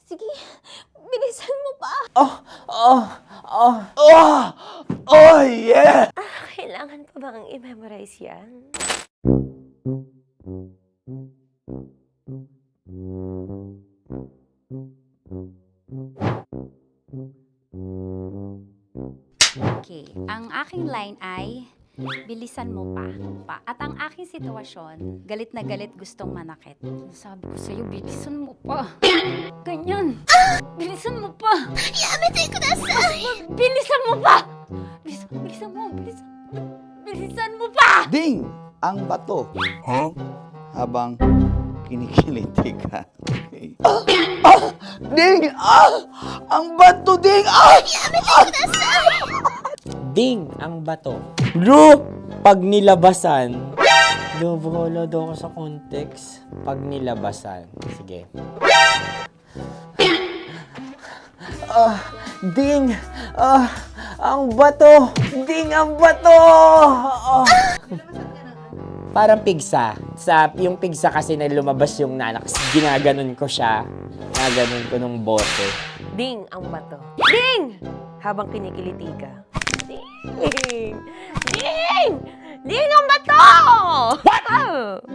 Q: Sige, bilisan mo pa.
B: Oh, yeah!
Q: Kailangan pa bang i-memorize yan?
E: Okay, ang aking line ay, bilisan mo pa. At ang aking sitwasyon, galit na galit gustong manakit. Sabi ko sa'yo, bilisan mo pa. Ganyan. Bilisan mo pa.
Q: Yamitay ko na sa...
E: Bilisan mo pa! Bilisan mo pa!
B: Ding! Ang bato. Habang kinikiliti ka. Okay. Ding! Ang bato, Ding!
Q: Yamitay ko na sa...
F: Ding ang bato. Bro! Pag nilabasan. Wala daw ako sa context. Pag nilabasan. Sige. Ding! Ang bato! Ding ang bato! Parang pigsa. Yung pigsa kasi na lumabas yung nanak. Ginaganon ko siya. Ginaganon ko nung bote.
Q: Ding ang bato. Ding! Habang kinikiliti ka. Ding! Ding! Ding ang bato! What?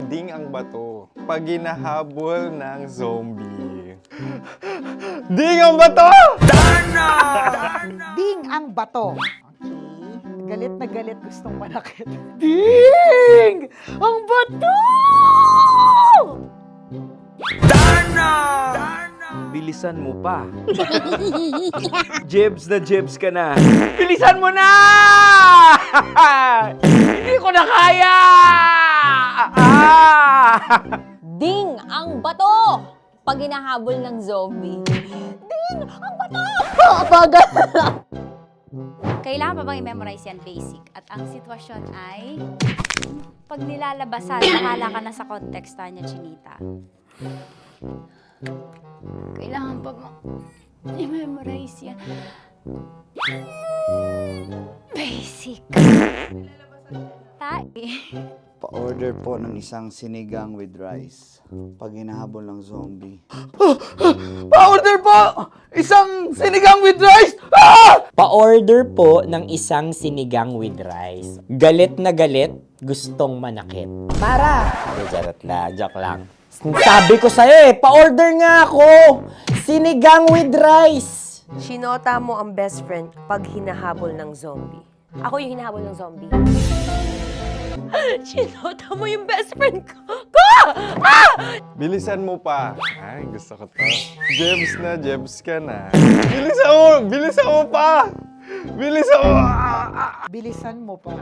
I: Ding ang bato. Pag hinahabol ng zombie. Ding ang bato!
S: Ding ang bato. Okay. Galit na galit gustong manakit. Ding! Ang bato!
K: Bilisan mo pa. Jebs ka na.
F: Bilisan mo na! Hindi ko na kaya!
C: Ding ang bato! Pag hinahabol ng zombie. Ding ang bato! Bagal!
E: Kailangan pa bang i-memorize yan basic? At ang sitwasyon ay, pag nilalabasan, nakala ka na sa konteksta niya, Chinita. Kailangan pa bang i-memorize yan? Basic.
B: Pa-order po ng isang sinigang with rice. Pag hinahabol ng zombie. Pa-order po! Isang sinigang with rice!
F: Pa-order po ng isang sinigang with rice. Galit na galit, gustong manakit. Para! Joke lang. Sabi ko sa'yo pa-order nga ako! Sinigang with rice!
Q: Sinota mo ang best friend pag hinahabol ng zombie. Ako yung hinahabol ng zombie. Sinota mo yung best friend ko!
I: Bilisan mo pa. Ay, gusto ko to. Jebs ka na. Bilisan mo pa!
S: Bilisan mo pa.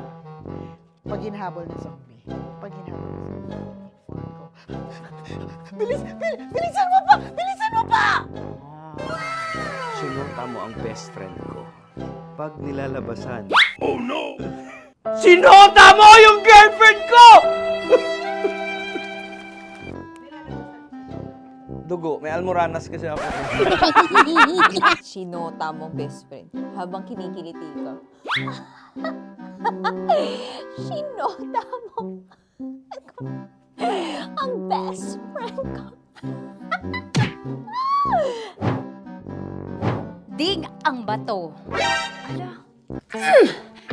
S: Pag hinahabol ng zombie. Pag hinahabol ng zombie. Bilisan mo pa! Bilisan mo pa!
K: Sinota mo ang best friend ko. Pag nilalabasan.
F: Oh no! Sinota mo yung girlfriend ko!
K: Dugo, may almoranas kasi ako.
C: Sinota mo best friend habang kinikiliti ka. Sinota mo ang best friend ko.
E: Ding ang bato. Ala.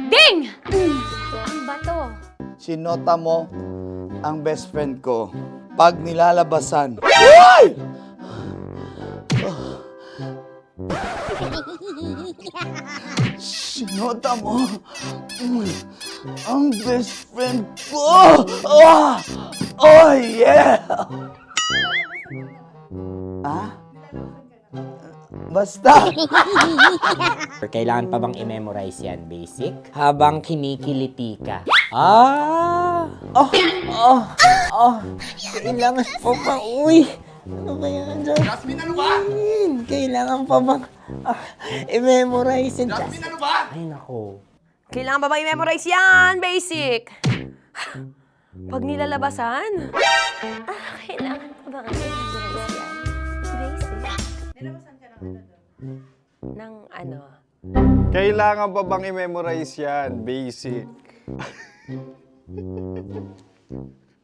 E: Ding! Ang bato.
B: Sinota mo ang best friend ko. Pag nilalabasan. Uy! Sinota mo ang best friend ko! Oh! Oh, yeah! Ah? Basta!
F: Kailangan pa bang i-memorize yan, basic? Habang kinikiliti ka. Ah! Kailangan pa ba? Uy! Ano ba yan, Jasmine?
D: Jasmine, ano ba?
F: Kailangan pa bang i-memorize yan,
D: Jasmine, ano ba?
F: Ay, nako.
Q: Kailangan ba i-memorize yan? Basic! Pag nilalabasan? Kailangan ba i-memorize yan? Basic? Nilabasan ka ng ano?
K: Kailangan pa bang i-memorize yan? Basic.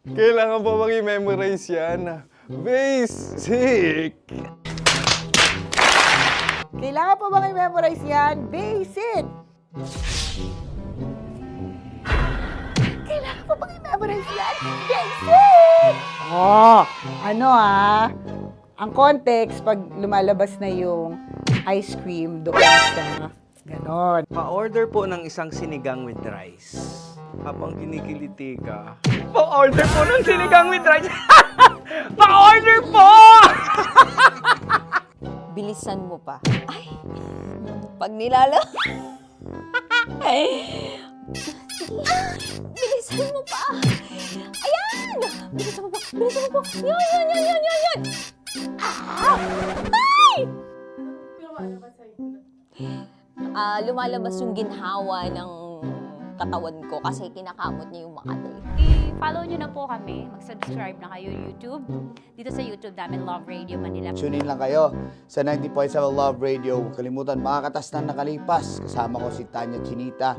K: Kailangan pa bang i-memorize yan? Basic!
S: Kailangan pa bang i-memorize yan? Basic! Kailangan pa bang i-memorize yan? Basic! Oh, ano ang context pag lumalabas na yung ice cream doon sa ganon.
K: Pa-order po ng isang sinigang with rice. Habang kinikiliti ka. Pa-order po ng sinigang with rice! Pa-order po!
C: Bilisan mo pa. Ay, pag nilala... Ay, bilisan mo pa. Ayan! Bilisan mo pa. Bilisan mo pa. Yan. Ah! Ay! Lumalabas yung ginhawa ng katawan ko kasi kinakamot niya yung Makati.
E: I-follow nyo na po kami. Mag-subscribe na kayo YouTube. Dito sa YouTube namin, Love Radio Manila.
B: Tune in lang kayo sa 90.7 Love Radio. Huwag kalimutan, makakatas na nakalipas. Kasama ko si Tanya Chinita.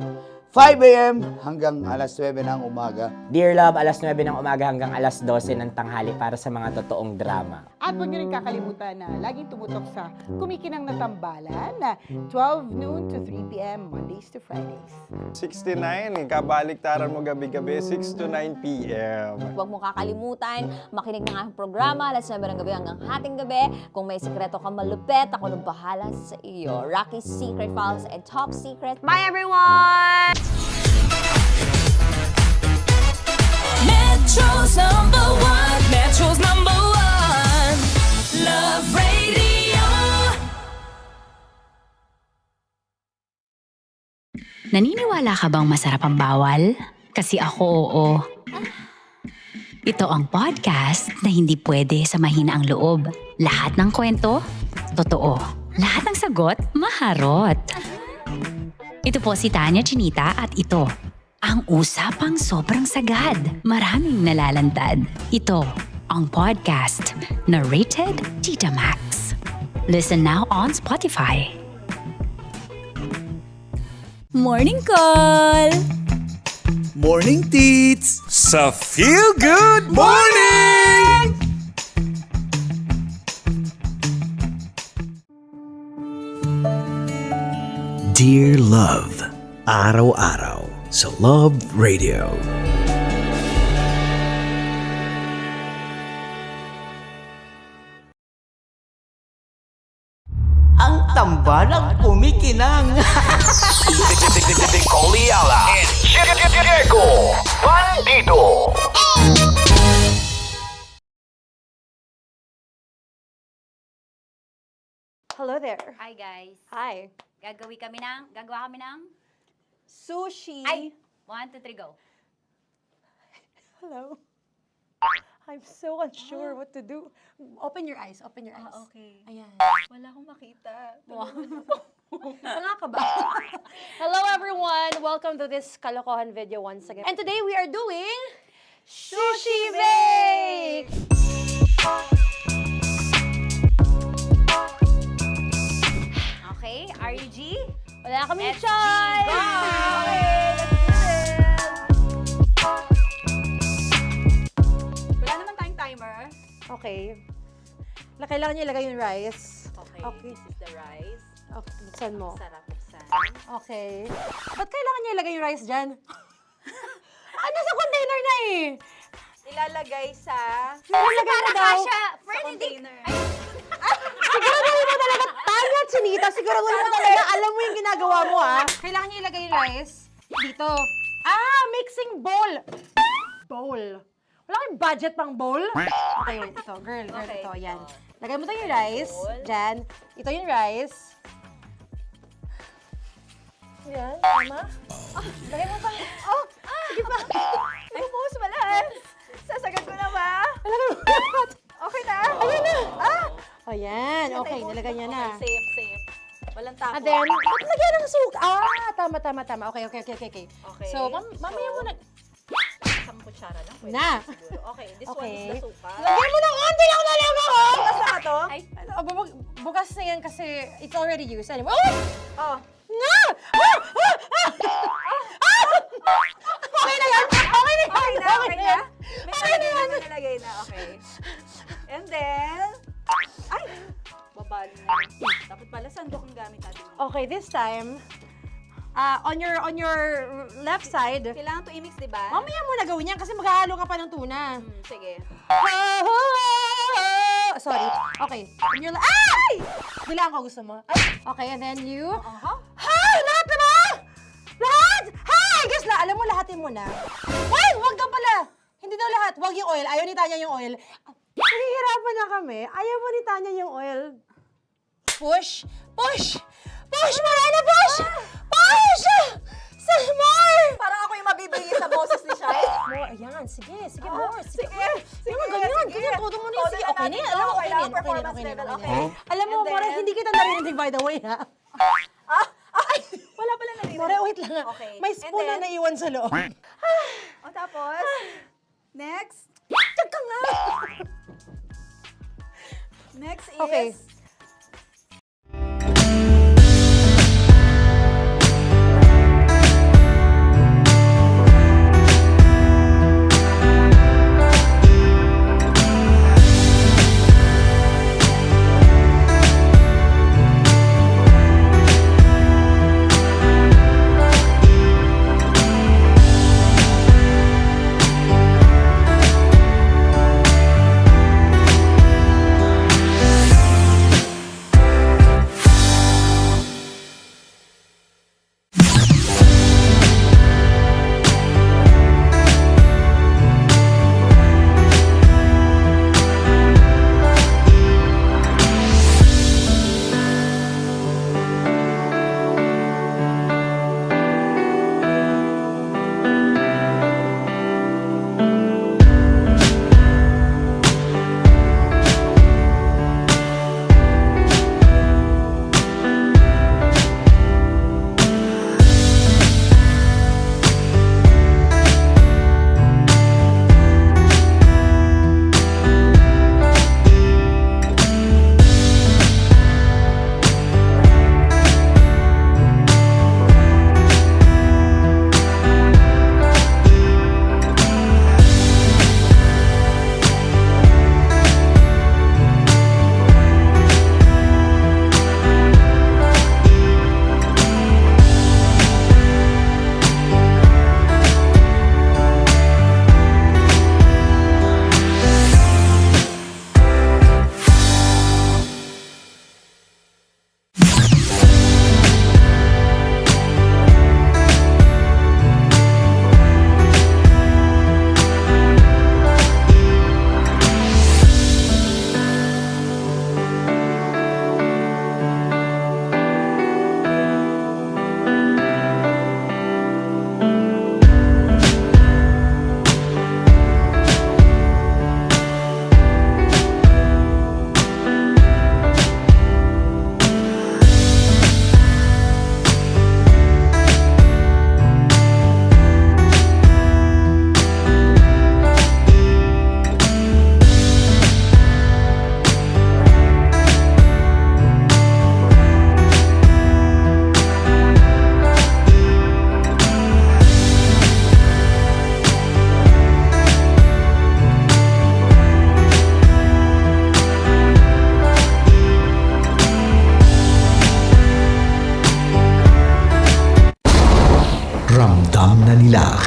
B: 5 a.m. hanggang alas 9 ng umaga.
F: Dear Love, alas 9 ng umaga hanggang alas 12 ng tanghali para sa mga totoong drama.
S: At huwag nyo rin kakalimutan na laging tumutok sa Kumikinang na Tambalan na 12 noon to 3 p.m. Mondays to Fridays.
K: 69, kabaliktaran mo gabi-gabi, 6 to 9 p.m.
C: Huwag mo kakalimutan, makinig ng aking programa, alas 9 ng gabi hanggang hating gabi. Kung may sikreto kang malupet, ako nang bahala sa iyo. Rocky's Secret Files and Top Secret. Bye everyone!
D: Metro's number one. Metro's number one. Love Radio.
E: Naniniwala ka bang masarap ang bawal? Kasi ako, oo. Ito ang podcast na hindi pwede sa mahina ang loob. Lahat ng kwento, totoo. Lahat ng sagot, maharot. Ito po si Tanya Chinita at ito, ang usapang sobrang sagad. Maraming nalalantad. Ito, ang podcast na Rated Tita Max. Listen now on Spotify.
D: Morning call.
O: Morning Tits! Sa Feel Good Morning! Dear Love, araw-araw sa Love Radio.
A: Ang tambalang kumikinang.
O: Coliala and Diego Bandido.
Q: Hello there.
E: Hi guys.
Q: Hi.
E: Gagawa kami ng
Q: Sushi.
E: Ay! 1, 2, 3, go.
Q: Hello. I'm so unsure what to do. Open your eyes. Open your eyes.
E: Okay.
Q: Ayan.
E: Wala akong makita.
Q: Tanga ka ba? Hello everyone! Welcome to this kalokohan video once again. And today we are doing Sushi Bake!
E: Okay, are you G?
Q: Wala kaming
E: Let's
Q: choice!
E: Go!
Q: Okay, let's do this!
E: Wala naman tayong timer.
Q: Okay. Kailangan niyo ilagay yung rice.
E: Okay, this is the rice.
Q: Okay, buksan mo.
E: Sarap buksan.
Q: Okay. Ba't kailangan niya ilagay yung rice dyan? Ano sa container na eh?
E: Ilalagay sa...
Q: Ilalagay na daw.
E: Sa container.
Q: Siguraduhin mo talaga, Tanya Chinita, siguraduhin mo talaga, alam mo yung ginagawa mo ah. Kailangan niya ilagay yung rice dito.
T: Mixing bowl. Bowl. Wala kayong budget pang bowl? Okay, wait. Ito, girl, ito. Yan. Lagay mo ito yung rice. Diyan. Ito yung rice. Yan, tama? Lagay mo pang... Sige pa.
R: Bumuhos mo lahat. Sasagad ko na ba?
T: Lagay mo.
R: Okay na.
T: Ayan na. Ayan. Okay, nilagay niya na.
R: Okay, safe. Walang tapon.
T: And then, lagyan ng suka. Tama. Okay. So, mamaya mo na...
R: Isang kutsara lang. Pwede
T: Na.
R: siguro. Okay, this one is the suka.
T: Lagyan mo ng onti lang nalaga ko!
R: Bukas na to?
T: Ay, bukas na yan kasi it's already used. Anyway,
R: Oh.
T: Nga! Okay na yan! Okay na yan!
R: May nalagay na. Okay. And then... Ay! Babalo na. Dapat pala sandok ang gamit natin.
T: Okay, this time, on your left side,
R: Kailangan to i-mix, di ba?
T: mamaya mo na gawin yan kasi maghahalo ka pa ng tuna.
R: Sige.
T: Sorry. Okay. On your ay! Bilang ko gusto mo. Ay, okay, and then you... Lahat na ba? Lahat? I guess alam mo, lahatin mo na. Wait, wag daw pala. Hindi daw lahat. Wag yung oil. Ayaw ni Tanya yung oil. Nahihirapan na kami. Ayaw mo ni Tanya yung oil. Push! Push! Push! Marana, push! Push! Some more!
R: Parang ako yung mabibigay sa boses ni Shai.
T: More, ayan. Sige, more. Sige.
R: Sige,
T: Ganyan. Todo mo na yun. Sige, okay na yan. Alam mo, okay na yan.
R: Performance level, okay.
T: Alam mo, More, hindi kita narinig by the way, ha?
R: Wala pala narinig.
T: More, wait lang.
R: Okay.
T: May spoon na naiwan sa loob.
R: O tapos, next.
T: Diyan ka nga!
R: Next is...
T: Okay.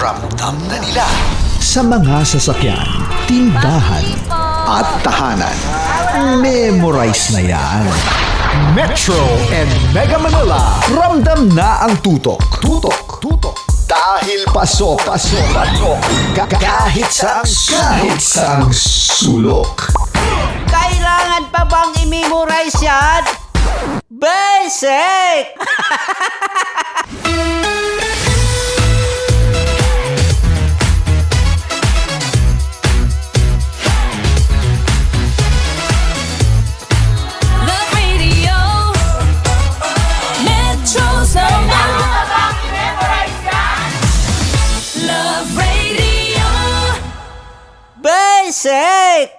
O: Ramdam na nila sa mga sasakyan, tindahan at tahanan. Memorize na yan. Metro and Mega Manila, ramdam na ang tutok. Tutok. Dahil paso kahit saang sulok.
A: Kailangan pa bang i-memorize yan? Basic!
D: Love Radio. Metro's number. Love Radio.
A: Basic!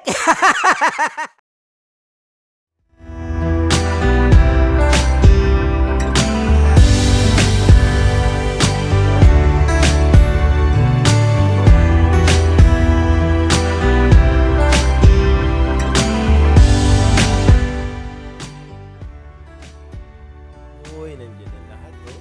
N: Uy, nandiyan ang lahat, oh.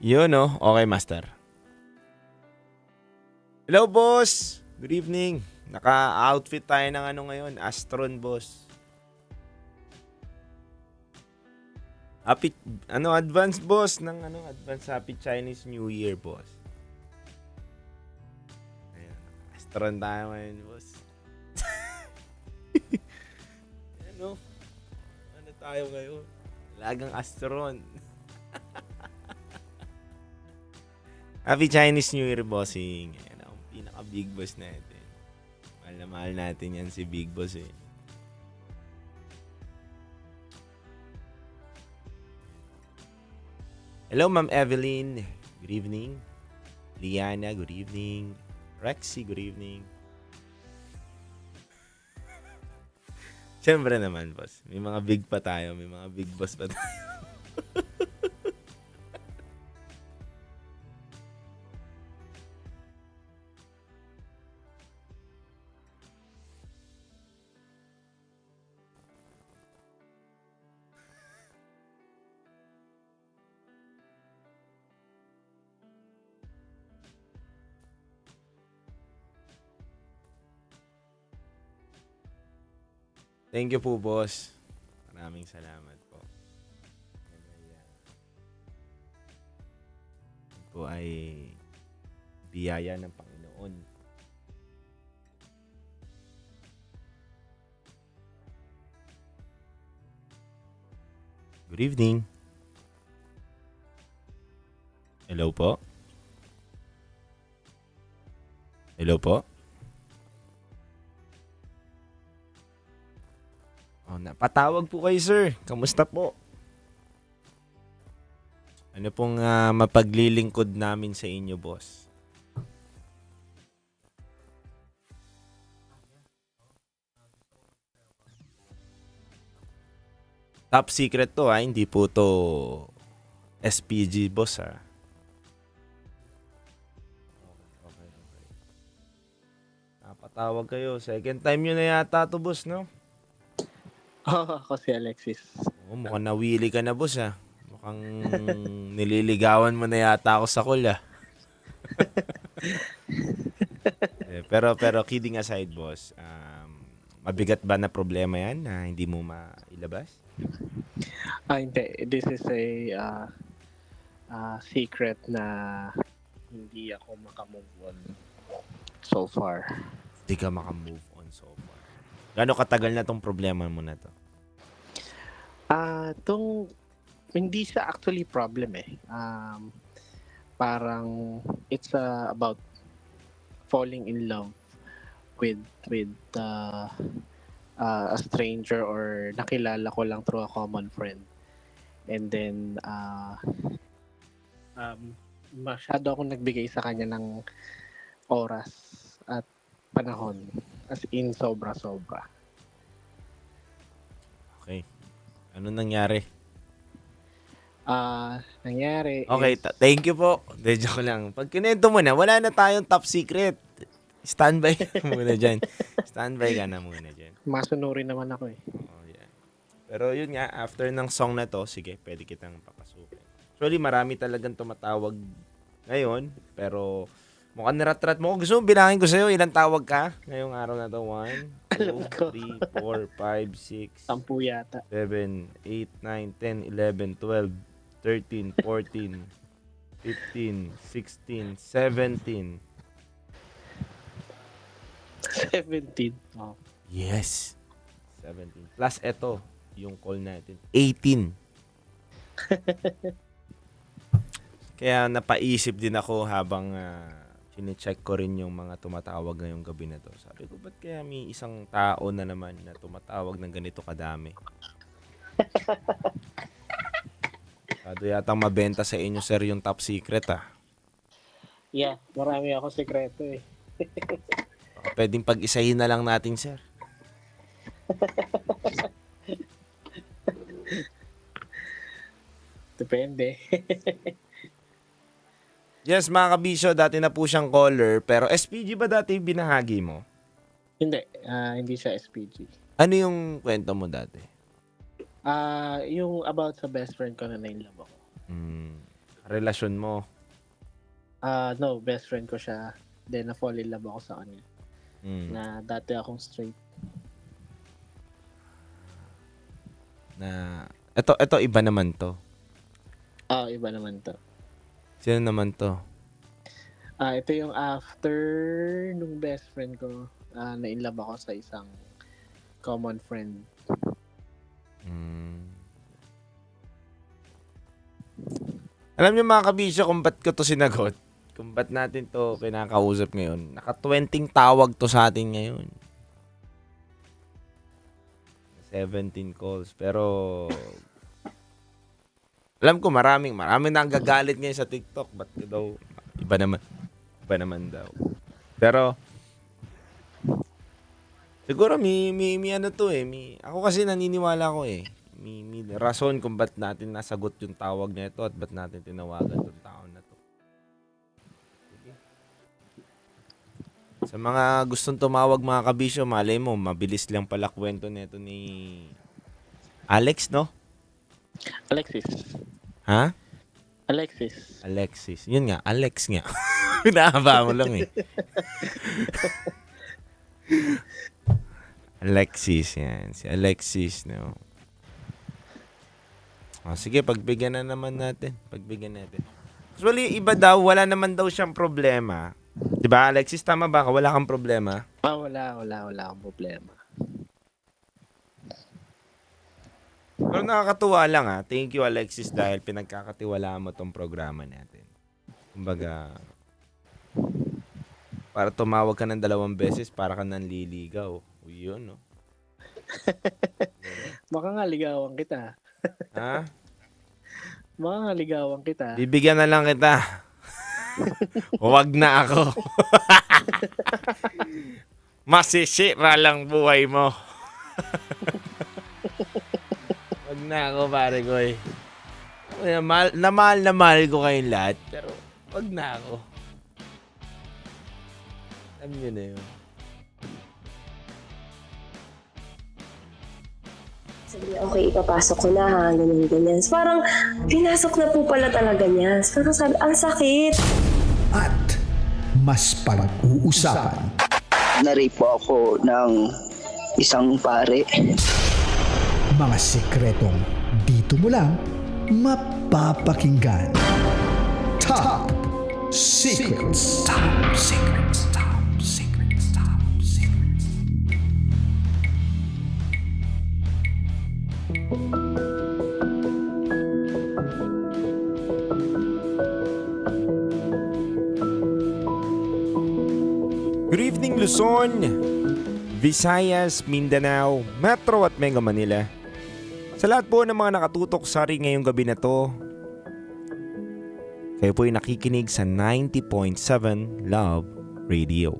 N: Yun, no? Okay, master. Hello, boss! Good evening. Naka-outfit tayo ng ano ngayon, Astron, boss. Happy, advance, boss, advance Happy Chinese New Year, boss. Ayan, Astron tayo ngayon, boss. Ano tayo ngayon? Lagang Astron. Happy Chinese New Year, bossing. Ayan ang pinaka-big boss natin. Mahal na mahal natin yan si Big Boss, eh. Hello, Ma'am Evelyn. Good evening. Liana, good evening. Rexy, good evening. Siyempre naman, boss. May mga big pa tayo. May mga big boss pa tayo. Thank you po, boss. Maraming salamat po. Ito po ay biyaya ng Panginoon. Good evening. Hello po. Hello po. Oh, napatawag po kayo, sir. Kamusta po? Ano pong mapaglilingkod namin sa inyo, boss? Top secret to, ha? Hindi po to SPG, boss, ha? Okay. Napatawag kayo. Second time nyo na yata to, boss, no?
U: Ako si Alexis.
N: Oh, mukhang nawili ka na, boss, ha? Mukhang nililigawan mo na yata ako sa call, ah. pero kidding aside, boss, mabigat ba na problema yan na hindi mo mailabas?
U: Hindi. This is a secret na hindi ako makamove on so far.
N: Hindi ka makamove on so far. Gaano katagal na tong problema mo na to?
U: Hindi siya actually problem eh. Parang it's about falling in love with a stranger or nakilala ko lang through a common friend. And then masyado akong nagbigay sa kanya ng oras at panahon. As in, sobra-sobra.
N: Okay. Ano nangyari?
U: Nangyari
N: Okay,
U: is,
N: thank you po. De, joke lang. Pag kinento mo na, wala na tayong top secret. Standby muna dyan. Standby ka na muna dyan.
U: masunurin naman ako eh.
N: Pero yun nga, after ng song na to, sige, pwede kitang papasukin. Actually, marami talagang tumatawag ngayon, pero mukhang niratrat mo. Gusto mo bilangin ko sa'yo, ilang tawag ka ngayong araw na to? 1, 2, 3, 4, 5, 6,
U: 10 yata.
N: 7, 8, 9, 10, 11, 12, 13, 14, 15, 16, 17.
U: 17. Oh.
N: Yes. 17. Plus eto, yung call natin. 18. Kaya napaisip din ako habang chine-check ko rin yung mga tumatawag ngayong gabi na to. Sabi ko, ba't kaya may isang tao na naman na tumatawag ng ganito kadami? Kado yata mabenta sa inyo, sir, yung top secret, ah.
U: Yeah, marami ako sekreto eh.
N: Baka pwedeng pag-isahin na lang natin, sir.
U: Depende.
N: Yes, mga kabisyo, dati na po siyang caller, pero SPG ba dati binahagi mo?
U: Hindi, hindi siya SPG.
N: Ano yung kwento mo dati?
U: Yung about sa best friend ko na nainlove ako.
N: Relasyon mo?
U: No, best friend ko siya. Then na-fall in love ako sa kanya. Na dati akong straight.
N: Na ito iba naman to.
U: Iba naman to.
N: Sino naman to?
U: Ito yung after nung best friend ko, na-inlove ako sa isang common friend.
N: Alam niyo mga kabisyo kung ba't ko to sinagot? Kung ba't natin to pinakausap ngayon? Naka-20 tawag to sa atin ngayon. 17 calls. Pero alam ko maraming nang gagalit ngayon sa TikTok. Ba't ko daw? Iba naman daw. Pero siguro may ano to eh. Ako kasi naniniwala ko eh. May rason kung ba't natin nasagot yung tawag na ito at ba't natin tinawagan yung tao na to. Sige. Sa mga gustong tumawag mga kabisyo, malay mo, mabilis lang pala kwento nito ni Alex, no?
U: Alexis.
N: Ha?
U: Alexis.
N: Yun nga, Alex nga. Pinahaba mo lang eh. Alexis, yan. Si Alexis, no? Sige, pagbigyan na naman natin. Actually, iba daw, wala naman daw siyang problema. Diba, Alexis, tama ba? Wala kang problema?
U: Wala akong problema.
N: Pero nakakatuwa lang ha. Thank you, Alexis, dahil pinagkakatiwalaan mo tong programa natin. Kumbaga, para tumawag ka ng 2 beses, para ka nanliligaw. Yun, no?
U: Baka nga ligawan kita.
N: Ha?
U: Baka nga ligawan kita.
N: Bibigyan na lang kita. Huwag na ako. Masisira lang buhay mo. Huwag na ako, pare ko eh. Mahal ko kayong lahat, pero huwag na ako. Alam nyo na yun.
G: Okay, ipapasok ko na ha, ganyan. Parang, pinasok na po pala talaga niya. Parang sabi, ang sakit.
V: At mas pag-uusapan.
W: Na-rape po ako ng isang pare.
V: Mga sikretong dito mo lang mapapakinggan. Top Secrets. Top Secrets. Top Secrets. Top Secrets.
N: Good evening Luzon, Visayas, Mindanao, Metro at Mega Manila. Sa lahat po ng mga nakatutok sa ring ngayong gabi na to, kayo po ay nakikinig sa 90.7 Love Radio.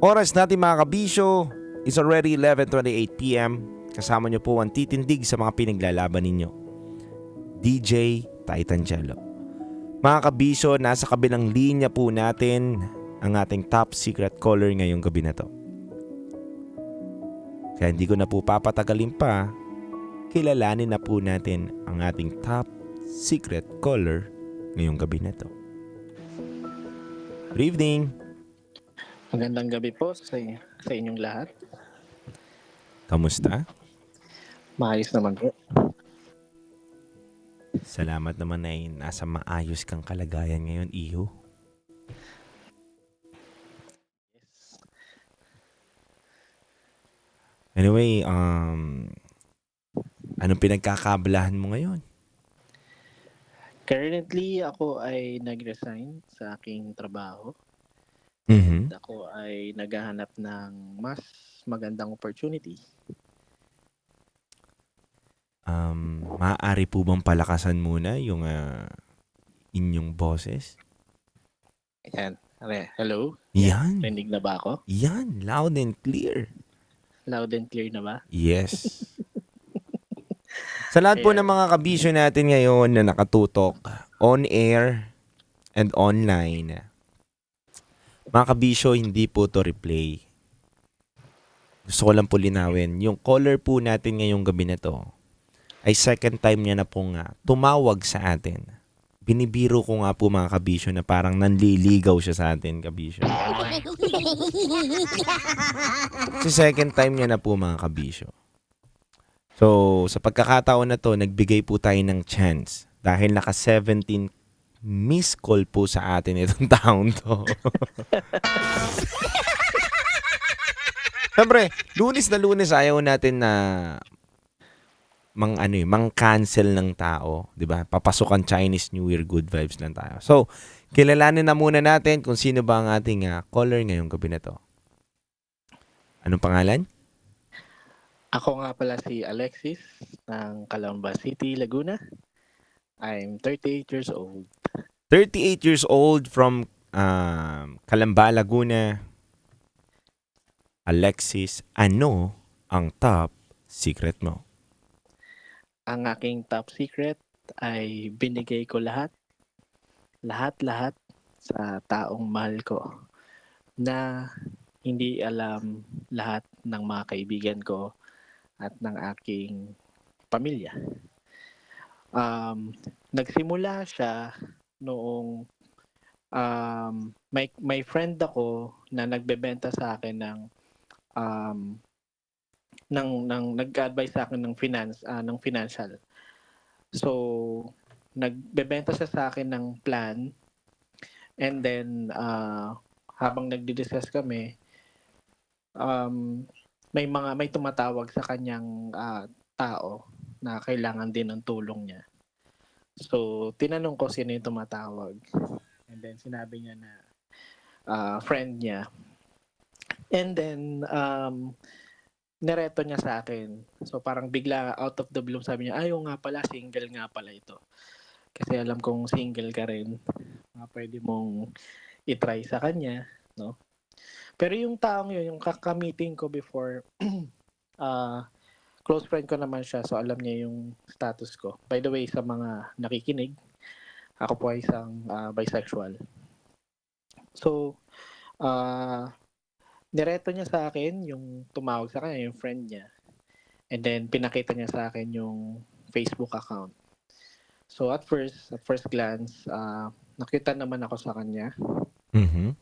N: Oras natin mga kabisyo is already 11:28 p.m. Kasama niyo po ang titindig sa mga pinaglalaban ninyo, DJ Titan Jello. Mga kabisyo, nasa kabilang linya po natin ang ating top secret caller ngayong gabi na to. Kaya hindi ko na po papatagalin pa, kilalanin na po natin ang ating top secret caller ngayong gabi na to. Good evening!
U: Magandang gabi po sa inyong lahat.
N: Kamusta?
U: Maayos naman po.
N: Salamat naman ay nasa maayos kang kalagayan ngayon, Iho. Anyway, anong pinagkakabalahan mo ngayon?
U: Currently, ako ay nag-resign sa aking trabaho.
N: Mhm.
U: At ako ay naghahanap ng mas magandang opportunity.
N: Maaari po bang palakasan muna yung inyong boses?
U: Ayan. Hello?
N: Yan.
U: Rinig na ba ako?
N: Yan, loud and clear.
U: Loud and clear na ba?
N: Yes. Sa lahat po ng mga kabisyo natin ngayon na nakatutok on air and online, mga kabisyo, hindi po to replay. Gusto ko lang po linawin, yung caller po natin ngayong gabi na to ay second time niya na pong tumawag sa atin. Binibiro ko nga po mga kabisyo na parang nanliligaw siya sa atin, kabisyo. Kasi second time niya na po mga kabisyo. So, sa pagkakataon na to, nagbigay po tayo ng chance. Dahil naka 17 miss call po sa atin itong taon to. Siyempre, lunes na lunes ayaw natin na mang-cancel ng tao, 'di ba? Papasok ang Chinese New Year, good vibes lang tayo. So, kilalanin na muna natin kung sino ba ang ating caller ngayong gabi na to. Anong pangalan?
U: Ako nga pala si Alexis ng Calamba City, Laguna. I'm 38 years old.
N: 38 years old from Calamba, Laguna. Alexis, ano ang top secret mo?
U: Ang aking top secret ay binigay ko lahat sa taong mahal ko na hindi alam lahat ng mga kaibigan ko at ng aking pamilya. Nagsimula siya noong may friend ako na nagbebenta sa akin ng nag-advise sa akin ng financial. So, nagbebenta siya sa akin ng plan, and then habang nagdi-discuss kami, may tumatawag sa kanyang tao na kailangan din ng tulong niya. So, tinanong ko sino yung tumatawag. And then sinabi niya na friend niya. And then nireto niya sa akin. So parang bigla out of the blue sabi niya, ayaw nga pala, single nga pala ito. Kasi alam kong single ka rin. Pwede mong itry sa kanya, no? Pero yung taong yun, yung kakamiting ko before, close friend ko naman siya, so alam niya yung status ko. By the way, sa mga nakikinig, ako po ay isang bisexual. So, nireto niya sa akin, yung tumawag sa kanya, yung friend niya. And then, pinakita niya sa akin yung Facebook account. So, at first glance, nakita naman ako sa kanya.
N: Mhm.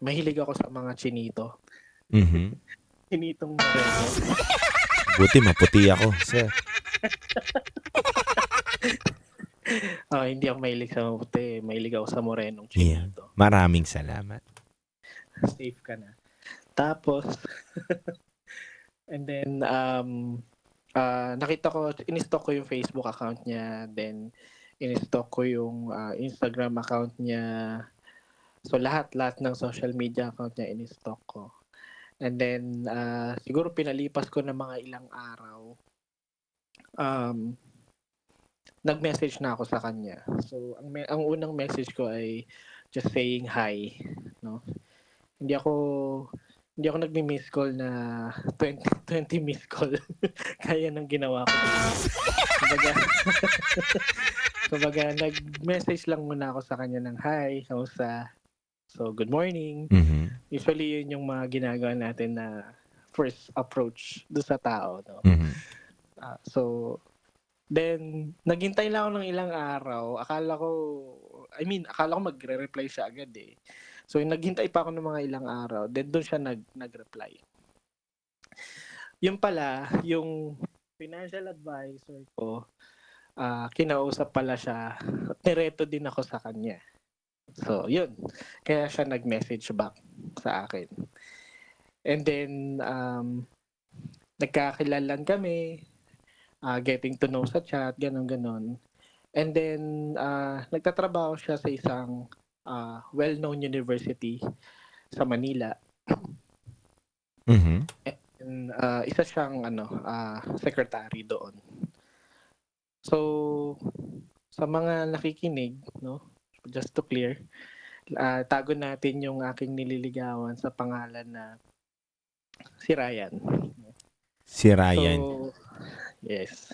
U: Mahilig ako sa mga chinito.
N: Mhm.
U: Chinitong moreno.
N: Buti maputi ako, sir.
U: Hindi ako mahilig sa maputi. Mahilig ako sa morenong
N: Yeah.
U: chinito.
N: Maraming salamat.
U: Safe ka na. Tapos, and then, nakita ko, in-stalk ko yung Facebook account niya, then, in-stalk ko yung Instagram account niya. So, lahat ng social media account niya, in-stalk ko. And then, siguro pinalipas ko ng mga ilang araw, nag-message na ako sa kanya. So, ang unang message ko ay just saying hi, no? Hindi ako nagmi-miss call na 20 miss call. Kaya nang ginawa ko. Kumbaga, nag-message lang muna ako sa kanya ng hi, kamusta? So, good morning.
N: Mhm.
U: Usually, yun yung mga ginagawa natin na first approach doon sa tao, no?
N: Mhm.
U: So, then, naghintay lang ako ng ilang araw. Akala ko magre-reply siya agad eh. So, naghintay pa ako ng mga ilang araw. Then, doon siya nag-reply. Yung pala, yung financial advisor ko, kinausap pala siya. Nireto din ako sa kanya. So, yun. Kaya siya nag-message back sa akin. And then, nagkakilalan kami, getting to know sa chat, ganon. And then, nagtatrabaho siya sa isang well-known university sa Manila.
N: Mhm.
U: And, isa siyang secretary doon. So, sa mga nakikinig, no, just to clear, tago natin yung aking nililigawan sa pangalan na si Ryan.
N: Si Ryan.
U: So, yes.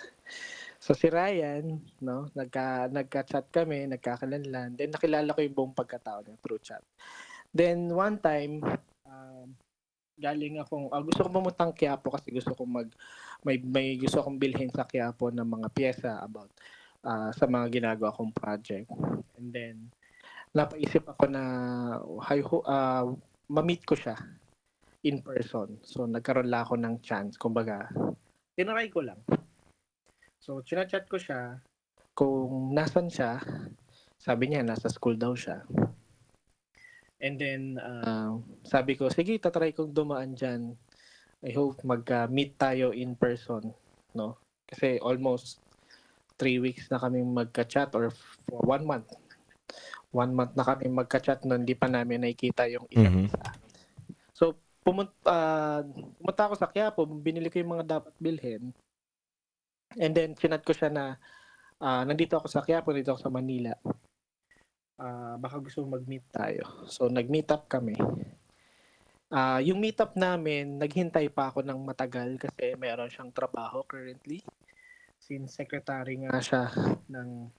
U: So si Ryan, no, nagka-chat kami, nagkakalanlan. Then nakilala ko yung buong pagkatao niya through chat. Then one time, galing akong gusto kong pumuntang Quiapo kasi gusto kong may gusto akong bilhin sa Quiapo ng mga piyesa about sa mga ginagawa kong project. And then napaisip ako na ma-meet ko siya in person. So nagkaroon lang ako ng chance, kumbaga tinry ko lang. So, chinachat ko siya kung nasan siya. Sabi niya, nasa school daw siya. And then, sabi ko, sige, tatry kong dumaan dyan. I hope mag-meet tayo in person. No? Kasi almost 3 weeks na kami magka-chat or for 1 month. 1 month na kami magka-chat no, hindi pa namin nakikita yung isa't isa. So, pumunta ako sa Quiapo, binili ko yung mga dapat bilhin. And then, chinat ko siya na nandito ako sa Quiapo, nandito ako sa Manila. Baka gusto mag-meet tayo. So, nag-meet up kami. Yung meet up namin, naghintay pa ako ng matagal kasi meron siyang trabaho currently. Since secretary nga siya ng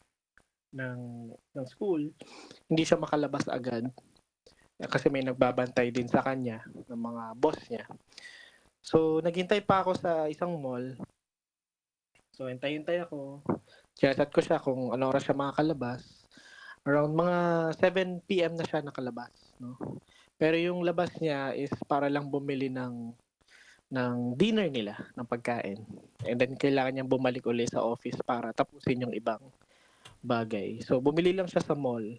U: school, hindi siya makalabas agad. Kasi may nagbabantay din sa kanya ng mga boss niya. So, naghintay pa ako sa isang mall. So, hintay ako. Chat ko siya kung ano oras siya makakalabas. Around mga 7 p.m. na siya nakalabas. No? Pero yung labas niya is para lang bumili ng dinner nila, ng pagkain. And then, kailangan niyang bumalik ulit sa office para tapusin yung ibang bagay. So, bumili lang siya sa mall.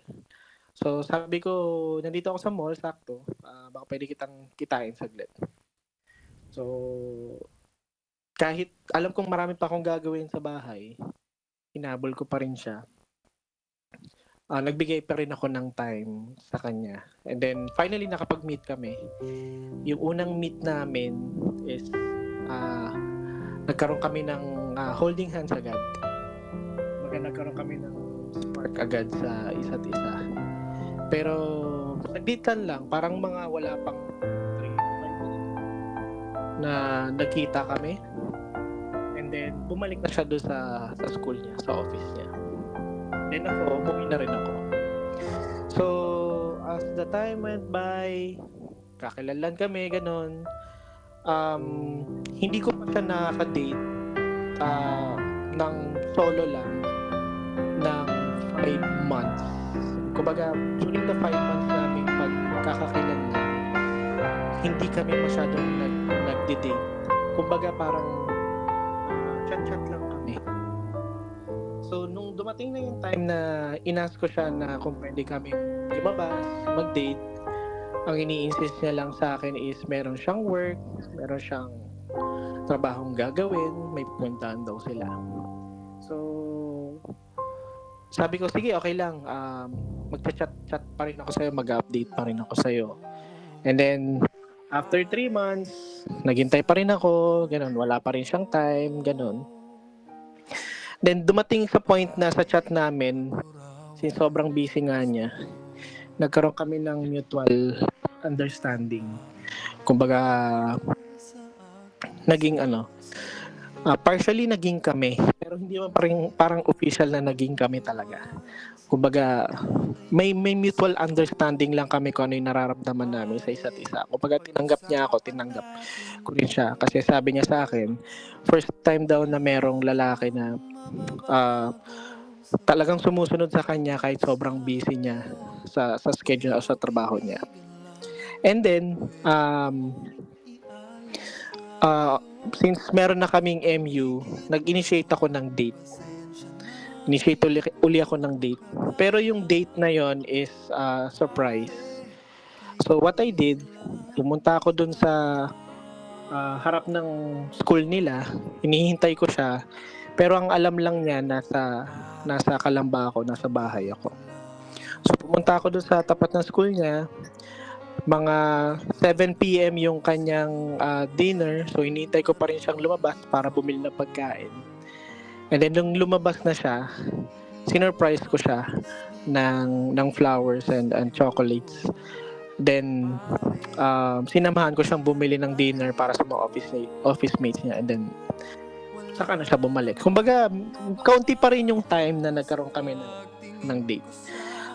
U: So, sabi ko, nandito ako sa mall, sakto. Baka pwede kitang kitain saglit. So, kahit alam kong marami pa akong gagawin sa bahay, hinabol ko pa rin siya. Nagbigay pa rin ako ng time sa kanya. And then, finally, nakapag-meet kami. Yung unang meet namin is, nagkaroon kami ng holding hands agad. Nagkaroon kami ng spark agad sa isa't isa. Pero, sagditan lang, parang mga wala pang 3-5 na nagkita kami. And then, bumalik na siya doon sa school niya, sa office niya. Then ako, umuwi na rin ako. So, as the time went by, kakilalan kami, ganon. hindi ko pa siya nakaka-date ng solo lang ng 5 months. Kumbaga, during the 5 months namin pagkakakilanlan, hindi kami masyadong nagde-date. Kumbaga, parang chat-chat lang kami. So, nung dumating na yung time na inask ko siya na kung pwede kami lumabas, mag-date, ang ini-insist niya lang sa akin is meron siyang work, meron siyang trabahong gagawin, may pupuntahan daw sila. So, sabi ko, sige, okay lang. Magchat-chat pa rin ako sa'yo, mag-update pa rin ako sa'yo. And then, after 3 months, naghintay pa rin ako, ganun, wala pa rin siyang time, ganun. Then, dumating sa point na sa chat namin, since sobrang busy nga niya, nagkaroon kami ng mutual understanding. Kumbaga, naging partially naging kami, pero hindi man parang official na naging kami talaga. Kumbaga, may mutual understanding lang kami kung ano yung nararamdaman namin sa isa't isa. Kumbaga, tinanggap niya ako, tinanggap ko rin siya. Kasi sabi niya sa akin, first time daw na merong lalaki na talagang sumusunod sa kanya kahit sobrang busy niya sa schedule o sa trabaho niya. And then, since meron na kaming MU, nag-initiate ako ng date. Initiate uli ako ng date. Pero yung date na yon is surprise. So what I did, pumunta ako dun sa harap ng school nila, hinihintay ko siya. Pero ang alam lang niya, nasa Kalamba ako, nasa bahay ako. So pumunta ako dun sa tapat ng school niya, mga 7 p.m. yung kanyang dinner, so hinihintay ko pa rin siyang lumabas para bumili ng pagkain. And then nung lumabas na siya, sinurprise ko siya ng flowers and chocolates. Then sinamahan ko siyang bumili ng dinner para sa mga office mates niya, and then saka na siya bumalik. Kumbaga, kaunti pa rin yung time na nagkaroon kami ng date.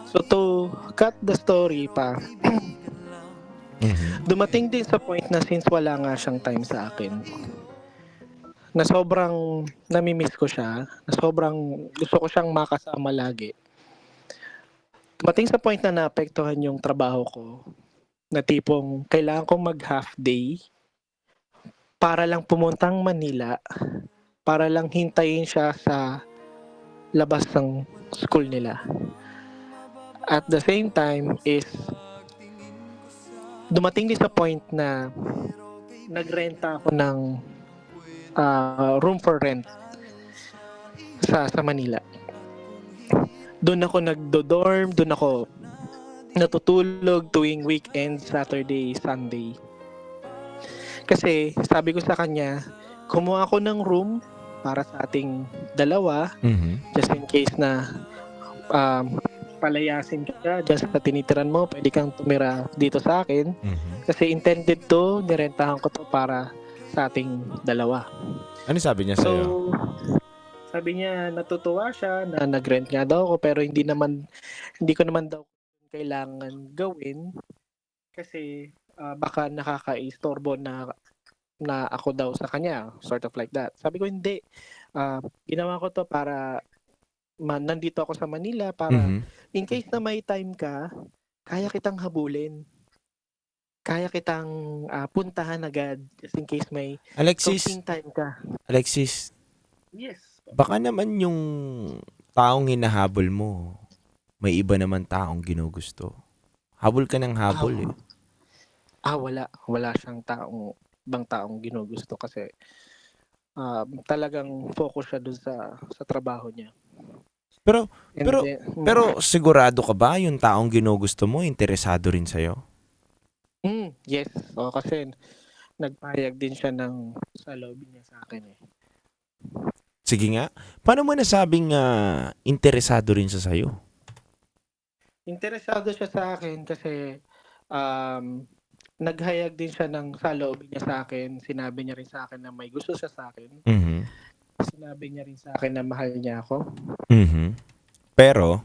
U: So to cut the story pa, dumating din sa point na since wala nga siyang time sa akin, na sobrang namimiss ko siya, na sobrang gusto ko siyang makasama lagi. Dumating sa point na naapektuhan yung trabaho ko, na tipong kailangan kong mag-half day para lang pumuntang Manila, para lang hintayin siya sa labas ng school nila. At the same time is dumating din sa point na nagrenta ako ng room for rent sa Manila. Doon ako nagdo-dorm, doon ako natutulog tuwing weekend, Saturday, Sunday. Kasi sabi ko sa kanya, kumuha ako ng room para sa ating dalawa, just in case na palayasin ka dyan sa tinitiran mo, pwede kang tumira dito sa akin. Kasi intended to, nirentahan ko to para sa ating dalawa.
N: Ano sabi niya sa'yo?
U: So, sabi niya natutuwa siya na nag-rent nga daw ako, pero hindi ko naman daw kailangan gawin kasi baka nakakaistorbo na ako daw sa kanya, sort of like that. Sabi ko hindi. Ginawa ko to para nandito ako sa Manila para in case na may time ka, kaya kitang habulin. Kaya kitang puntahan agad just in case may something time ka.
N: Alexis.
U: Yes.
N: Baka naman yung taong hinahabol mo, may iba naman taong ginugusto. Habol ka ng habol eh.
U: Wala siyang ibang taong ginugusto kasi talagang focus siya dun sa trabaho niya.
N: Pero sigurado ka ba yung taong ginugusto mo interesado rin sa'yo?
U: Yes. Kasi nagpahayag din siya sa lobby niya sa akin eh.
N: Sige nga. Paano mo nasabing interesado rin siya sa'yo?
U: Interesado siya sa akin kasi naghayag din siya sa lobby niya sa akin. Sinabi niya rin sa akin na may gusto siya sa akin. Sinabi niya rin sa akin na mahal niya ako.
N: Pero?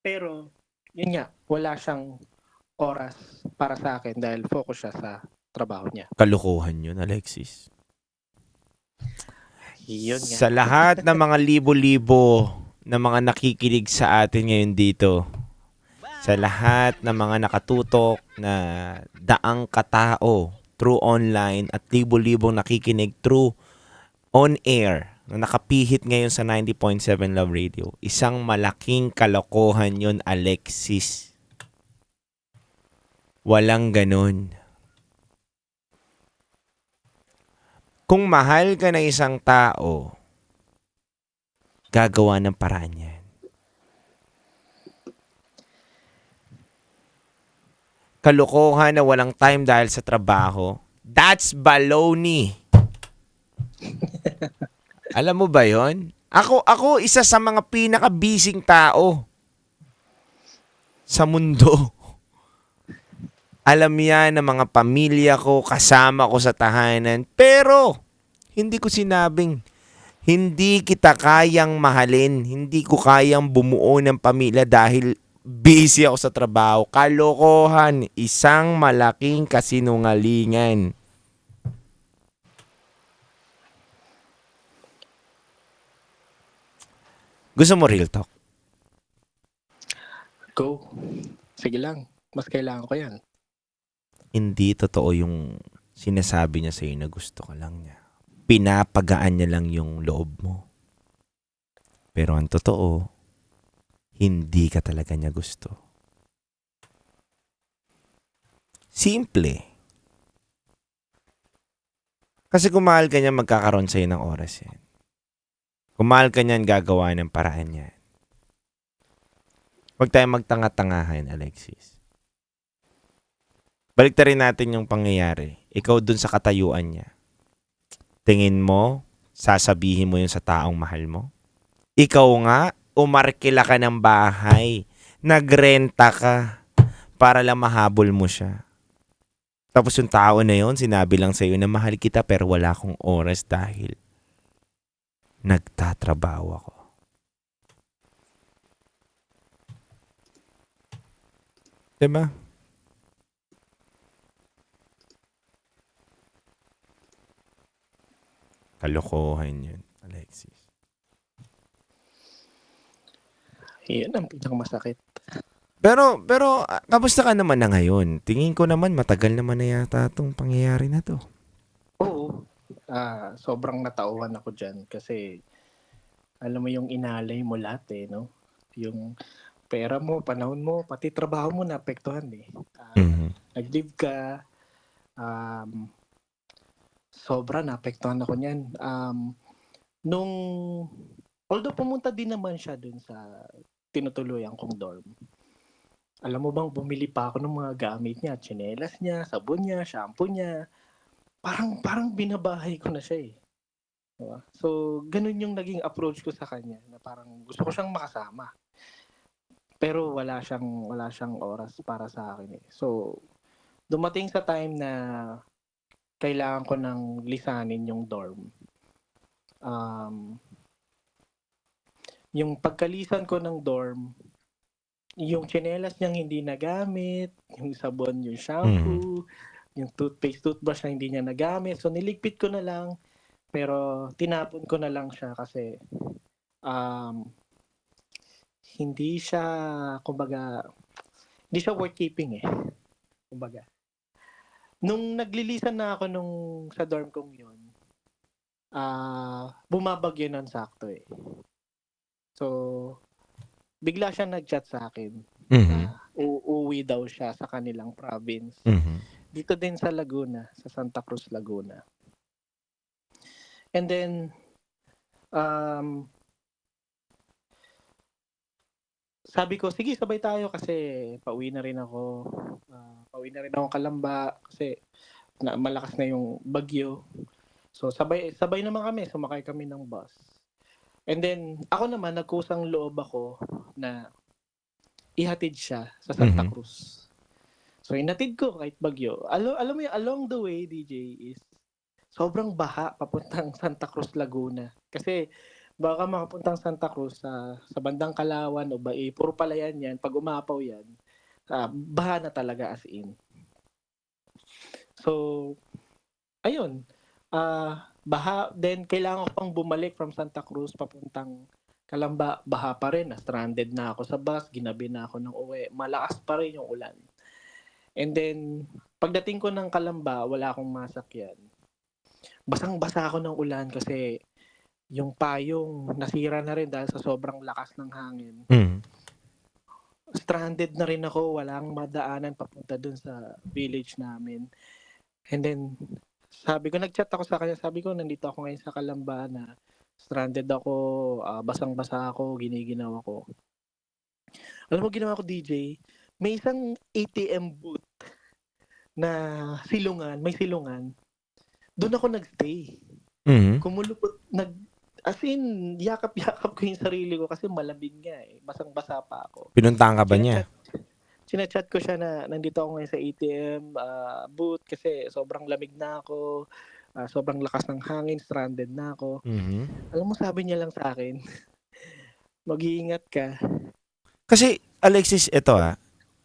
U: Pero, yun nga, wala siyang oras para sa akin dahil focus siya sa trabaho niya.
N: Kalokohan yun, Alexis.
U: Yun nga.
N: Sa lahat ng mga libo-libo na mga nakikinig sa atin ngayon dito, sa lahat ng mga nakatutok na daang katao through online at libo-libong nakikinig through on air na nakapihit ngayon sa 90.7 Love Radio, isang malaking kalokohan yun, Alexis. Walang ganun. Kung mahal ka ng isang tao, gagawa ng paraan yan. Kalokohan na walang time dahil sa trabaho, that's baloney. Alam mo ba yon? Ako isa sa mga pinaka-busy tao sa mundo. Alam yan ng mga pamilya ko, kasama ko sa tahanan. Pero, hindi ko sinabing, hindi kita kayang mahalin. Hindi ko kayang bumuo ng pamilya dahil busy ako sa trabaho. Kalokohan, isang malaking kasinungalingan. Gusto mo real talk?
U: Go. Sige lang. Mas kailangan ko yan.
N: Hindi totoo yung sinasabi niya sa'yo na gusto ka lang niya. Pinapagaan niya lang yung loob mo. Pero ang totoo, hindi ka talaga niya gusto. Simple. Kasi kung mahal ka niya, magkakaroon sa'yo ng oras yan. Kung mahal ka niyan, gagawa ng paraan niya. Huwag tayong magtanga-tangahan, Alexis. Baliktarin natin yung pangyayari. Ikaw dun sa katayuan niya. Tingin mo, sasabihin mo yun sa taong mahal mo? Ikaw nga, umarkila ka ng bahay. Nagrenta ka para lang mahabol mo siya. Tapos yung tao na yun, sinabi lang sa'yo na mahal kita pero wala akong oras dahil nagtatrabaho ako. Diba? Kalokohan yun, Alexis.
U: Yan ang pinakamasakit.
N: Pero, kamusta ka naman na ngayon? Tingin ko naman, matagal naman na yata itong pangyayari na to.
U: Oo. Sobrang natauhan ako dyan kasi alam mo yung inalay mo lahat no? Yung pera mo, panahon mo, pati trabaho mo naapektuhan Nag-leave ka, sobra naapektuhan ako niyan. Although pumunta din naman siya dun sa tinutuluyan kong dorm. Alam mo bang bumili pa ako ng mga gamit niya, tsinelas niya, sabon niya, shampoo niya. Parang binabahay ko na siya Diba? So, ganun yung naging approach ko sa kanya na parang gusto ko siyang makasama. Pero wala siyang oras para sa akin So, dumating sa time na kailangan ko nang lisanin yung dorm. Yung pagkalisan ko ng dorm, yung tsinelas niyang hindi nagamit, yung sabon, yung shampoo, yung toothpaste, toothbrush na hindi niya nagamit. So, niligpit ko na lang, pero tinapon ko na lang siya kasi hindi siya, hindi siya worth keeping kumbaga. Nung naglilisan na ako sa dorm kong yun, bumabagyo nun sakto So, bigla siya nag-chat sa akin. Uuwi daw siya sa kanilang province. Dito din sa Laguna, sa Santa Cruz, Laguna. And then, sabi ko, sige, sabay tayo kasi pauwi na rin ako. Pauwi na rin ako Kalamba kasi malakas na yung bagyo. So, sabay naman kami. Sumakay kami ng bus. And then, ako naman, nagkusang loob ako na ihatid siya sa Santa Cruz. So, inatid ko kahit bagyo. Alam mo yung along the way, DJ, is sobrang baha papuntang Santa Cruz, Laguna. Kasi baka makapuntang Santa Cruz sa bandang Kalawan o Bai, puro palayan yan. Pag umapaw yan, baha na talaga as in. So, ayun. Then kailangan ko pang bumalik from Santa Cruz papuntang Calamba. Baha pa rin. Stranded na ako sa bus. Ginabi na ako ng uwi. Malakas pa rin yung ulan. And then, pagdating ko ng Calamba, wala akong masakyan. Basang-basa ako ng ulan kasi yung payong nasira na rin dahil sa sobrang lakas ng hangin. Stranded na rin ako, walang madaanan papunta dun sa village namin. And then, nag-chat ako sa kanya, sabi ko, nandito ako ngayon sa Calamba na stranded ako, basang-basa ako, giniginaw ako. Alam mo, ginawa ko, DJ, may isang ATM booth na may silungan. Doon ako nagstay. Kumulupot, as in, yakap-yakap ko yung sarili ko kasi malamig nga eh. Basang-basa pa ako.
N: Pinuntahan ka ba niya?
U: Sinachat ko siya na nandito ako ngayon sa ATM booth kasi sobrang lamig na ako, sobrang lakas ng hangin, stranded na ako. Alam mo, sabi niya lang sa akin, mag-iingat ka.
N: Kasi, Alexis, ito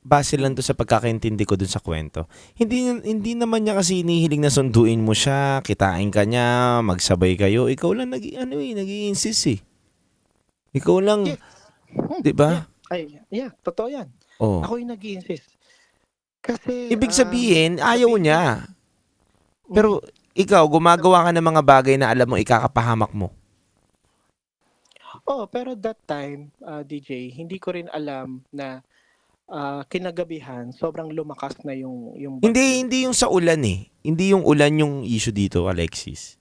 N: base lang to sa pagkakaintindi ko dun sa kwento. Hindi naman niya kasi inihiling na sunduin mo siya, kitain ka niya, magsabay kayo. Ikaw lang nag-i-insist eh. Ikaw lang, di ba?
U: Totoo yan.
N: Oh.
U: Ako yung nag-i-insist. Kasi,
N: ibig sabihin, ayaw niya. Pero ikaw, gumagawa ka ng mga bagay na alam mo ikakapahamak mo.
U: Pero that time, DJ, hindi ko rin alam na kinagabihan, sobrang lumakas na yung
N: Hindi yung sa ulan eh. Hindi yung ulan yung issue dito, Alexis.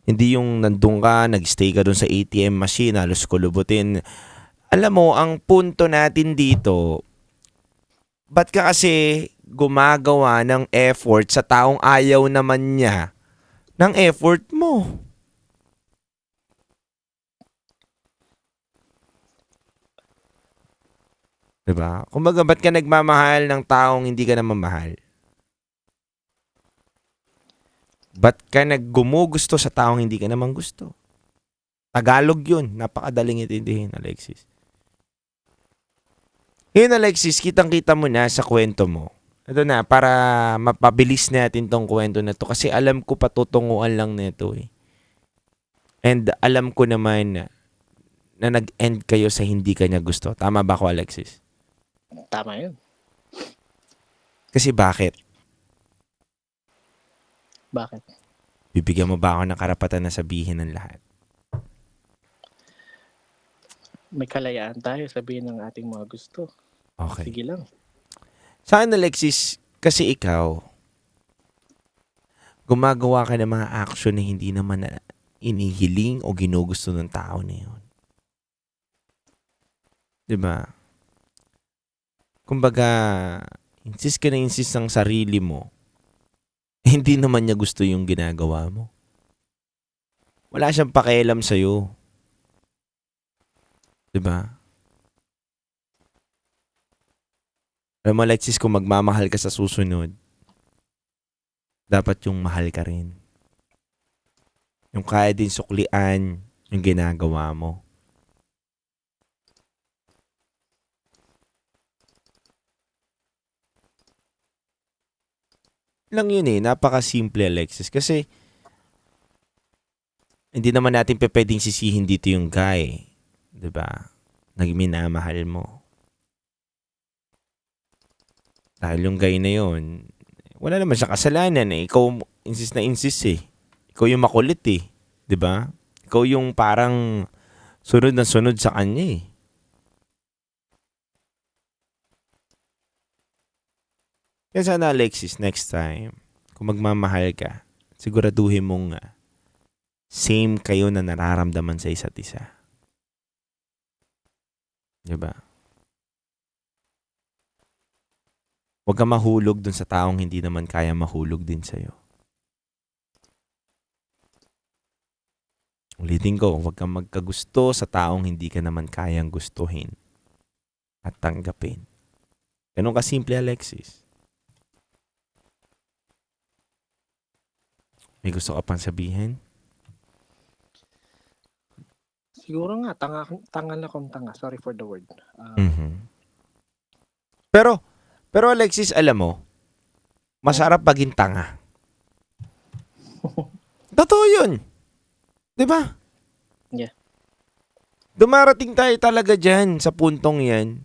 N: Hindi yung nandun ka, nag-stay ka dun sa ATM machine, halos kulubutin. Alam mo, ang punto natin dito, ba't ka kasi gumagawa ng effort sa taong ayaw naman niya ng effort mo? Diba? Kumbaga, ba't ka nagmamahal ng taong hindi ka naman mahal? Ba't ka naggumugusto sa taong hindi ka naman gusto? Tagalog yun. Napakadaling itindihin, Alexis. Ngayon, Alexis, kitang-kita mo na sa kwento mo. Ito na, para mapabilis natin tong kwento na to. Kasi alam ko patutunguan lang nito eh. And alam ko naman na nag-end kayo sa hindi kanya gusto. Tama ba ako, Alexis?
U: Tama yun.
N: Kasi bakit?
U: Bakit?
N: Bibigyan mo ba ako ng karapatan na sabihin ng lahat?
U: May kalayaan tayo sabihin ng ating mga gusto.
N: Okay.
U: Sige lang.
N: Sa akin, Alexis, kasi ikaw, gumagawa ka ng mga action na hindi naman inihiling o ginugusto ng tao na yun. Diba? Kumbaga, insist ka na insist ng sarili mo. Hindi naman niya gusto yung ginagawa mo. Wala siyang pakialam sa'yo. Diba? Alam mo, Alexis, kung magmamahal ka sa susunod, dapat yung mahal ka rin. Yung kaya din suklian yung ginagawa mo. Lang yun eh, napaka-simple, Alexis. Kasi, hindi naman natin pwedeng sisihin dito yung guy. Diba? Nagminamahal mo. Dahil yung guy na yun, wala naman siya kasalanan eh. Ikaw insist eh. Ikaw yung makulit eh. Diba? Ikaw yung parang sunod na sunod sa kanya eh. Kaya sana, Alexis, next time, kung magmamahal ka, siguraduhin mong same kayo na nararamdaman sa isa't isa. Diba? Huwag kang mahulog dun sa taong hindi naman kaya mahulog din sa'yo. Ulitin ko, huwag kang magkagusto sa taong hindi ka naman kayang gustuhin at tanggapin. Ganun kasimple, Alexis. May gusto ka pang sabihin?
U: Siguro nga, tanga na kung tanga. Sorry for the word.
N: Pero Alexis, alam mo, masarap maging tanga. Totoo yun. 'Di ba?
U: Yeah.
N: Dumarating tayo talaga dyan sa puntong yan.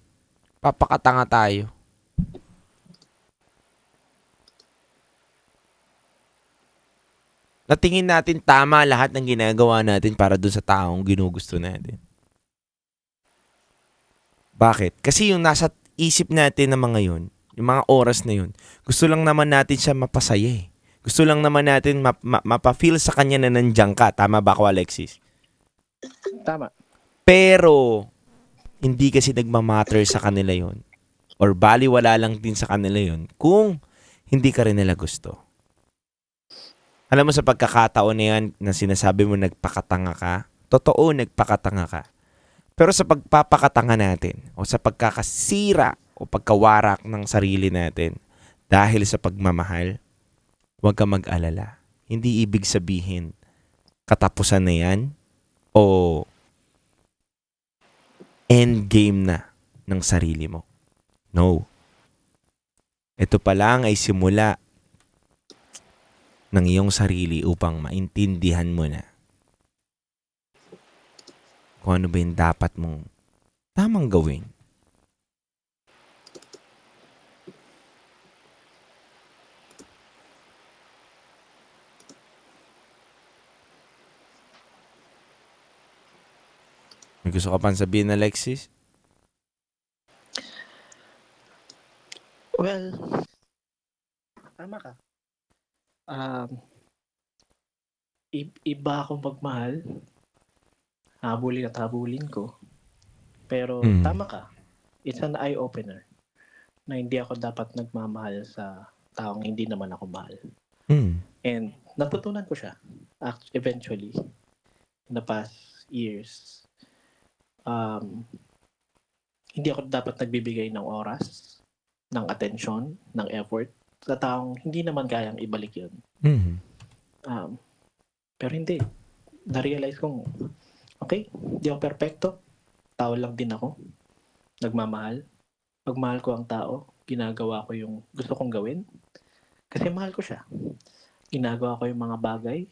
N: Papakatanga tayo. Natingin natin tama lahat ng ginagawa natin para dun sa taong ginugusto natin. Bakit? Kasi yung nasa isip natin na mga yun, yung mga oras na yun, gusto lang naman natin siya mapasaya eh. Gusto lang naman natin mapa-feel sa kanya na nandiyan ka. Tama ba ako, Alexis?
U: Tama.
N: Pero, hindi kasi nagmamatter sa kanila yon or baliwala lang din sa kanila yon kung hindi ka rin nila gusto. Alam mo sa pagkakataon na yan na sinasabi mo nagpakatanga ka, totoo nagpakatanga ka. Pero sa pagpapakatanga natin o sa pagkakasira o pagkawarak ng sarili natin dahil sa pagmamahal, huwag ka mag-alala. Hindi ibig sabihin katapusan na yan o end game na ng sarili mo. No. Ito pa lang ay simula ng iyong sarili upang maintindihan mo na kung ano ba yung dapat mong tamang gawin. May gusto ka pang sabihin, Alexis?
U: Well, tama ka. Iba akong magmahal. Habulin at habulin ko. Pero tama ka. It's an eye-opener na hindi ako dapat nagmamahal sa taong hindi naman ako mahal. And natutunan ko siya eventually in the past years. Hindi ako dapat nagbibigay ng oras, ng atensyon, ng effort sa taong hindi naman kayang ibalik yun. Pero hindi. Na-realize kong, okay, di ako perfecto. Tao lang din ako. Nagmamahal. Pagmahal ko ang tao, ginagawa ko yung gusto kong gawin. Kasi mahal ko siya. Ginagawa ko yung mga bagay.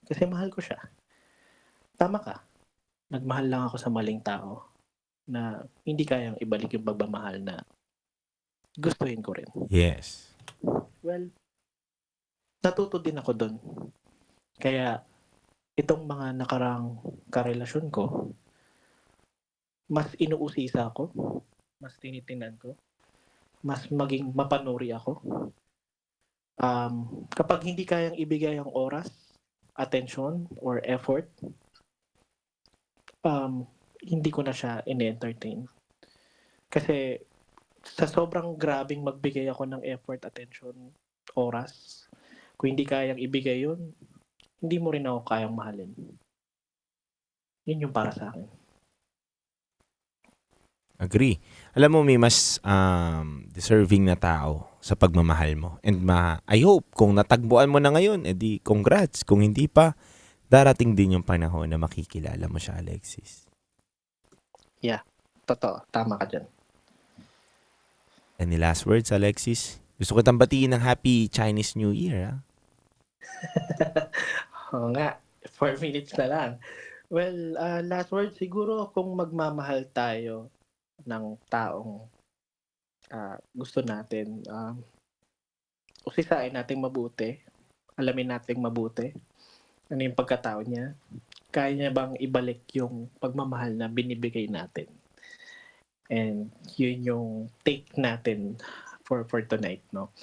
U: Kasi mahal ko siya. Tama ka. Nagmahal lang ako sa maling tao na hindi kayang ibalik yung pagmamahal na gustuhin ko rin.
N: Yes.
U: Well, natuto din ako doon. Kaya, itong mga nakarang karelasyon ko, mas inuusisa ako, mas tinitingnan ko, mas maging mapanuri ako. Kapag hindi kayang ibigay ang oras, attention, or effort, hindi ko na siya in-entertain. Kasi, sa sobrang grabing magbigay ako ng effort, attention, oras, kung hindi kayang ibigay yun, hindi mo rin ako kayang mahalin. Yun yung para sa akin.
N: Agree. Alam mo, may mas deserving na tao sa pagmamahal mo. And I hope, kung natagbuan mo na ngayon, edi congrats. Kung hindi pa, darating din yung panahon na makikilala mo siya, Alexis.
U: Yeah, totoo. Tama ka dyan.
N: Any last words, Alexis? Gusto ko kitang batiin ng Happy Chinese New Year, ha?
U: Oo nga, 4 minutes na lang. Well, last word siguro kung magmamahal tayo ng taong gusto natin, usisain natin mabuti, alamin natin mabuti, ano yung pagkatao niya, kaya niya bang ibalik yung pagmamahal na binibigay natin. And yun yung take natin for tonight, no?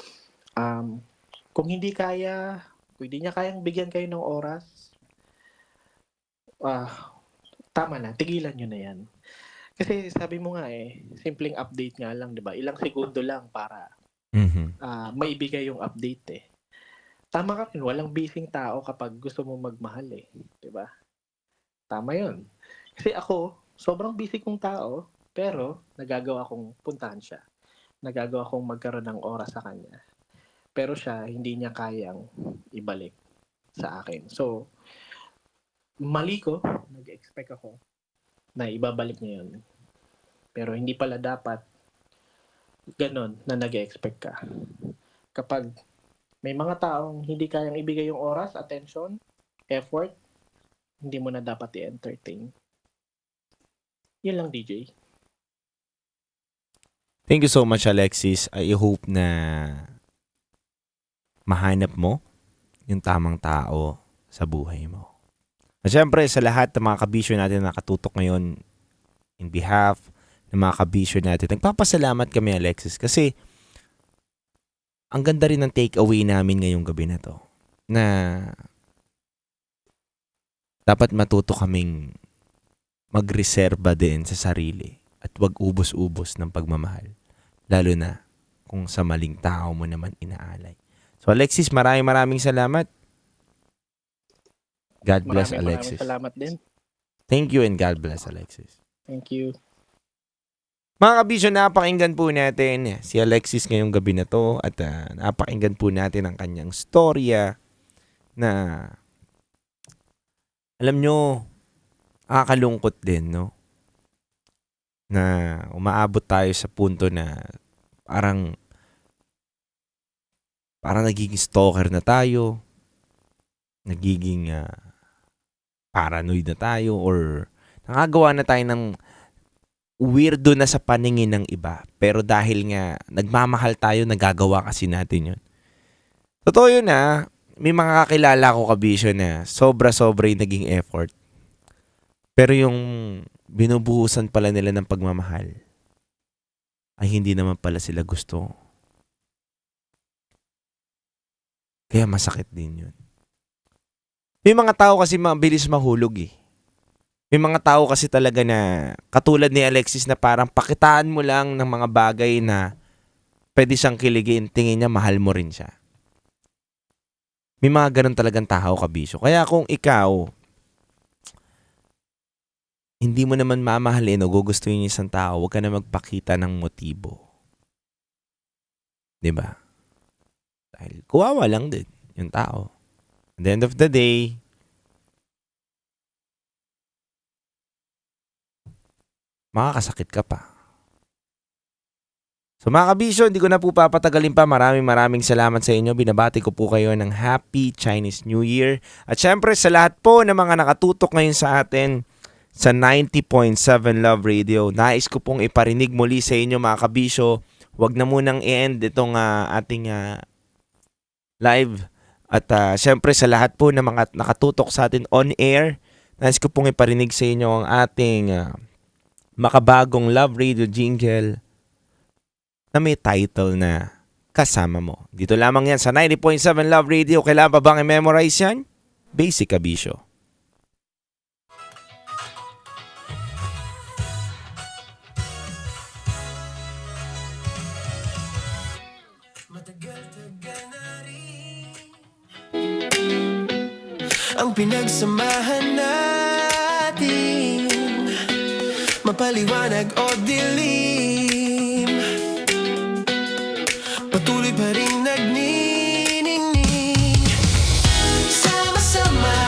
U: Kung hindi kaya, kung hindi niya kayang bigyan kayo ng oras, tama na, tigilan nyo na yan. Kasi sabi mo nga simpleng update nga lang, di ba? Ilang segundo lang para maibigay yung update Tama ka rin, walang busy tao kapag gusto mo magmahal di ba? Tama yun. Kasi ako, sobrang busy kong tao, pero nagagawa kong puntahan siya. Nagagawa kong magkaroon ng oras sa kanya. Pero siya, hindi niya kayang ibalik sa akin. So, mali ko, nag-expect ako na ibabalik niya yun. Pero hindi pala dapat ganon na nag-expect ka. Kapag May mga taong hindi kayang ibigay yung oras, attention, effort, hindi mo na dapat i-entertain. Yun lang, DJ.
N: Thank you so much, Alexis. I hope na mahanap mo yung tamang tao sa buhay mo. At syempre, sa lahat ng mga kabisyo natin na nakatutok ngayon, in behalf ng mga kabisyo natin, nagpapasalamat kami, Alexis, kasi ang ganda rin ng takeaway namin ngayong gabi na to, na dapat matuto kaming magreserba din sa sarili at wag ubos-ubos ng pagmamahal, lalo na kung sa maling tao mo naman inaalay. So Alexis, maraming salamat. God bless, Alexis.
U: Maraming salamat din.
N: Thank you and God bless, Alexis.
U: Thank you.
N: Mga kabisyo, napakinggan po natin si Alexis ngayong gabi na to at napakinggan po natin ang kanyang storya na alam nyo, nakakalungkot din, no? Na umaabot tayo sa punto na parang nagiging stalker na tayo, nagiging paranoid na tayo, or nakagawa na tayo ng weirdo na sa paningin ng iba. Pero dahil nga nagmamahal tayo, nagagawa kasi natin yun. Totoo yun may mga kakilala ko kabisyo na sobra-sobra yung naging effort. Pero yung binubuhusan pala nila ng pagmamahal ay hindi naman pala sila gusto. Kaya masakit din yun. May mga tao kasi mabilis mahulog eh. May mga tao kasi talaga na katulad ni Alexis na parang pakitaan mo lang ng mga bagay na pwede siyang kiligin, tingin niya mahal mo rin siya. May mga ganun talagang tao kabisyo. Kaya kung ikaw hindi mo naman mamahalin o gugustuhin yung isang tao, huwag ka na magpakita ng motibo. Diba? Dahil kuwawa lang din yung tao. At the end of the day, makakasakit ka pa. So mga kabisyo, hindi ko na po papatagalin pa. Maraming salamat sa inyo. Binabati ko po kayo ng Happy Chinese New Year. At syempre sa lahat po ng mga nakatutok ngayon sa atin sa 90.7 Love Radio, nais ko pong iparinig muli sa inyo mga kabisyo. Huwag na munang i-end itong ating live. At syempre sa lahat po ng mga nakatutok sa atin on air, nais ko pong iparinig sa inyo ang ating makabagong Love Radio jingle na may title na Kasama Mo. Dito lamang yan sa 90.7 Love Radio. Kailangan pa bang i-memorize yan? Basic kabisyo.
D: Ang pinagsamahan natin, mapaliwanag o dilim, patuloy pa rin nagniningning. Sama-sama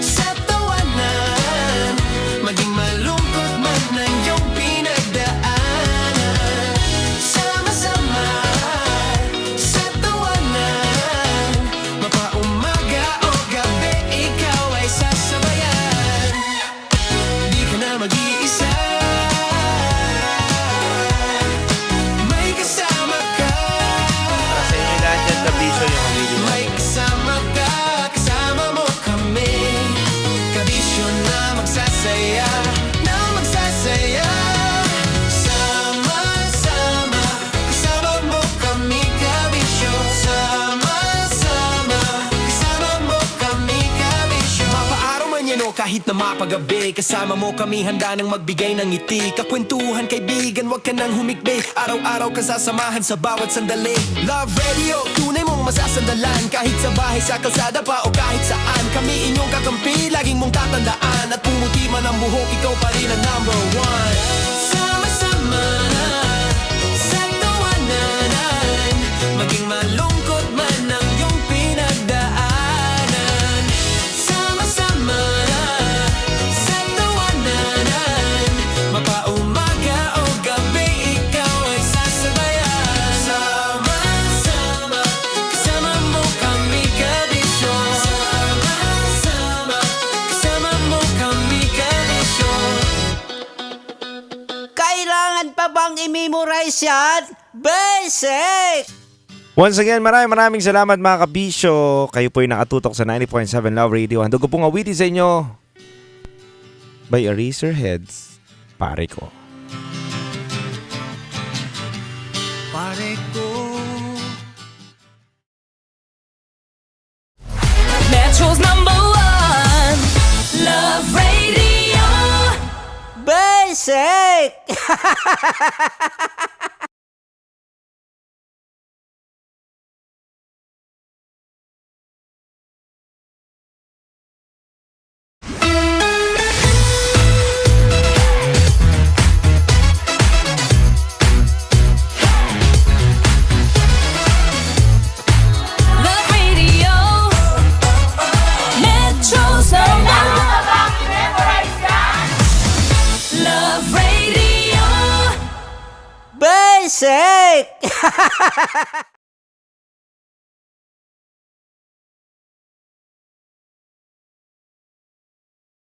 D: sa tawanan, maging malungkot man ang iyong pinagdaanan. Sama-sama sa tawanan, mapaumaga o gabi, ikaw ay sasabayan. Di ka na mag-iisa, may kasama ka.
N: Para sa inyo lahat yan, kabisyo yung video.
D: May kasama ka, kasama mo kami. Kabisyo na magsasaya, na magsasaya. Sama-sama, kasama mo kami, kabisyo. Sama-sama, kasama mo kami, kabisyo. Mapaaraw man yan o kahit na mapagabi, kasama mo kami, handa nang magbigay ng ngiti. Kakwentuhan, kaibigan, wag ka nang humikbi. Araw-araw ka sasamahan sa bawat sandali. Love Radio, tunay mong masasandalan. Kahit sa bahay, sa kalsada pa o kahit saan, kami inyong kakampi, laging mong tatandaan. At pumuti man ang buhok, ikaw pa rin ang number one. Sama-sama sa tawanan, maging malungkot man ang iyong pinagdaanan. Sama-sama sa tawanan, mapaumaga o gabi, ikaw ay sasabayan. Sama-sama, kasama
A: Basic!
N: Once again, maraming salamat mga kabisyo. Kayo po'y nakatutok sa 90.7 Love Radio. Handog ko pong awitin sa inyo by Eraserheads, Pare Ko.
D: Pare ko.
H: Metro's #1 Love Radio.
A: Basic!
H: Love Radio. Metro's #1 Love Radio.
A: Basic!